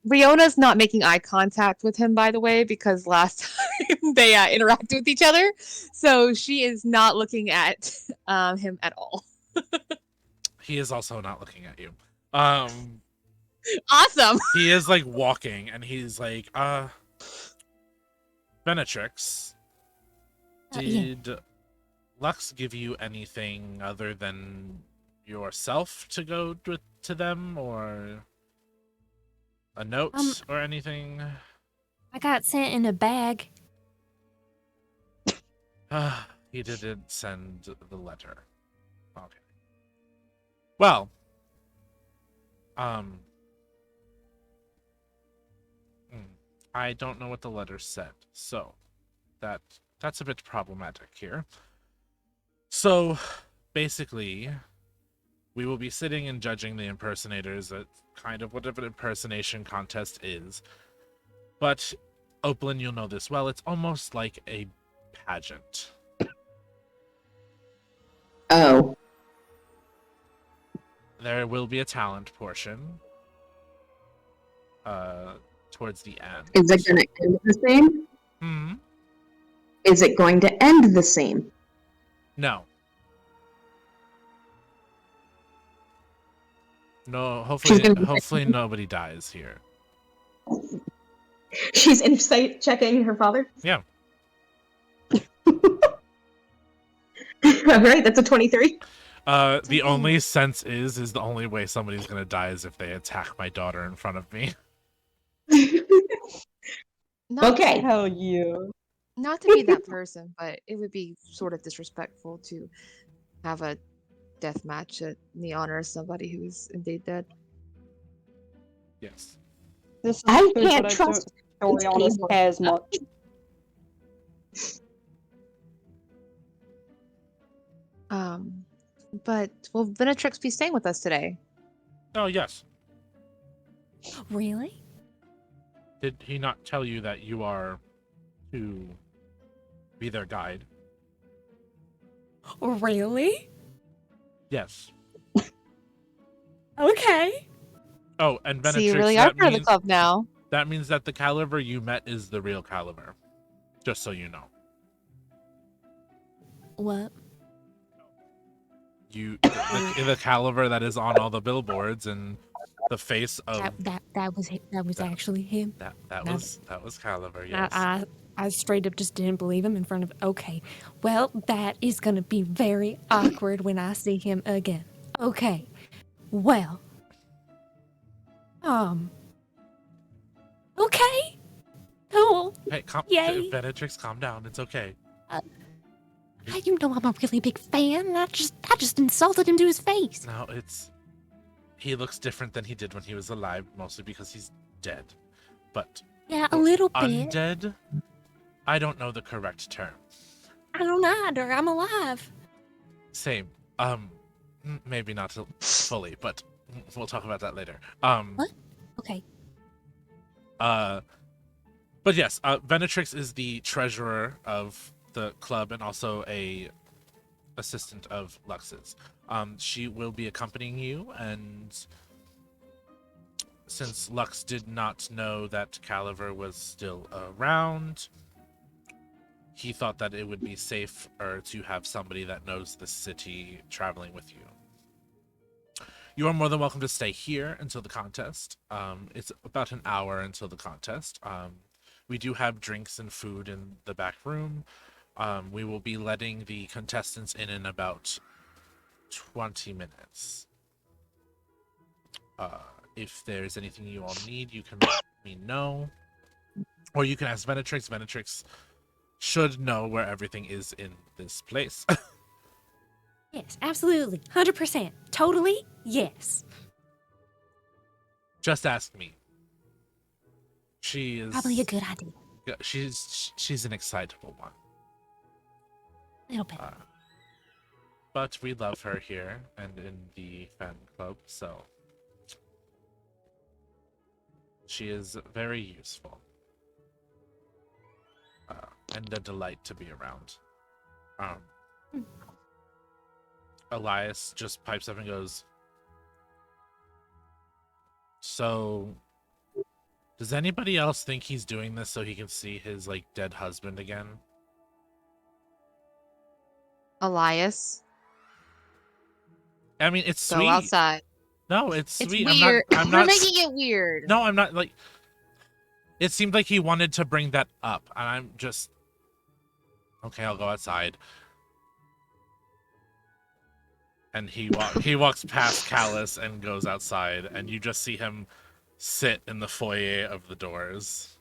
Riona's not making eye contact with him, by the way, because last time they interacted with each other, so she is not looking at him at all. He is also not looking at you. Awesome. He is like walking, and he's like, Benetrix, did Lux give you anything other than yourself to go to them, or a note or anything? I got sent in a bag. He didn't send the letter. Okay. Well, I don't know what the letter said, so that's a bit problematic here. So, basically, we will be sitting and judging the impersonators at kind of whatever the impersonation contest is. But, Oplin, you'll know this well, it's almost like a pageant. Oh. There will be a talent portion towards the end. Is it going to end the same? Hmm? Is it going to end the same? No. No, hopefully nobody dies here. She's insight checking her father? Yeah. Alright, that's a 23. The only sense is the only way somebody's gonna die is if they attack my daughter in front of me. Okay. Hell yeah. Not to be that person, but it would be sort of disrespectful to have a death match in the honor of somebody who is indeed dead. Yes. This is I good, can't but trust I don't story on us as much. But will Venetrix be staying with us today? Oh, yes. Really? Did he not tell you that you are to be their guide? Really? Yes. Okay. Oh, and Venetrix, So you really are part of the club now. That means that the Caliber you met is the real Caliber. Just so you know. What? The Caliber that is on all the billboards and the face of That was actually him. that was Caliber, yes. I straight up just didn't believe him in front of. Okay, well, that is gonna be very awkward when I see him again. Okay, well, okay, cool. Hey, Yay. Benetrix, calm down. It's okay. You know I'm a really big fan, and I just insulted him to his face. No, he looks different than he did when he was alive, mostly because he's dead. But Yeah, a little bit. undead? I don't know the correct term. I don't either. I'm alive. Same. Maybe not fully, but we'll talk about that later. What? Okay. But yes, Benetrix is the treasurer of the club and also a assistant of Lux's. She will be accompanying you, and since Lux did not know that Caliver was still around, he thought that it would be safer to have somebody that knows the city traveling with you. You are more than welcome to stay here until the contest. It's about an hour until the contest. We do have drinks and food in the back room. We will be letting the contestants in about 20 minutes. If there's anything you all need, you can let me know. Or you can ask Benetrix. Benetrix should know where everything is in this place. Yes, absolutely. 100%. Totally, yes. Just ask me. She is... Probably a good idea. Yeah, she's an excitable one. A little bit. But we love her here and in the fan club, so... She is very useful. And a delight to be around. Elias just pipes up and goes, so, does anybody else think he's doing this so he can see his, like, dead husband again? Elias, I mean, it's go sweet. outside. No, it's It's sweet. weird. I'm You're not making it weird. No, I'm not, like... It seemed like he wanted to bring that up, and I'm just... Okay, I'll go outside. And he walks past Callus and goes outside, and you just see him sit in the foyer of the doors.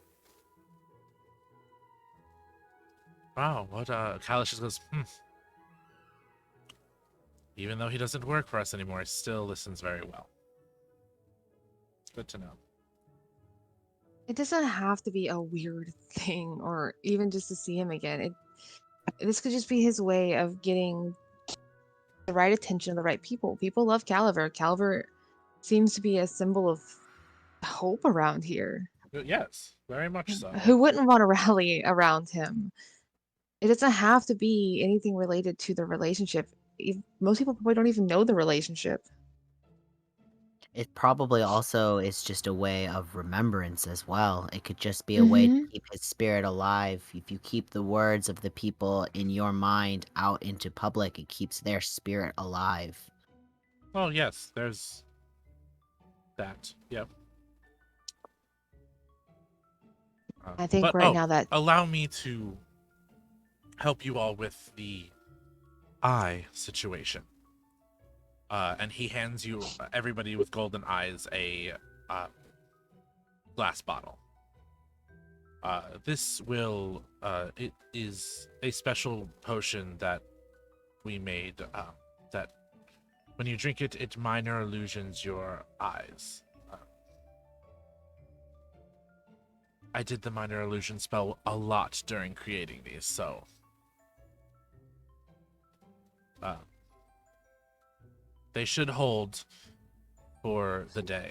Wow, what, Callus just goes, Even though he doesn't work for us anymore, he still listens very well. Good to know. It doesn't have to be a weird thing, or even just to see him again. This could just be his way of getting the right attention of the right people. People love Caliver. Caliver seems to be a symbol of hope around here. Yes, very much so. Who wouldn't want to rally around him? It doesn't have to be anything related to the relationship. Most people probably don't even know the relationship. It probably also is just a way of remembrance as well. It could just be a way to keep his spirit alive. If you keep the words of the people in your mind out into public, it keeps their spirit alive. Oh, yes, there's that. Yep. I think right now that... Allow me to help you all with the eye situation. And he hands you, everybody with golden eyes, a glass bottle. This will, it is a special potion that we made, that when you drink it, it minor illusions your eyes. I did the minor illusion spell a lot during creating these, so... they should hold for the day.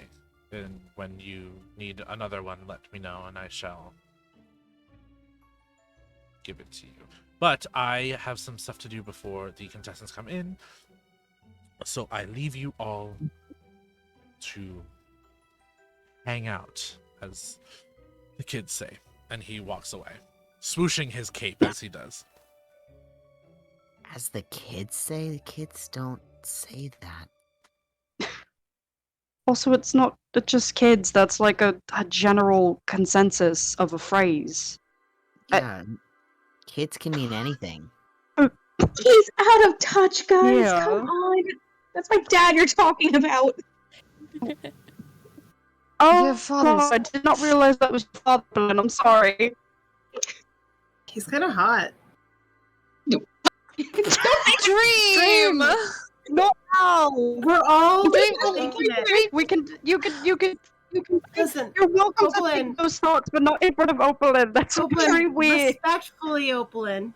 And when you need another one, let me know and I shall give it to you. But I have some stuff to do before the contestants come in. So I leave you all to hang out as the kids say, and he walks away, swooshing his cape as he does. As the kids say, the kids don't say that. Also, it's not just kids. That's like a general consensus of a phrase. Yeah, kids can mean anything. He's out of touch, guys. Yeah. Come on. That's my dad you're talking about. Oh, Your father's- God, I did not realize that was your father, and I'm sorry. He's kind of hot. Dream! No, We're all Dream, thinking it. you can. Listen, You're welcome to Opalyn. think those thoughts, but not in front of Opalyn. That's very Opalyn, weird. respectfully, Opalyn.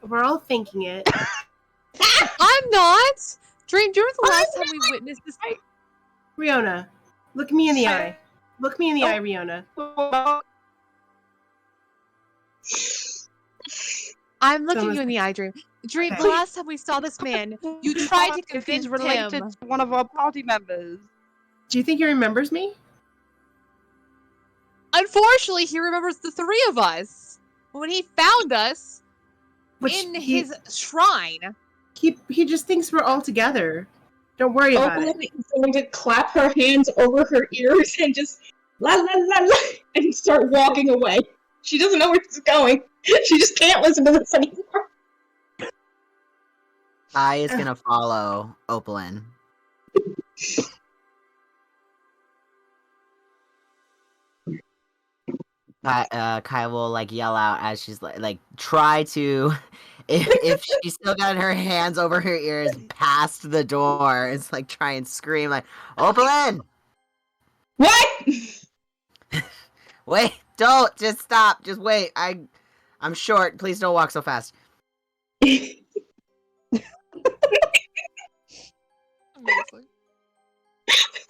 We're all thinking it. I'm not! Dream, do you remember the last time we witnessed this? Riona, look me in the eye. Look me in the eye, Riona. I'm looking Someone's- you in the eye, Dream. Dream, Okay. the last time we saw this man, you tried to If he's convince related him. to one of our party members. Do you think he remembers me? Unfortunately, he remembers the three of us. When he found us in his shrine. He just thinks we're all together. Don't worry about it. Opalyn is going to clap her hands over her ears and just la la la la and start walking away. She doesn't know where she's going. She just can't listen to this anymore. Kai is gonna follow Opalyn. Kai will like yell out as she's like try to, if she's still got her hands over her ears past the door, it's like try and scream like Opalyn! What? Wait, don't just stop, just wait. I'm short. Please don't walk so fast.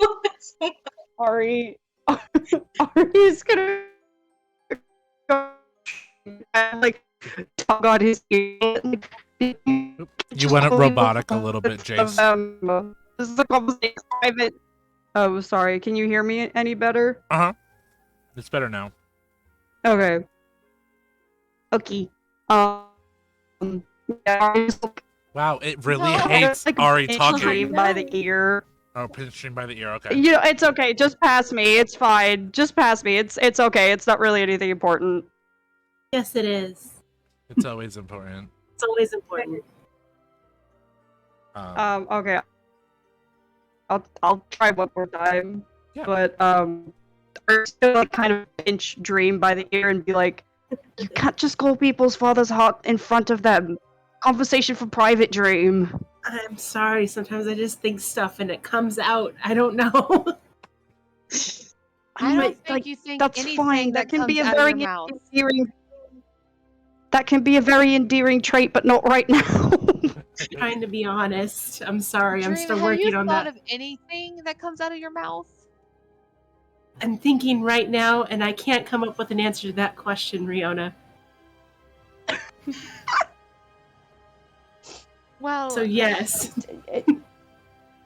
Amazing. Ari is gonna go and like tug on his ear. You went robotic a little bit, Jace. This is a conversation private. Oh, sorry. Can you hear me any better? It's better now. Okay. Okay. Yeah, Ari's like, Wow, it really No. hates like Ari pinched talking. by the ear. Oh, pinching by the ear. Okay. You know, it's okay. Just pass me. It's fine. Just pass me. It's okay. It's not really anything important. Yes, it is. It's always important. It's always important. Okay. I'll try one more time. Yeah. But or still like kind of pinch Dream by the ear and be like, you can't just call people's father's heart in front of them. Conversation for private, Dream. I'm sorry. Sometimes I just think stuff and it comes out. I don't know. I don't But, think you think That's anything fine. That can comes be a out of very your mouth. endearing. That can be a very endearing trait, but not right now. Trying to be honest. I'm sorry. I'm Dream, still have working you on thought that. of anything that comes out of your mouth? I'm thinking right now, and I can't come up with an answer to that question, Riona. Well, So yes.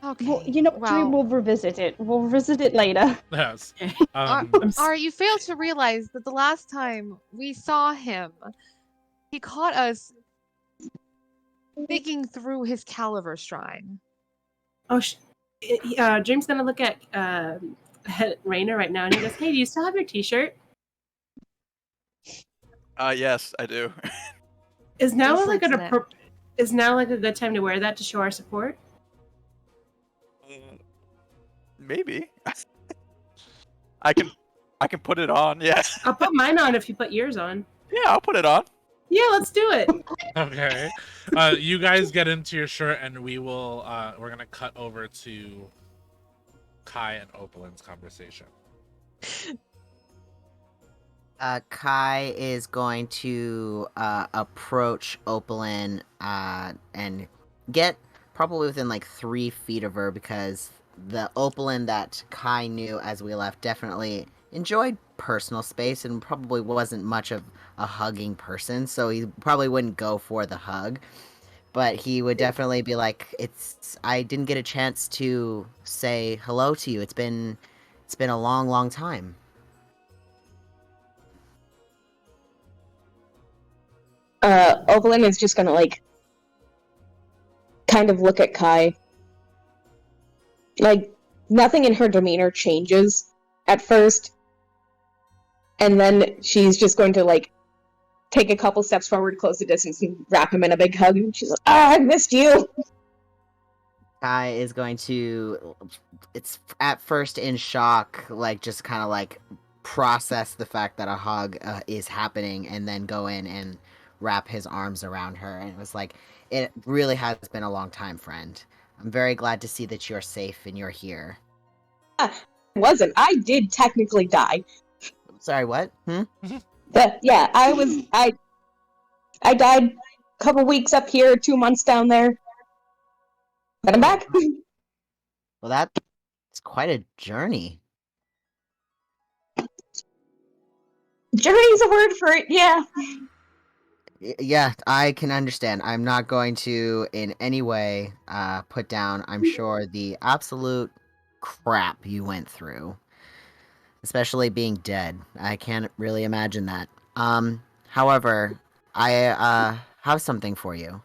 okay. Well, you know, Dream, we'll revisit it. We'll revisit it later. Yes. Ari, you failed to realize that the last time we saw him, he caught us digging through his caliber shrine. Oh, Dream's gonna look at Raina right now, and he goes, "Hey, do you still have your T-shirt? Yes, I do. Is now Just like looks an at- is now like a good time to wear that to show our support?" Maybe. I can put it on. Yeah. I'll put mine on if you put yours on. Yeah, I'll put it on. Yeah, let's do it. Okay. You guys get into your shirt, and we will. We're gonna cut over to Kai and Opalyn's conversation. Kai is going to approach Opalyn and get probably within like 3 feet of her, because the Opalyn that Kai knew as we left definitely enjoyed personal space and probably wasn't much of a hugging person, so he probably wouldn't go for the hug. But he would definitely be like, I didn't get a chance to say hello to you. It's been a long, long time. Oberlin is just gonna, like, kind of look at Kai. Like, nothing in her demeanor changes at first. And then she's just going to, like, take a couple steps forward, close the distance, and wrap him in a big hug. And she's like, I missed you! Kai is going to, it's at first in shock, like just kind of like process the fact that a hug is happening, and then go in and wrap his arms around her. And it was like, it really has been a long time, friend. I'm very glad to see that you're safe and you're here. It wasn't. I did technically die. Sorry, what? Yeah, I died a couple weeks up here, 2 months down there. But I'm back. Well, that's quite a journey. Journey's a word for it, yeah. Yeah, I can understand. I'm not going to in any way put down, I'm sure, the absolute crap you went through. Especially being dead. I can't really imagine that. However, I have something for you.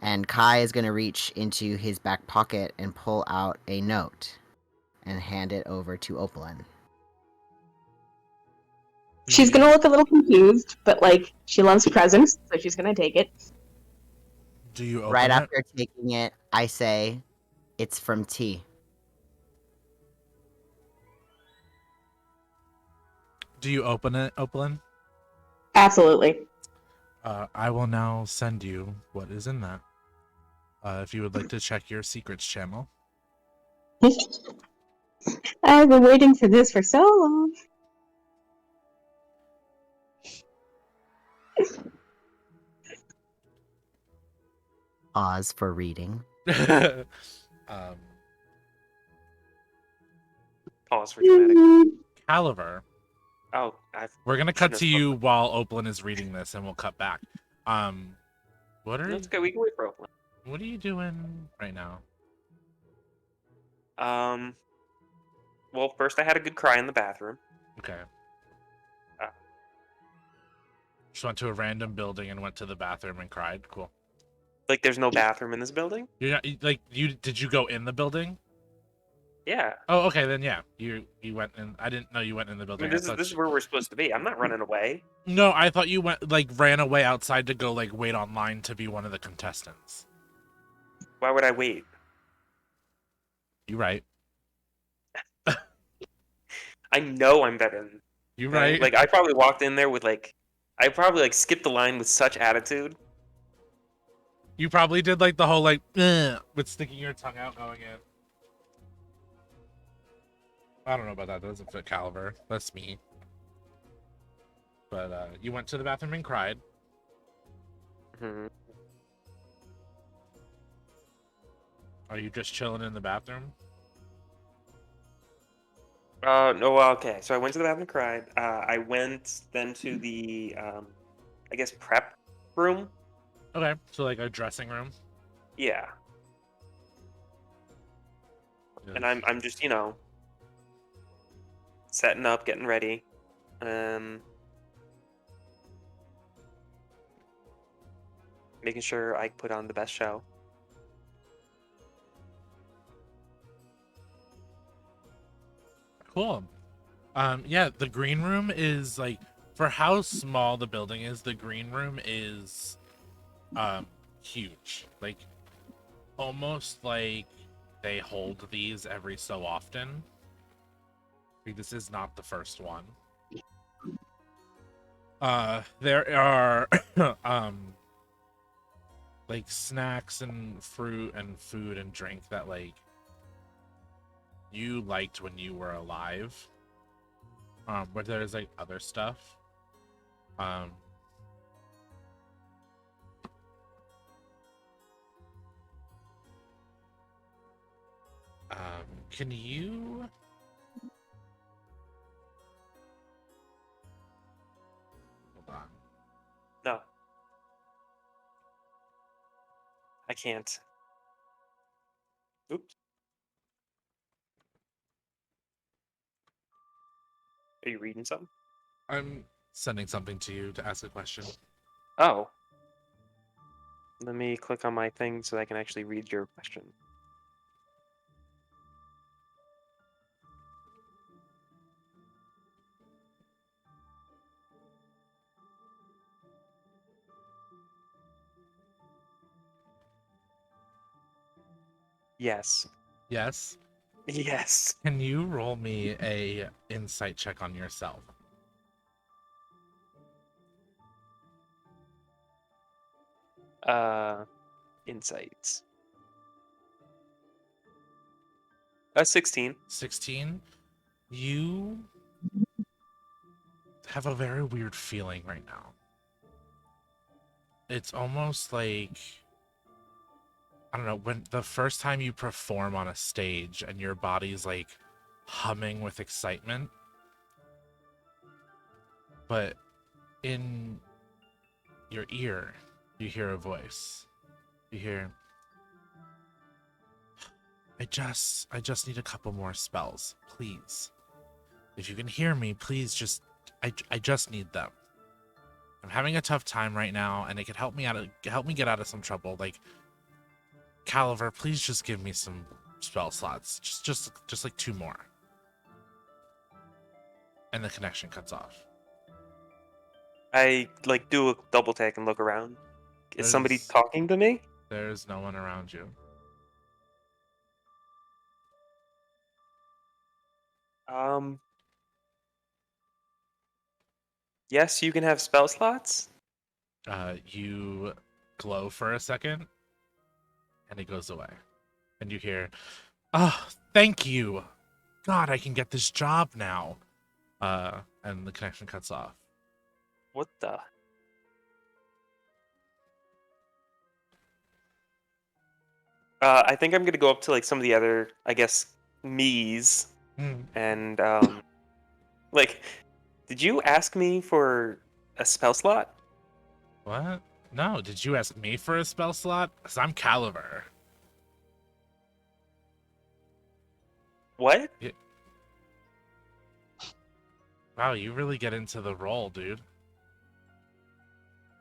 And Kai is going to reach into his back pocket and pull out a note and hand it over to Opalyn. She's gonna look a little confused, but, like, she loves presents, so she's gonna take it. Do you open Right it? after taking it, I say, it's from T. Do you open it, Opalyn? Absolutely. I will now send you what is in that. If you would like to check your secrets channel. I've been waiting for this for so long. Pause for reading. Pause for dramatic. Caliver. Oh, We're gonna cut to you while Opalyn is reading this, and we'll cut back. What are Let's go. We can wait for Oakland. What are you doing right now? Well, first I had a good cry in the bathroom. Okay. Just went to a random building and went to the bathroom and cried. Cool. Like, there's no bathroom in this building? You're not like did you go in the building? Yeah. Oh, okay, then yeah. You went in. I didn't know you went in the I building. mean, this is where we're supposed to be. I'm not running away. No, I thought you ran away outside to go wait online to be one of the contestants. Why would I wait? You right. I know I'm better than you right. Like, I probably walked in there with I probably skipped the line with such attitude. You probably did the whole with sticking your tongue out going in. I don't know about that. That doesn't fit Caliver. That's me. But you went to the bathroom and cried. Mm-hmm. Are you just chilling in the bathroom? No, okay. So I went to the bathroom and cried. I went then to the, I guess, prep room. Okay, so a dressing room. Yeah. And I'm just, setting up, getting ready. Making sure I put on the best show. Cool. Yeah, the green room is for how small the building is, the green room is huge. Almost like they hold these every so often. This is not the first one. There are snacks and fruit and food and drink that you liked when you were alive. But there's other stuff. Can you hold on? No. I can't. Oops. Are you reading something? I'm sending something to you to ask a question. Oh. Let me click on my thing so I can actually read your question. Yes. Yes. Yes. Can you roll me a insight check on yourself? Insights. 16. 16. You have a very weird feeling right now. It's almost like, I don't know, when the first time you perform on a stage and your body's like humming with excitement, but in your ear, you hear a voice. You hear, I just need a couple more spells, please. If you can hear me, please I just need them. I'm having a tough time right now, and it could help me get out of some trouble. Like, Caliver, please just give me some spell slots. Just like 2 more. And the connection cuts off. I like do a double take and look around. Is somebody talking to me? There's no one around you. Yes, you can have spell slots. You glow for a second, and it goes away. And you hear, "Oh, thank you. God, I can get this job now." And the connection cuts off. What the? I think I'm gonna go up to like some of the other, I guess, me's, and like, did you ask me for a spell slot? What? No, did you ask me for a spell slot? Because I'm Caliver. What? Yeah. Wow, you really get into the role, dude.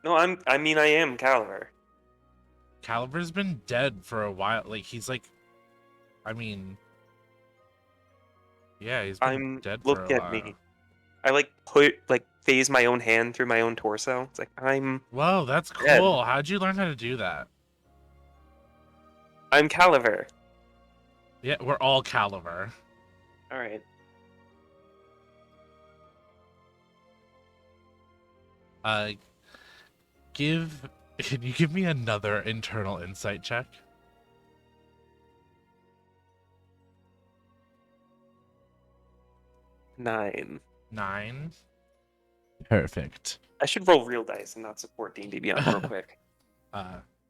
No, I mean, I am Caliver. Caliver's been dead for a while. Like, he's like, I mean, yeah, he's been dead for Look a at while. me. I like phase my own hand through my own torso. It's like I'm. Whoa, that's dead. cool. How'd you learn how to do that? I'm Caliver. Yeah, we're all Caliver. All right. Can you give me another internal insight check? 9. 9. Perfect. I should roll real dice and not support D&D Beyond real quick.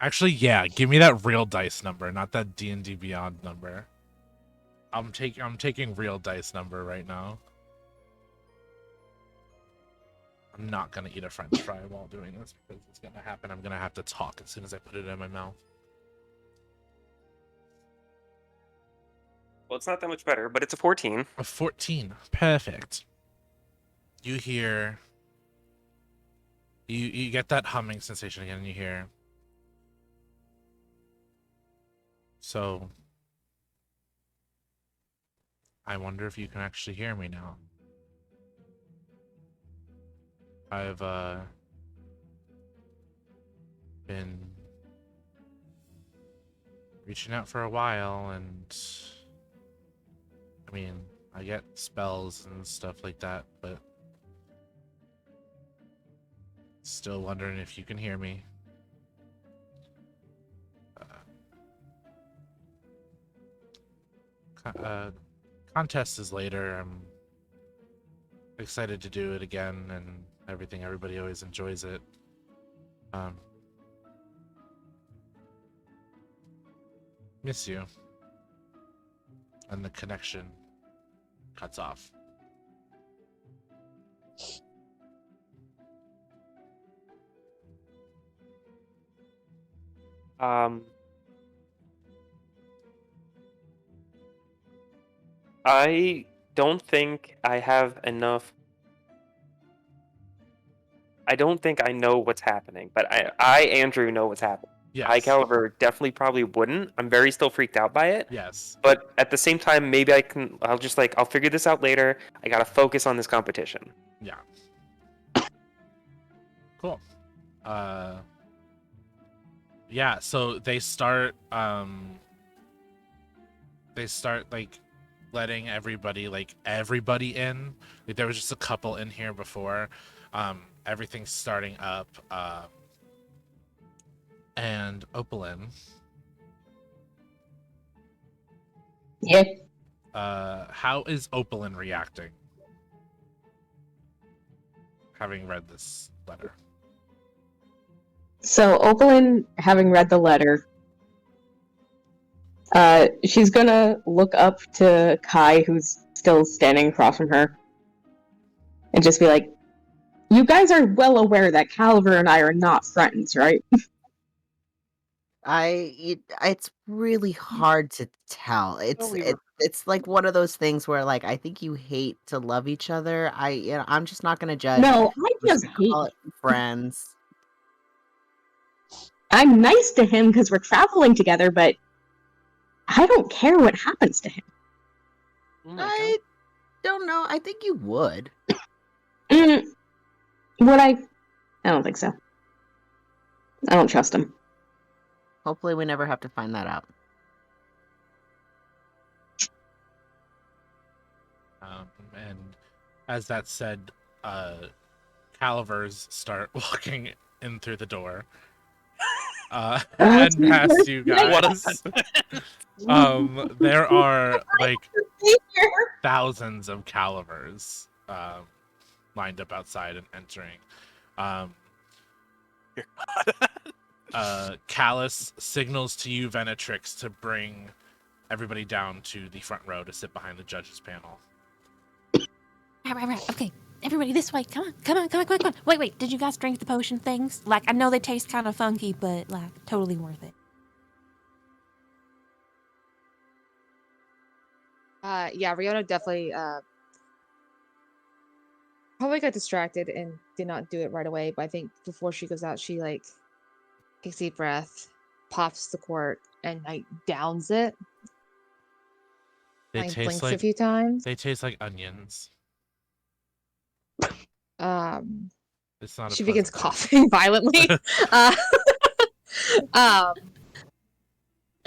Actually, yeah, give me that real dice number, not that D&D Beyond number. I'm taking real dice number right now. I'm not gonna eat a French fry while doing this because it's gonna happen. I'm gonna have to talk as soon as I put it in my mouth. Well, it's not that much better, but it's a 14. A 14. Perfect. You hear. You get that humming sensation again, and you hear. So. I wonder if you can actually hear me now. I've been reaching out for a while, and I mean, I get spells and stuff like that, but still wondering if you can hear me. Contest is later. I'm excited to do it again and everything. Everybody always enjoys it. Miss you. And the connection cuts off. I don't think I have enough. I don't think I know what's happening, but I Andrew, know what's happening. High Yes. caliber definitely probably wouldn't. I'm very still freaked out by it. Yes. But at the same time, maybe I'll just like, I'll figure this out later. I gotta focus on this competition. Yeah. Cool. Yeah, so they start like letting everybody in. Like, there was just a couple in here before. Everything's starting up. And Opalin, Yeah. how is Opalin reacting? Having read this letter. So Opalin, having read the letter, she's gonna look up to Kai, who's still standing across from her, and just be like, "You guys are well aware that Caliver and I are not friends, right?" It's really hard to tell. It's like one of those things where like I think you hate to love each other. I'm just not gonna judge. No, I I'm just just gonna hate call it friends. I'm nice to him because we're traveling together, but I don't care what happens to him. I don't know. I think you would. Would I? I don't think so. I don't trust him. Hopefully, we never have to find that out. And as that said, Calivers start walking in through the door. And past you guys. There are like thousands of Calivers lined up outside and entering. Callus signals to you, Venatrix, to bring everybody down to the front row to sit behind the judges panel. Right. Okay, everybody this way. Come on. Wait. Did you guys drink the potion things? Like, I know they taste kind of funky, but like, totally worth it. Yeah, Riona definitely probably got distracted and did not do it right away. But I think before she goes out, she like takes a deep breath, pops the quart, and like downs it. They Like, taste blinks like a few times. They taste like onions. It's not. She begins coughing violently.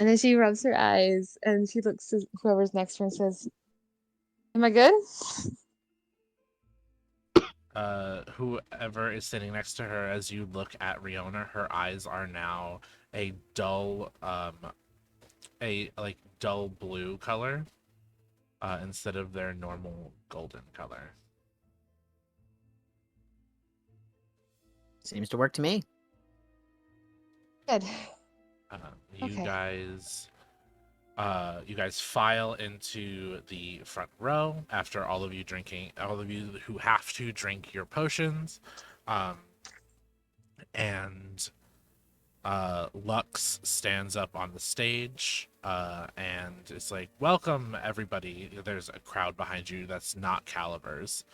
And then she rubs her eyes and she looks to whoever's next to her and says, "Am I good?" Whoever is sitting next to her, as you look at Riona, her eyes are now a dull, dull blue color, instead of their normal golden color. Seems to work to me. Good. You Okay. you guys file into the front row after all of you who have to drink your potions, and Lux stands up on the stage and it's like, "Welcome everybody." There's a crowd behind you that's not Calivers,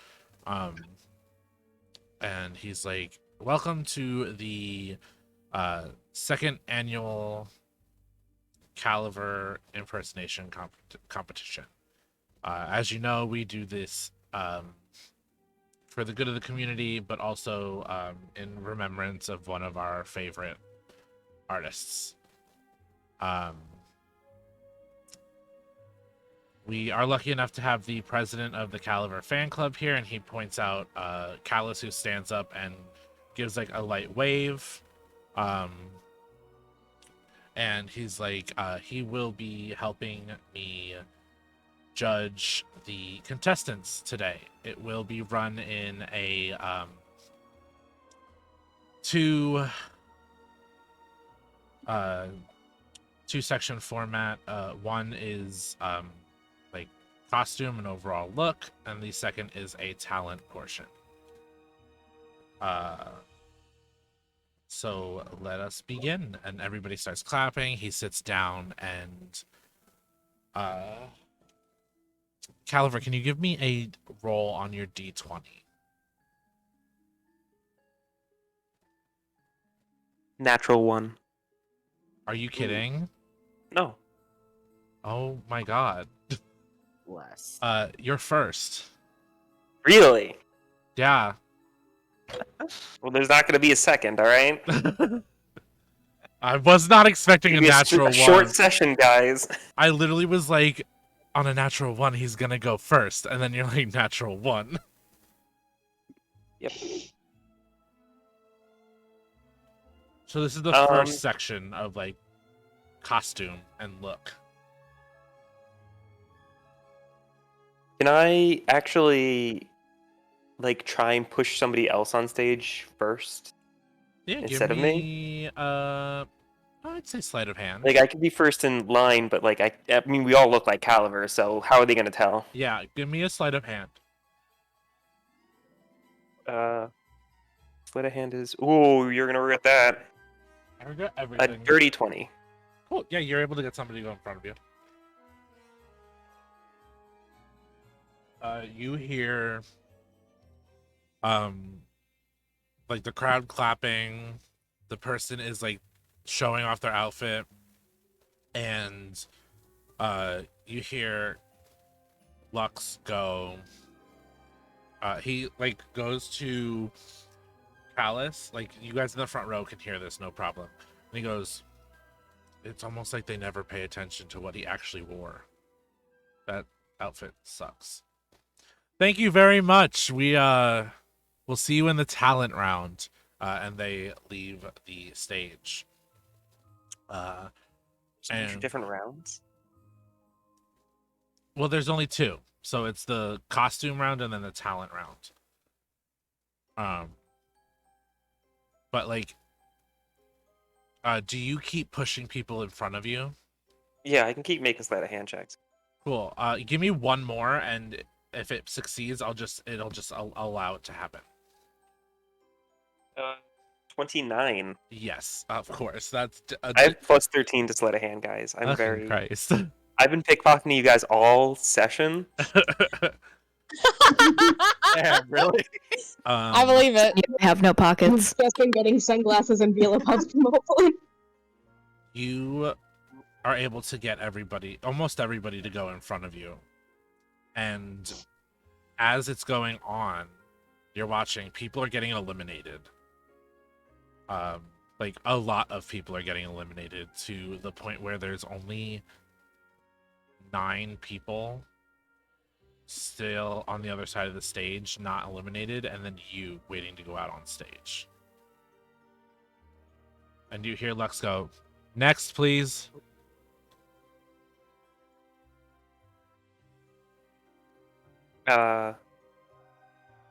and he's like, "Welcome to the second annual Caliver impersonation competition. As you know, we do this for the good of the community, but also in remembrance of one of our favorite artists. We are lucky enough to have the president of the Caliver fan club here, and he points out Callus, who stands up and gives like a light wave. And he's like, he will be helping me judge the contestants today. It will be run in a two-section format. One is like costume and overall look, and the second is a talent portion. So let us begin. And everybody starts clapping. He sits down and Caliver, can you give me a roll on your D20? Natural one. Are you kidding? No. Oh my god. Bless. You're first. Really? Yeah. Well, there's not going to be a second, all right? I was not expecting a Maybe natural a short one. session, guys. I literally was like, on a natural one, he's gonna go first, and then you're like, natural one. Yep. So this is the first section of like costume and look. Can I actually like try and push somebody else on stage first Yeah, instead give of me? me I'd say sleight of hand. Like I could be first in line, but like I mean we all look like Caliver, so how are they gonna tell? Yeah, give me a sleight of hand. Sleight of hand is ooh, you're gonna regret that. I regret A everything. dirty 20. Cool. Yeah, you're able to get somebody to go in front of you. You hear like the crowd clapping, the person is like showing off their outfit, and you hear Lux go he like goes to Callus, like you guys in the front row can hear this, no problem. And he goes, it's almost like they never pay attention to what he actually wore. That outfit sucks. Thank you very much. We'll see you in the talent round. And they leave the stage. And different rounds. Well, there's only two. So it's the costume round and then the talent round. But like do you keep pushing people in front of you? Yeah, I can keep making sleight of hand checks. Cool. Give me one more, and if it succeeds, I'll allow it to happen. 29. Yes, of course. That's I have plus 13 to sleight of hand, guys. I'm very. Christ. I've been pickpocketing you guys all session. Yeah, really? I believe it. You have no pockets. Just been getting sunglasses and Vila puffs from Oakland. You are able to get almost everybody to go in front of you. And as it's going on, you're watching, people are getting eliminated. Like a lot of people are getting eliminated to the point where there's only 9 people still on the other side of the stage, not eliminated, and then you waiting to go out on stage. And you hear Lux go, next, please. I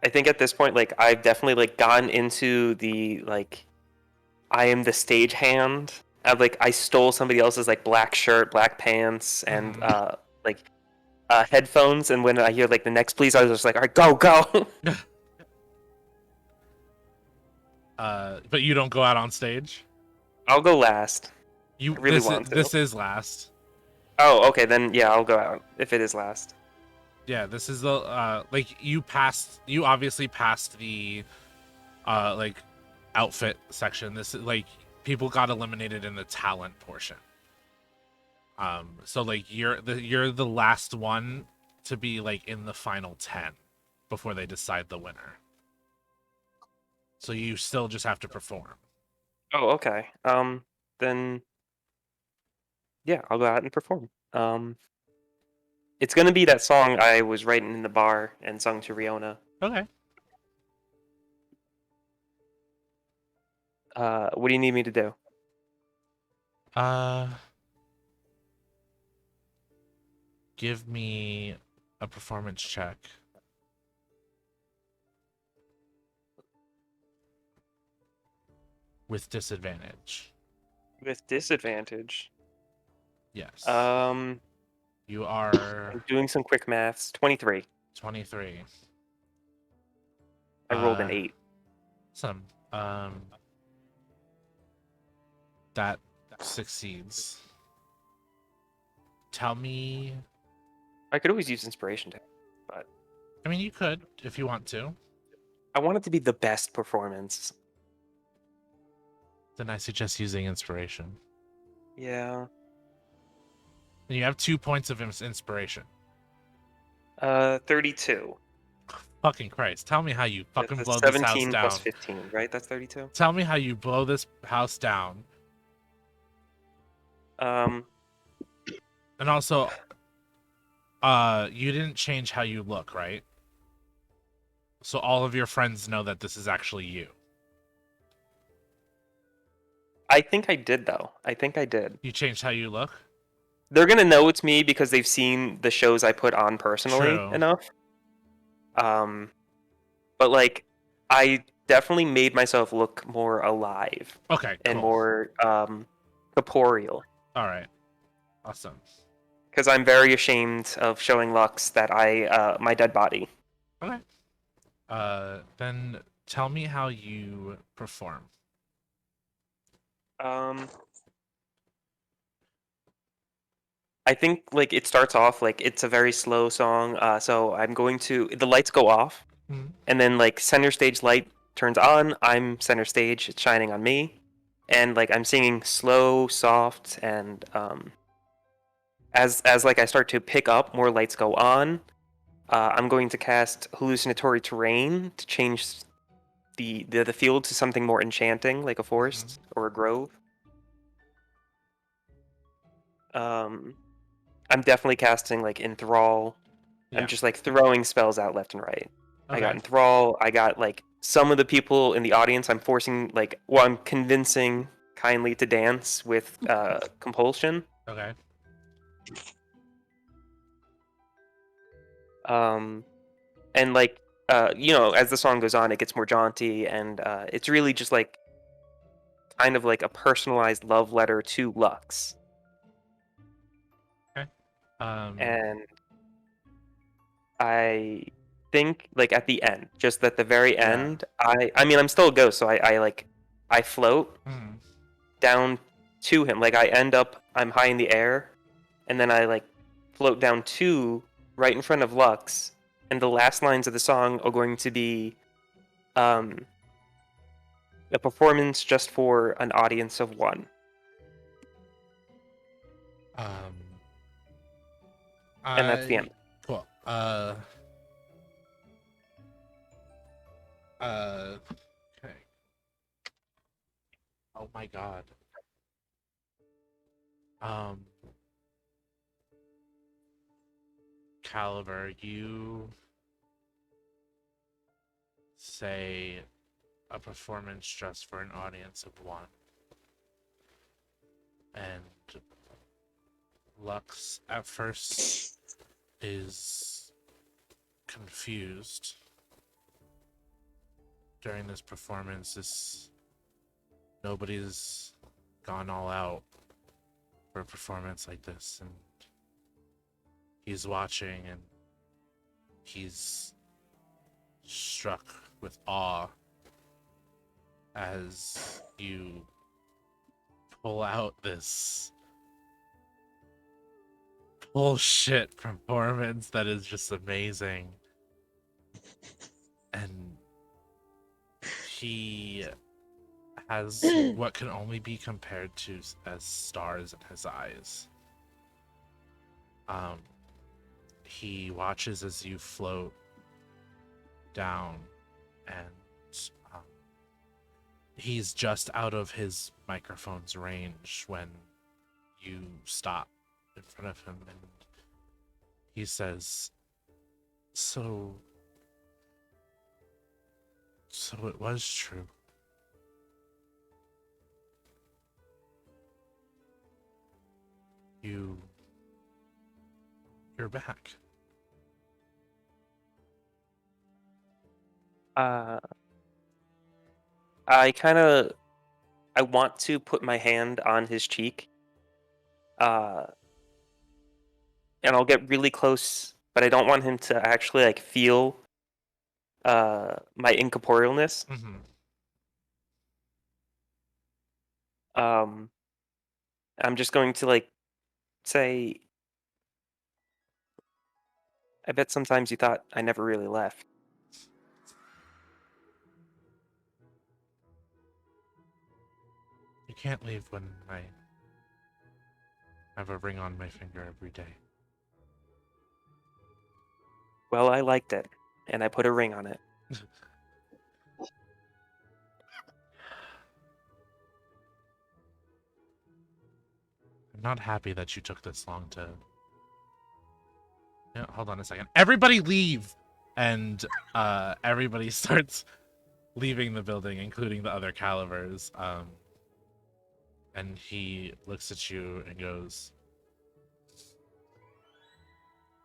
think at this point, like, I've definitely like gotten into the like, I am the stage hand. I stole somebody else's like black shirt, black pants, and headphones. And when I hear like the next please, I was just like, all right, go. But you don't go out on stage. I'll go last. You I really want to. This is last. Oh, okay, then yeah, I'll go out if it is last. Yeah, this is the like you obviously passed the like outfit section. This is like people got eliminated in the talent portion. So like you're the last one to be like in the final 10 before they decide the winner. So you still just have to perform. Oh, okay. Then yeah, I'll go out and perform. It's gonna be that song I was writing in the bar and sung to Riona. Okay. What do you need me to do? Give me a performance check. With disadvantage. With disadvantage. Yes. You are I'm doing some quick maths. 23. 23. I rolled an 8. Some that succeeds. Tell me. I could always use inspiration, but I mean, you could if you want to. I want it to be the best performance. Then I suggest using inspiration. Yeah. And you have 2 points of inspiration. 32. Fucking Christ. Tell me how you fucking That's blow this house 17 down. plus 15, right? That's 32. Tell me how you blow this house down. Um, And also, you didn't change how you look, right? So all of your friends know that this is actually you. I think I did though. I think I did. You changed how you look? They're gonna know it's me because they've seen the shows I put on personally True. enough. But like, I definitely made myself look more alive Okay, and cool. more corporeal. All right. Awesome. Because I'm very ashamed of showing Lux that my dead body. Okay. Then tell me how you perform. I think like it starts off like it's a very slow song. So I'm going to the lights go off, Mhm. and then like center stage light turns on. I'm center stage. It's shining on me, and like I'm singing slow, soft, and as like I start to pick up, more lights go on. I'm going to cast hallucinatory terrain to change the field to something more enchanting, like a forest or a grove. I'm definitely casting like enthrall. Yeah. I'm just like throwing spells out left and right. I got Okay. enthrall. I got like some of the people in the audience. I'm forcing like, well, I'm convincing kindly to dance with compulsion. Okay. And like as the song goes on, it gets more jaunty, and it's really just like kind of like a personalized love letter to Lux. Okay. And I think like at the end, just at the very Yeah. end, I mean I'm still a ghost, so I float Mhm. down to him. Like I'm high in the air, and then I like float down to right in front of Lux, and the last lines of the song are going to be um a performance just for an audience of one. Um, And that's the end. Cool. Okay. Oh my god. Caliber, you say a performance just for an audience of one. And Lux at first is confused during this performance. Nobody's gone all out for a performance like this, and he's watching and he's struck with awe as you pull out this bullshit performance that is just amazing. And he has what can only be compared to as stars in his eyes. He watches as you float down, and he's just out of his microphone's range when you stop in front of him, and he says, so it was true. You're back. I want to put my hand on his cheek. And I'll get really close, but I don't want him to actually like feel my incorporealness. Mm-hmm. I'm just going to like say, I bet sometimes you thought I never really left. You can't leave when I I have a ring on my finger every day. Well, I liked it, and I put a ring on it. I'm not happy that you took this long to... Yeah, hold on a second. Everybody leave! And everybody starts leaving the building, including the other Calivers. And he looks at you and goes,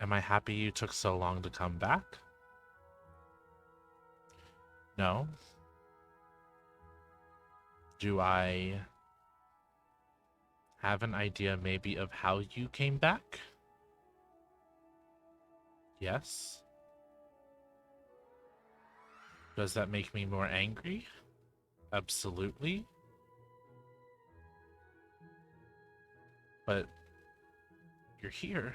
"Am I happy you took so long to come back? No? Do I have an idea maybe of how you came back? Yes? Does that make me more angry? Absolutely. But you're here.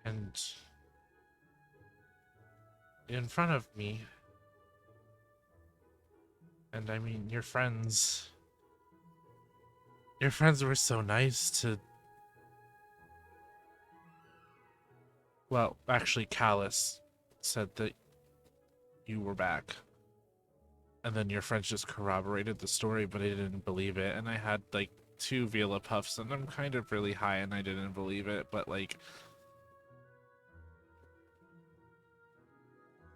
And in front of me. And I mean, your friends were so nice to... Well, actually, Callus said that you were back. And then your friends just corroborated the story, but I didn't believe it. And I had, like, 2 Vila Puffs, and I'm kind of really high, and I didn't believe it. But, like,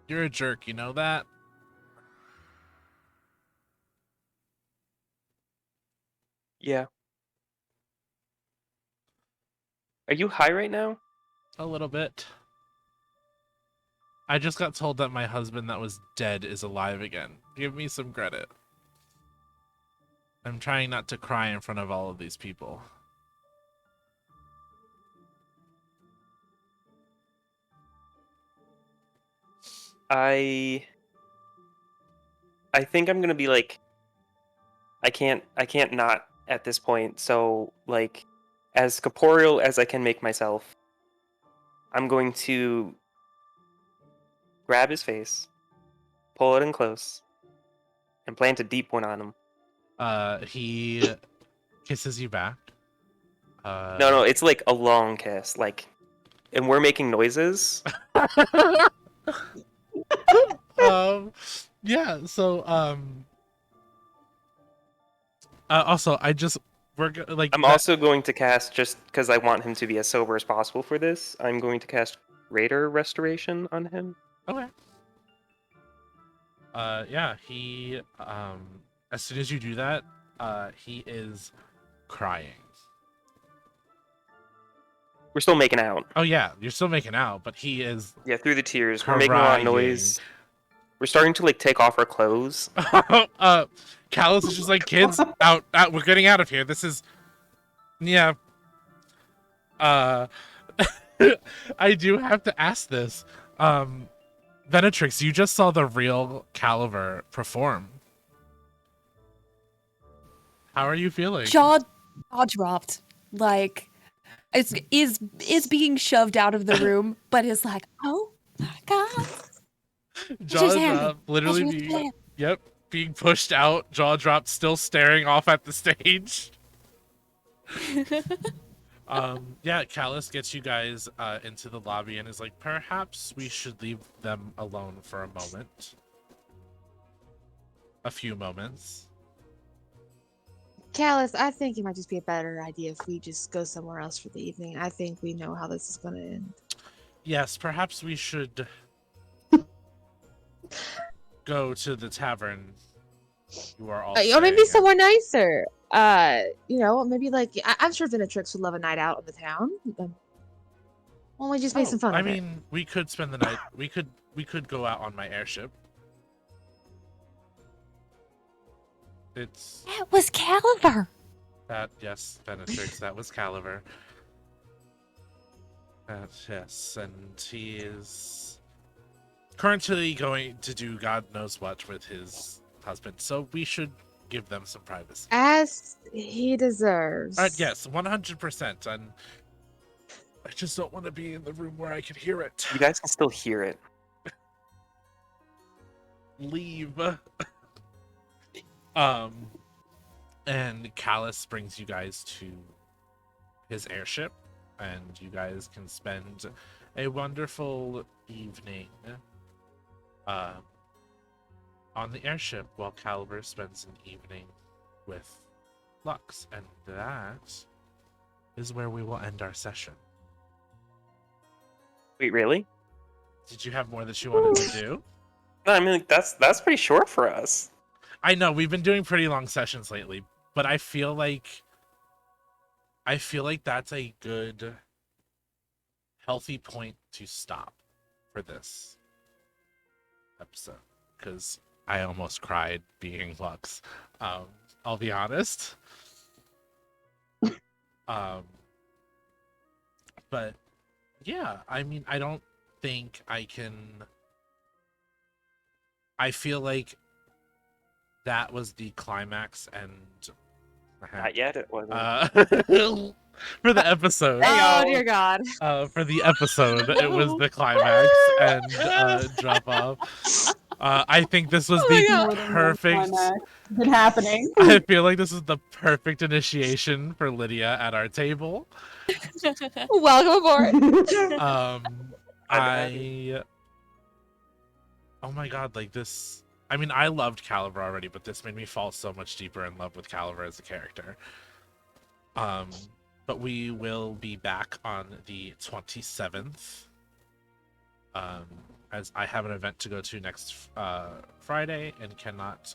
you're a jerk, you know that? Yeah. Are you high right now? A little bit. I just got told that my husband that was dead is alive again. Give me some credit. I'm trying not to cry in front of all of these people. I think I'm gonna be like, I can't not at this point. So like, as corporeal as I can make myself, I'm going to grab his face, pull it in close, and plant a deep one on him. He kisses you back. No, it's like a long kiss, like, and we're making noises. Yeah, so, also, I'm also going to cast, just because I want him to be as sober as possible for this, I'm going to cast Raider Restoration on him. Okay. Yeah, he, as soon as you do that, he is crying. We're still making out. Oh yeah, you're still making out, but he is... Yeah, through the tears. We're making a lot of noise. We're starting to, like, take off our clothes. Callus is just like, "Kids, out, we're getting out of here. This is..." Yeah. I do have to ask this. Venatrix, you just saw the real Caliver perform. How are you feeling? Jaw dropped. Like, is being shoved out of the room, but is like, oh my god. Jaw dropped, literally being pushed out, jaw dropped, still staring off at the stage. Yeah, Callus gets you guys into the lobby and is like, "Perhaps we should leave them alone for a moment. A few moments." Callus, I think it might just be a better idea if we just go somewhere else for the evening. I think we know how this is going to end. Yes, perhaps we should go to the tavern. You are all or maybe somewhere nicer. Maybe like I'm sure Venatrix would love a night out in the town. Why don't we just make some fun I of it? mean, we could spend the night. We could go out on my airship. It's... That was Caliver. Yes, Venatrix, that was Caliver. Yes, and he is currently going to do God knows what with his husband, so we should give them some privacy. As he deserves. Yes, 100%, and I just don't want to be in the room where I can hear it. You guys can still hear it. Leave. And Callus brings you guys to his airship, and you guys can spend a wonderful evening on the airship while Caliber spends an evening with Lux. And that is where we will end our session. Wait, really? Did you have more that you wanted to do? No, I mean, like, that's pretty short for us. I know we've been doing pretty long sessions lately, but I feel like that's a good, healthy point to stop for this episode, because I almost cried being Lux. I'll be honest. But yeah, I mean, I don't think I can. I feel like that was the climax, and Not yet, it wasn't. for the episode. Oh dear God. For the episode, it was the climax and drop off. I think this was the perfect. Been happening. I feel like this is the perfect initiation for Lydia at our table. Welcome aboard. Oh my God, like this. I mean, I loved Caliber already, but this made me fall so much deeper in love with Caliber as a character. But we will be back on the 27th. As I have an event to go to next Friday and cannot.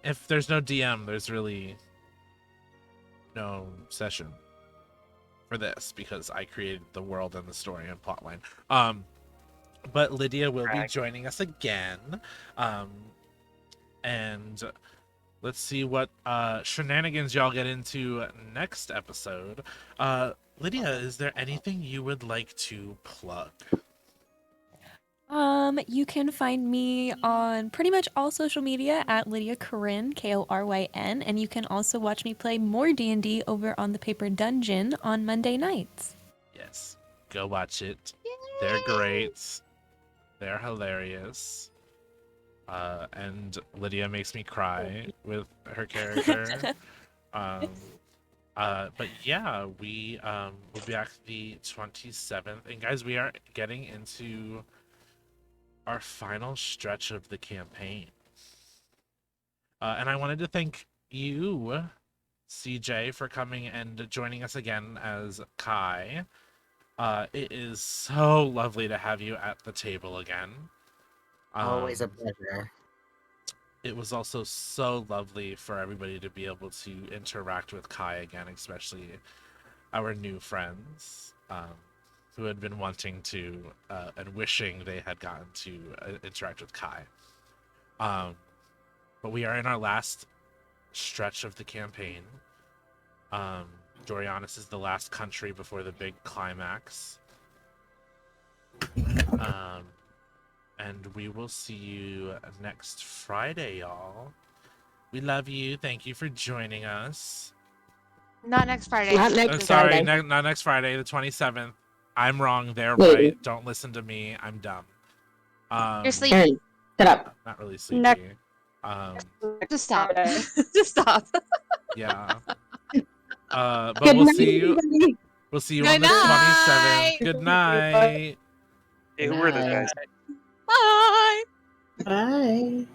If there's no DM, there's really no session for this because I created the world and the story and plotline. But Lydia will be joining us again. And let's see what shenanigans y'all get into next episode. Lydia, is there anything you would like to plug? You can find me on pretty much all social media at Lydia Koryn, Koryn, and you can also watch me play more D&D over on the Paper Dungeon on Monday nights. Yes, go watch it. Yay! They're great. They're hilarious. And Lydia makes me cry with her character. But yeah, we will be back the 27th. And guys, we are getting into our final stretch of the campaign. And I wanted to thank you, CJ, for coming and joining us again as Kai. It is so lovely to have you at the table again. Always a pleasure. It was also so lovely for everybody to be able to interact with Kai again, especially our new friends who had been wanting to and wishing they had gotten to interact with Kai. But we are in our last stretch of the campaign. Dorianis is the last country before the big climax. And we will see you next Friday, y'all. We love you. Thank you for joining us. Not next Friday. Not next Sorry, Friday. not next Friday, the 27th. I'm wrong. They're right. Don't listen to me. I'm dumb. You're sleepy. Aaron, shut up. Not really sleepy. Just stop. Just stop. Yeah. But we'll see you. We'll see you on the 27th. Good night. Hey, who were those guys? Bye. Bye.